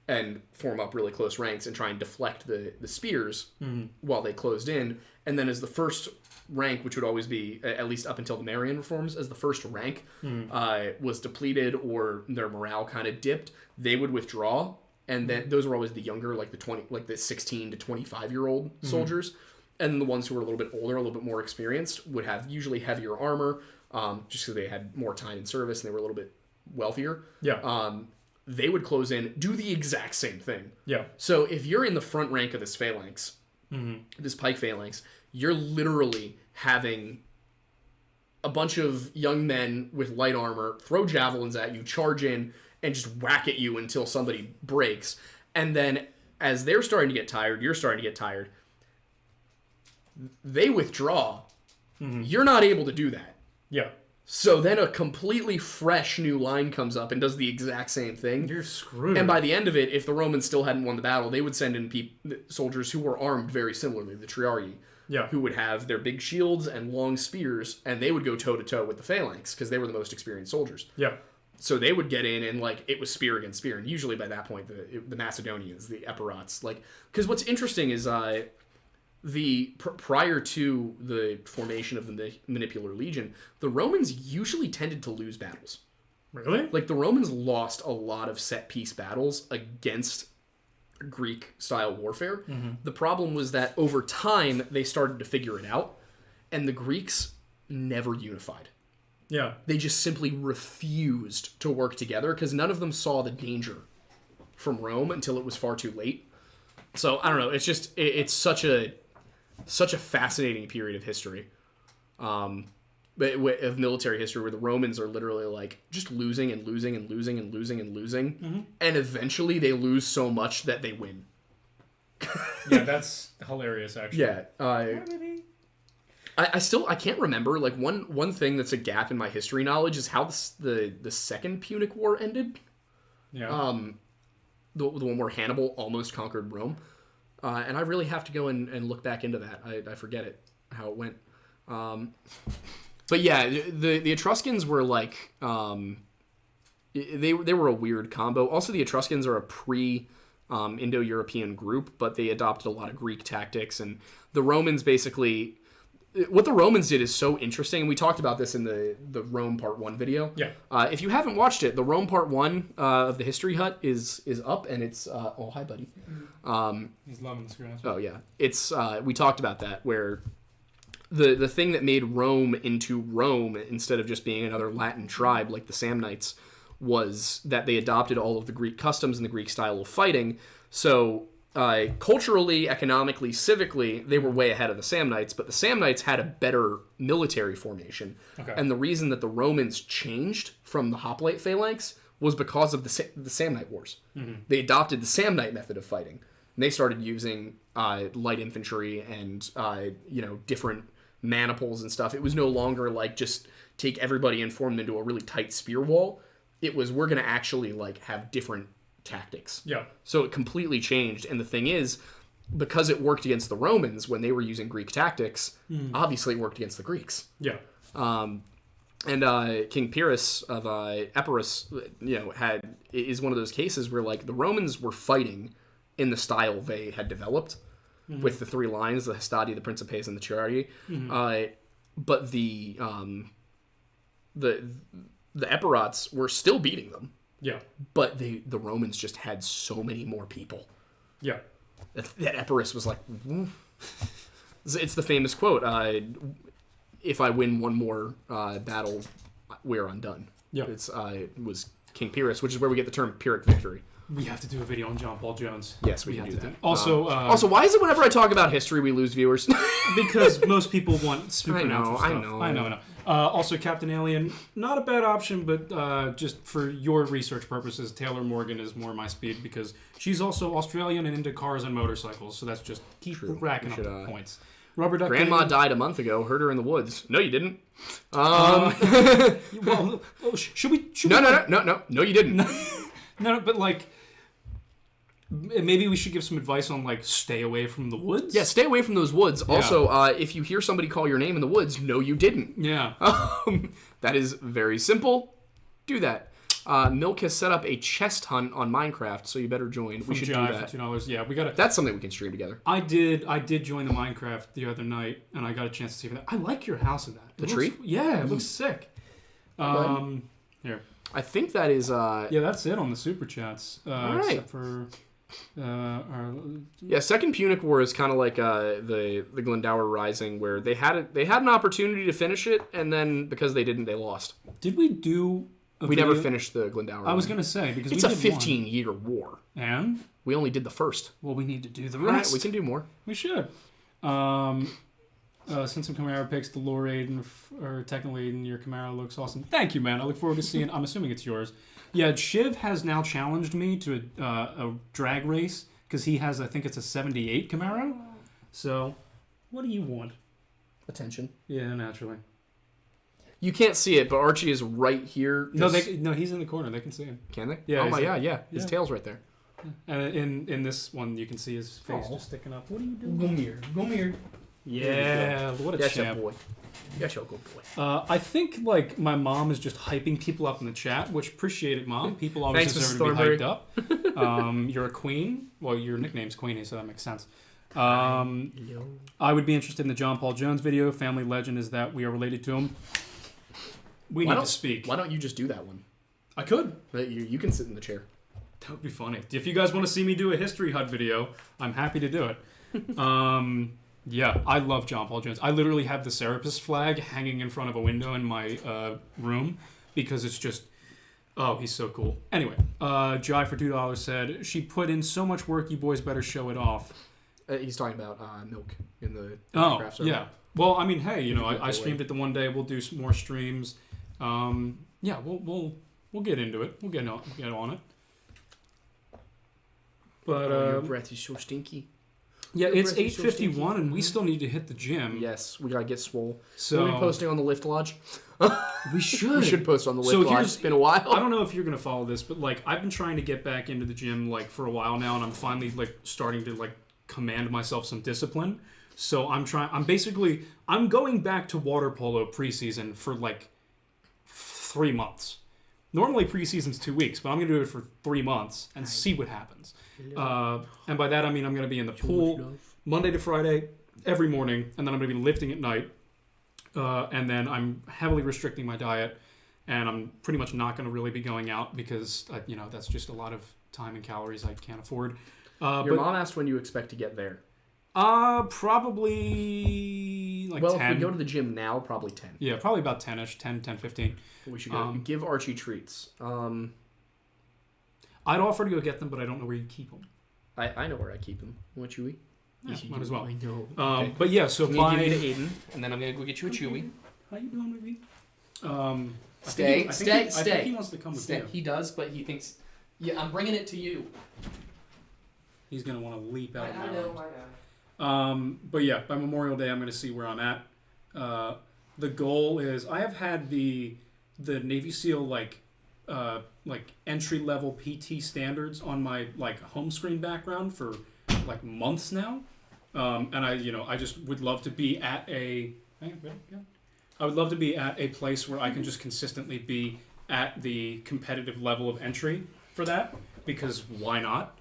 Speaker 2: and form up really close ranks and try and deflect the spears while they closed in. And then as the first rank, which would always be, at least up until the Marian reforms, as the first rank was depleted or their morale kind of dipped, they would withdraw. And then those were always the younger, like the 16 to 25-year-old soldiers. And then the ones who were a little bit older, a little bit more experienced, would have usually heavier armor, just because they had more time in service and they were a little bit wealthier.
Speaker 1: Yeah.
Speaker 2: They would close in, do the exact same thing.
Speaker 1: Yeah.
Speaker 2: So if you're in the front rank of this phalanx, this pike phalanx, you're literally having a bunch of young men with light armor throw javelins at you, charge in, and just whack at you until somebody breaks. And then as they're starting to get tired, you're starting to get tired. They withdraw. You're not able to do that.
Speaker 1: Yeah.
Speaker 2: So then a completely fresh new line comes up and does the exact same thing.
Speaker 1: You're screwed.
Speaker 2: And by the end of it, if the Romans still hadn't won the battle, they would send in soldiers who were armed very similarly, the Triarii, who would have their big shields and long spears, and they would go toe-to-toe with the phalanx because they were the most experienced soldiers.
Speaker 1: Yeah.
Speaker 2: So they would get in and, like, it was spear against spear. And usually by that point, the Macedonians, the Epirots, like... Because what's interesting is prior to the formation of the Manipular Legion, the Romans usually tended to lose battles.
Speaker 1: Really?
Speaker 2: Like, the Romans lost a lot of set-piece battles against Greek-style warfare. The problem was that over time, they started to figure it out, and the Greeks never unified.
Speaker 1: Yeah.
Speaker 2: They just simply refused to work together because none of them saw the danger from Rome until it was far too late. So, I don't know. It's just, it's such a fascinating period of history, of military history, where the Romans are literally like just losing and losing and losing and losing and losing. And eventually they lose so much that they win.
Speaker 1: Yeah, that's hilarious, actually.
Speaker 2: Yeah. I can't remember, like, one thing that's a gap in my history knowledge is how the second Punic War ended.
Speaker 1: Yeah.
Speaker 2: The one where Hannibal almost conquered Rome. And I really have to go and look back into that. I forget it, how it went. But yeah, the Etruscans were like, they were a weird combo. Also, the Etruscans are a Indo-European group, but they adopted a lot of Greek tactics. And the Romans basically... What the Romans did is so interesting, and we talked about this in the Rome Part 1 video.
Speaker 1: Yeah.
Speaker 2: If you haven't watched it, the Rome Part 1 of the History Hut is up, and it's... oh, hi, buddy.
Speaker 1: He's loving the screen.
Speaker 2: Oh, yeah. It's we talked about that, where the thing that made Rome into Rome, instead of just being another Latin tribe like the Samnites, was that they adopted all of the Greek customs and the Greek style of fighting. So... culturally, economically, civically, they were way ahead of the Samnites, but the Samnites had a better military formation.
Speaker 1: Okay.
Speaker 2: And the reason that the Romans changed from the Hoplite Phalanx was because of the Samnite Wars. Mm-hmm. They adopted the Samnite method of fighting. And they started using light infantry and different maniples and stuff. It was no longer like just take everybody and form them into a really tight spear wall. It was, we're going to actually have different tactics.
Speaker 1: Yeah.
Speaker 2: So it completely changed. And the thing is, because it worked against the Romans when they were using Greek tactics, obviously it worked against the Greeks.
Speaker 1: Yeah.
Speaker 2: And King Pyrrhus of Epirus, is one of those cases where the Romans were fighting in the style they had developed with the three lines, the Hastati, the Principes, and the Chariot. But the Epirots were still beating them.
Speaker 1: Yeah.
Speaker 2: But the Romans just had so many more people.
Speaker 1: Yeah.
Speaker 2: That Epirus was like... It's the famous quote, if I win one more battle, we're undone.
Speaker 1: Yeah.
Speaker 2: It was King Pyrrhus, which is where we get the term Pyrrhic victory.
Speaker 1: We have to do a video on John Paul Jones.
Speaker 2: Yes, we can do that.
Speaker 1: Also,
Speaker 2: why is it whenever I talk about history, we lose viewers?
Speaker 1: Because most people want supernatural
Speaker 2: I
Speaker 1: stuff.
Speaker 2: know.
Speaker 1: I know. Also, Captain Alien, not a bad option, but just for your research purposes, Taylor Morgan is more my speed because she's also Australian and into cars and motorcycles, so that's just keep racking up the points. Rubber Duck
Speaker 2: Grandma died a month ago. Heard her in the woods. No, you didn't.
Speaker 1: Should we?
Speaker 2: No, you didn't.
Speaker 1: No, but maybe we should give some advice on stay away from the woods.
Speaker 2: Yeah, stay away from those woods. Yeah. Also, if you hear somebody call your name in the woods, no, you didn't.
Speaker 1: Yeah.
Speaker 2: That is very simple. Do that. Milk has set up a chest hunt on Minecraft, so you better join. We should do that.
Speaker 1: For $2. Yeah, we gotta.
Speaker 2: That's something we can stream together.
Speaker 1: I did join the Minecraft the other night, and I got a chance to see that. I like your house in that.
Speaker 2: The tree?
Speaker 1: Yeah, it looks sick. Here.
Speaker 2: I think that is.
Speaker 1: Yeah, that's it on the super chats.
Speaker 2: All right.
Speaker 1: Except for.
Speaker 2: Second Punic War is kind of like the Glendower Rising, where they had an opportunity to finish it, and then because they didn't, they lost.
Speaker 1: Did we do?
Speaker 2: We never finished the Glendower.
Speaker 1: I was gonna say because
Speaker 2: it's a 15-year war,
Speaker 1: and
Speaker 2: we only did the first.
Speaker 1: Well, we need to do the
Speaker 2: rest. Right, we can do more.
Speaker 1: We should. Send some Camaro pics to Lore Aiden, or technically Aiden, your Camaro looks awesome. Thank you, man. I look forward to seeing. I'm assuming it's yours. Yeah, Shiv has now challenged me to a drag race because he has, I think it's a 78 Camaro. So, what do you want?
Speaker 2: Attention.
Speaker 1: Yeah, naturally.
Speaker 2: You can't see it, but Archie is right here.
Speaker 1: No, he's in the corner. They can see him.
Speaker 2: Can they?
Speaker 1: Yeah.
Speaker 2: Oh my god, yeah. His tail's right there.
Speaker 1: And in this one, you can see his face just sticking up. What are you doing? Go here. Yeah, what a champ.
Speaker 2: Boy. Yes, you're a good boy.
Speaker 1: I think my mom is just hyping people up in the chat, which appreciate it, Mom. People always deserve to be hyped up. You're a queen. Well, your nickname's Queenie, so that makes sense. I would be interested in the John Paul Jones video. Family legend is that we are related to him. We need to speak.
Speaker 2: Why don't you just do that one?
Speaker 1: I could.
Speaker 2: You can sit in the chair.
Speaker 1: That would be funny. If you guys want to see me do a History Hut video, I'm happy to do it. Yeah, I love John Paul Jones. I literally have the Serapis flag hanging in front of a window in my room because it's just, he's so cool. Anyway, Jai for $2 said, she put in so much work, you boys better show it off.
Speaker 2: He's talking about Milk in the
Speaker 1: craft server. Yeah. Well, I mean, hey, I streamed it the one day. We'll do some more streams. Yeah, we'll get into it. We'll get on it. But
Speaker 2: your breath is so stinky.
Speaker 1: Yeah, it's 8:51, and we still need to hit the gym.
Speaker 2: Yes, we gotta get swole.
Speaker 1: So
Speaker 2: we'll be posting on the Lift Lodge.
Speaker 1: We should.
Speaker 2: We should post on the Lift Lodge. It's been a while.
Speaker 1: I don't know if you're gonna follow this, but I've been trying to get back into the gym for a while now, and I'm finally starting to command myself some discipline. So I'm going back to water polo preseason for 3 months. Normally preseason's 2 weeks, but I'm going to do it for 3 months and see what happens. And by that I mean I'm going to be in the pool Monday to Friday every morning, and then I'm going to be lifting at night. And then I'm heavily restricting my diet, and I'm pretty much not going to really be going out because that's just a lot of time and calories I can't afford.
Speaker 2: Your mom asked when you expect to get there.
Speaker 1: Probably like 10.
Speaker 2: Well, if we go to the gym now, probably 10.
Speaker 1: Yeah, probably about 10-ish, 10, 15.
Speaker 2: We should go. Give Archie treats.
Speaker 1: I'd offer to go get them, but I don't know where you keep them.
Speaker 2: I know where I keep them. Want Chewy?
Speaker 1: Yeah, might as well.
Speaker 2: I know.
Speaker 1: Okay. But yeah, so
Speaker 2: I'm going to give you to Aiden, and then I'm going to go get you a Chewy.
Speaker 1: How you doing, Ruby?
Speaker 2: Stay.
Speaker 1: I think he wants to come with you.
Speaker 2: He does, but he thinks... Yeah, I'm bringing it to you.
Speaker 1: He's going to want to leap out of my
Speaker 2: I know.
Speaker 1: But yeah, by Memorial Day, I'm going to see where I'm at. The goal is I have had the Navy SEAL like entry level PT standards on my home screen background for like months now, and I just would love to be at I would love to be at a place where I can just consistently be at the competitive level of entry for that, because why not?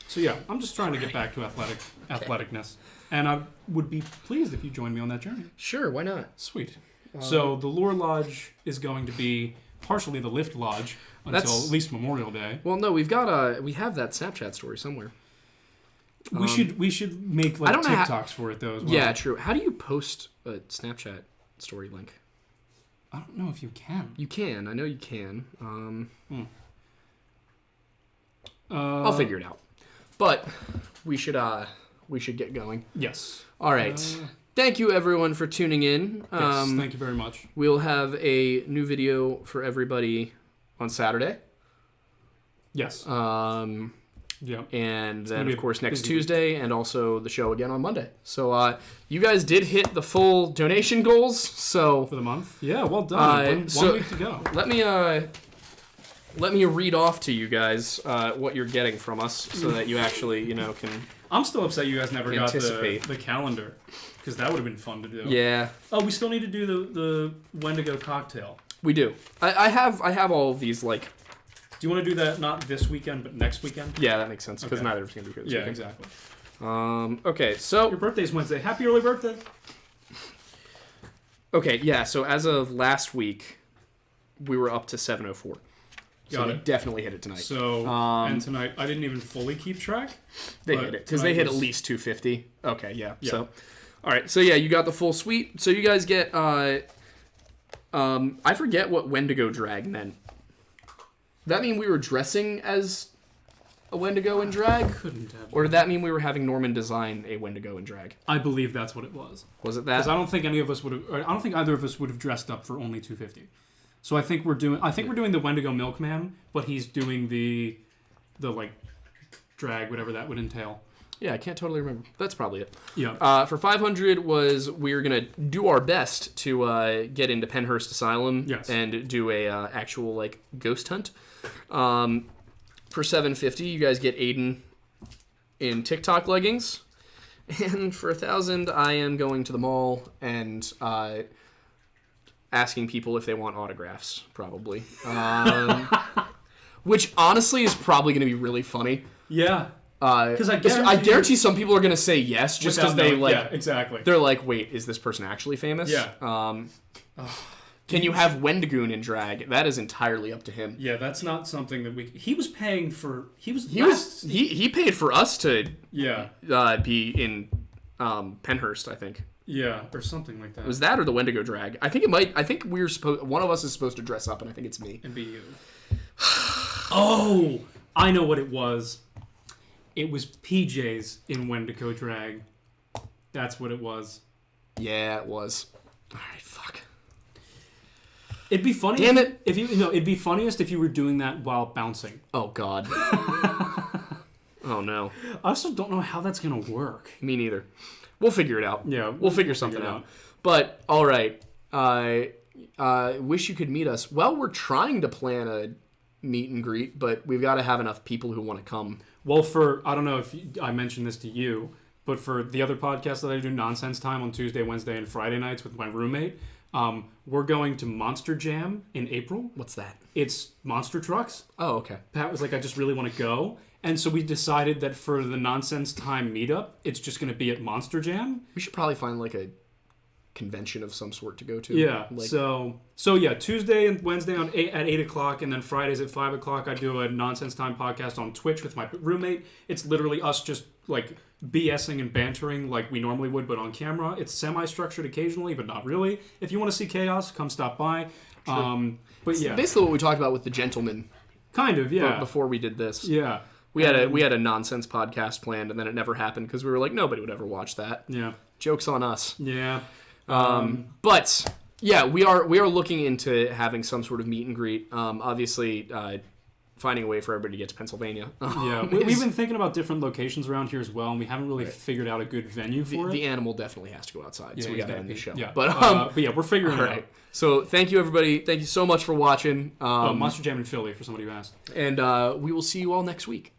Speaker 1: So yeah, I'm just trying to get back to athleticness, and I would be pleased if you joined me on that journey.
Speaker 2: Sure, why not?
Speaker 1: Sweet. So the Lore Lodge is going to be partially the Lift Lodge until at least Memorial Day.
Speaker 2: Well, no, we have that Snapchat story somewhere.
Speaker 1: We should make TikToks for it though as well.
Speaker 2: Yeah, true. How do you post a Snapchat story link?
Speaker 1: I don't know if you can.
Speaker 2: You can. I know you can. I'll figure it out. But we should get going.
Speaker 1: Yes.
Speaker 2: All right. Thank you everyone for tuning in.
Speaker 1: Yes, thank you very much.
Speaker 2: We'll have a new video for everybody on Saturday.
Speaker 1: Yes.
Speaker 2: Yeah. And then of course next Tuesday, and also the show again on Monday. So you guys did hit the full donation goals. So
Speaker 1: for the month. Yeah, well done. One week to go.
Speaker 2: Let me read off to you guys what you're getting from us, so that you actually, can.
Speaker 1: I'm still upset you guys never got
Speaker 2: anticipate
Speaker 1: the calendar, because that would have been fun to do.
Speaker 2: Yeah.
Speaker 1: Oh, we still need to do the Wendigo cocktail.
Speaker 2: We do. I have all of these like.
Speaker 1: Do you want to do that not this weekend but next weekend?
Speaker 2: Yeah, that makes sense, because neither of us can be here this weekend.
Speaker 1: Yeah, exactly.
Speaker 2: Okay, so
Speaker 1: your birthday's Wednesday. Happy early birthday.
Speaker 2: Okay, yeah. So as of last week, we were up to 704. So we definitely hit it tonight.
Speaker 1: So and tonight I didn't even fully keep track.
Speaker 2: They hit it because they hit at least 250. Okay, yeah. So, all right. So yeah, you got the full suite. So you guys get. I forget what Wendigo drag meant. That mean we were dressing as a Wendigo in drag?
Speaker 1: Couldn't have.
Speaker 2: Or did that mean we were having Norman design a Wendigo in drag?
Speaker 1: I believe that's what it was.
Speaker 2: Was it that?
Speaker 1: Because I don't think any of us would have. I don't think either of us would have dressed up for only 250. So I think we're doing the Wendigo Milkman, but he's doing the like drag, whatever that would entail.
Speaker 2: Yeah, I can't totally remember. That's probably it.
Speaker 1: Yeah.
Speaker 2: For 500 we're gonna do our best to get into Penhurst Asylum and do a actual like ghost hunt. For 750, you guys get Aiden in TikTok leggings, and for 1,000, I am going to the mall and asking people if they want autographs, probably. Which honestly is probably going to be really funny.
Speaker 1: Yeah.
Speaker 2: Because I guarantee some people are going to say yes just because they like.
Speaker 1: Yeah, exactly.
Speaker 2: They're like, wait, is this person actually famous?
Speaker 1: Yeah.
Speaker 2: Can you have Wendigoon in drag? That is entirely up to him.
Speaker 1: Yeah, that's not something that we. He was paying for. He
Speaker 2: paid for us to.
Speaker 1: Yeah.
Speaker 2: Be in Penhurst, I think.
Speaker 1: Yeah, or something like that.
Speaker 2: It was that or the Wendigo drag? I think it might. I think we're supposed. One of us is supposed to dress up, and I think it's me.
Speaker 1: And be you. Oh, I know what it was. It was PJ's in Wendigo drag. That's what it was.
Speaker 2: Yeah, it was. All right, fuck.
Speaker 1: It'd be funny.
Speaker 2: Damn it!
Speaker 1: If you know, it'd be funniest if you were doing that while bouncing.
Speaker 2: Oh God. Oh no.
Speaker 1: I also don't know how that's gonna work.
Speaker 2: Me neither. We'll figure it out.
Speaker 1: Yeah,
Speaker 2: we'll figure something out. But all right. I wish you could meet us. Well, we're trying to plan a meet and greet, but we've got to have enough people who want to come.
Speaker 1: Well, I don't know if I mentioned this to you, But for the other podcast that I do, Nonsense Time, on Tuesday, Wednesday, and Friday nights with my roommate, we're going to Monster Jam in April.
Speaker 2: What's that?
Speaker 1: It's monster trucks.
Speaker 2: Oh, okay.
Speaker 1: Pat was like, I just really want to go. And so we decided that for the Nonsense Time meetup, it's just going to be at Monster Jam.
Speaker 2: We should probably find like a convention of some sort to go to.
Speaker 1: Yeah.
Speaker 2: Like...
Speaker 1: So yeah, Tuesday and Wednesday at 8 o'clock, and then Fridays at 5 o'clock, I do a Nonsense Time podcast on Twitch with my roommate. It's literally us just like BSing and bantering like we normally would, but on camera. It's semi-structured occasionally, but not really. If you want to see chaos, come stop by. But yeah,
Speaker 2: basically what we talked about with the gentleman.
Speaker 1: Kind of, yeah.
Speaker 2: Before we did this.
Speaker 1: Yeah.
Speaker 2: We had a nonsense podcast planned, and then it never happened because we were like, nobody would ever watch that.
Speaker 1: Yeah.
Speaker 2: Joke's on us.
Speaker 1: Yeah.
Speaker 2: But yeah, we are looking into having some sort of meet and greet. Obviously, finding a way for everybody to get to Pennsylvania.
Speaker 1: Yeah, we've been thinking about different locations around here as well, and we haven't really figured out a good venue for it.
Speaker 2: The animal definitely has to go outside, so we got to end the show.
Speaker 1: Yeah.
Speaker 2: But
Speaker 1: yeah, we're figuring it out.
Speaker 2: So thank you, everybody. Thank you so much for watching.
Speaker 1: Monster Jam in Philly, for somebody who asked.
Speaker 2: And we will see you all next week.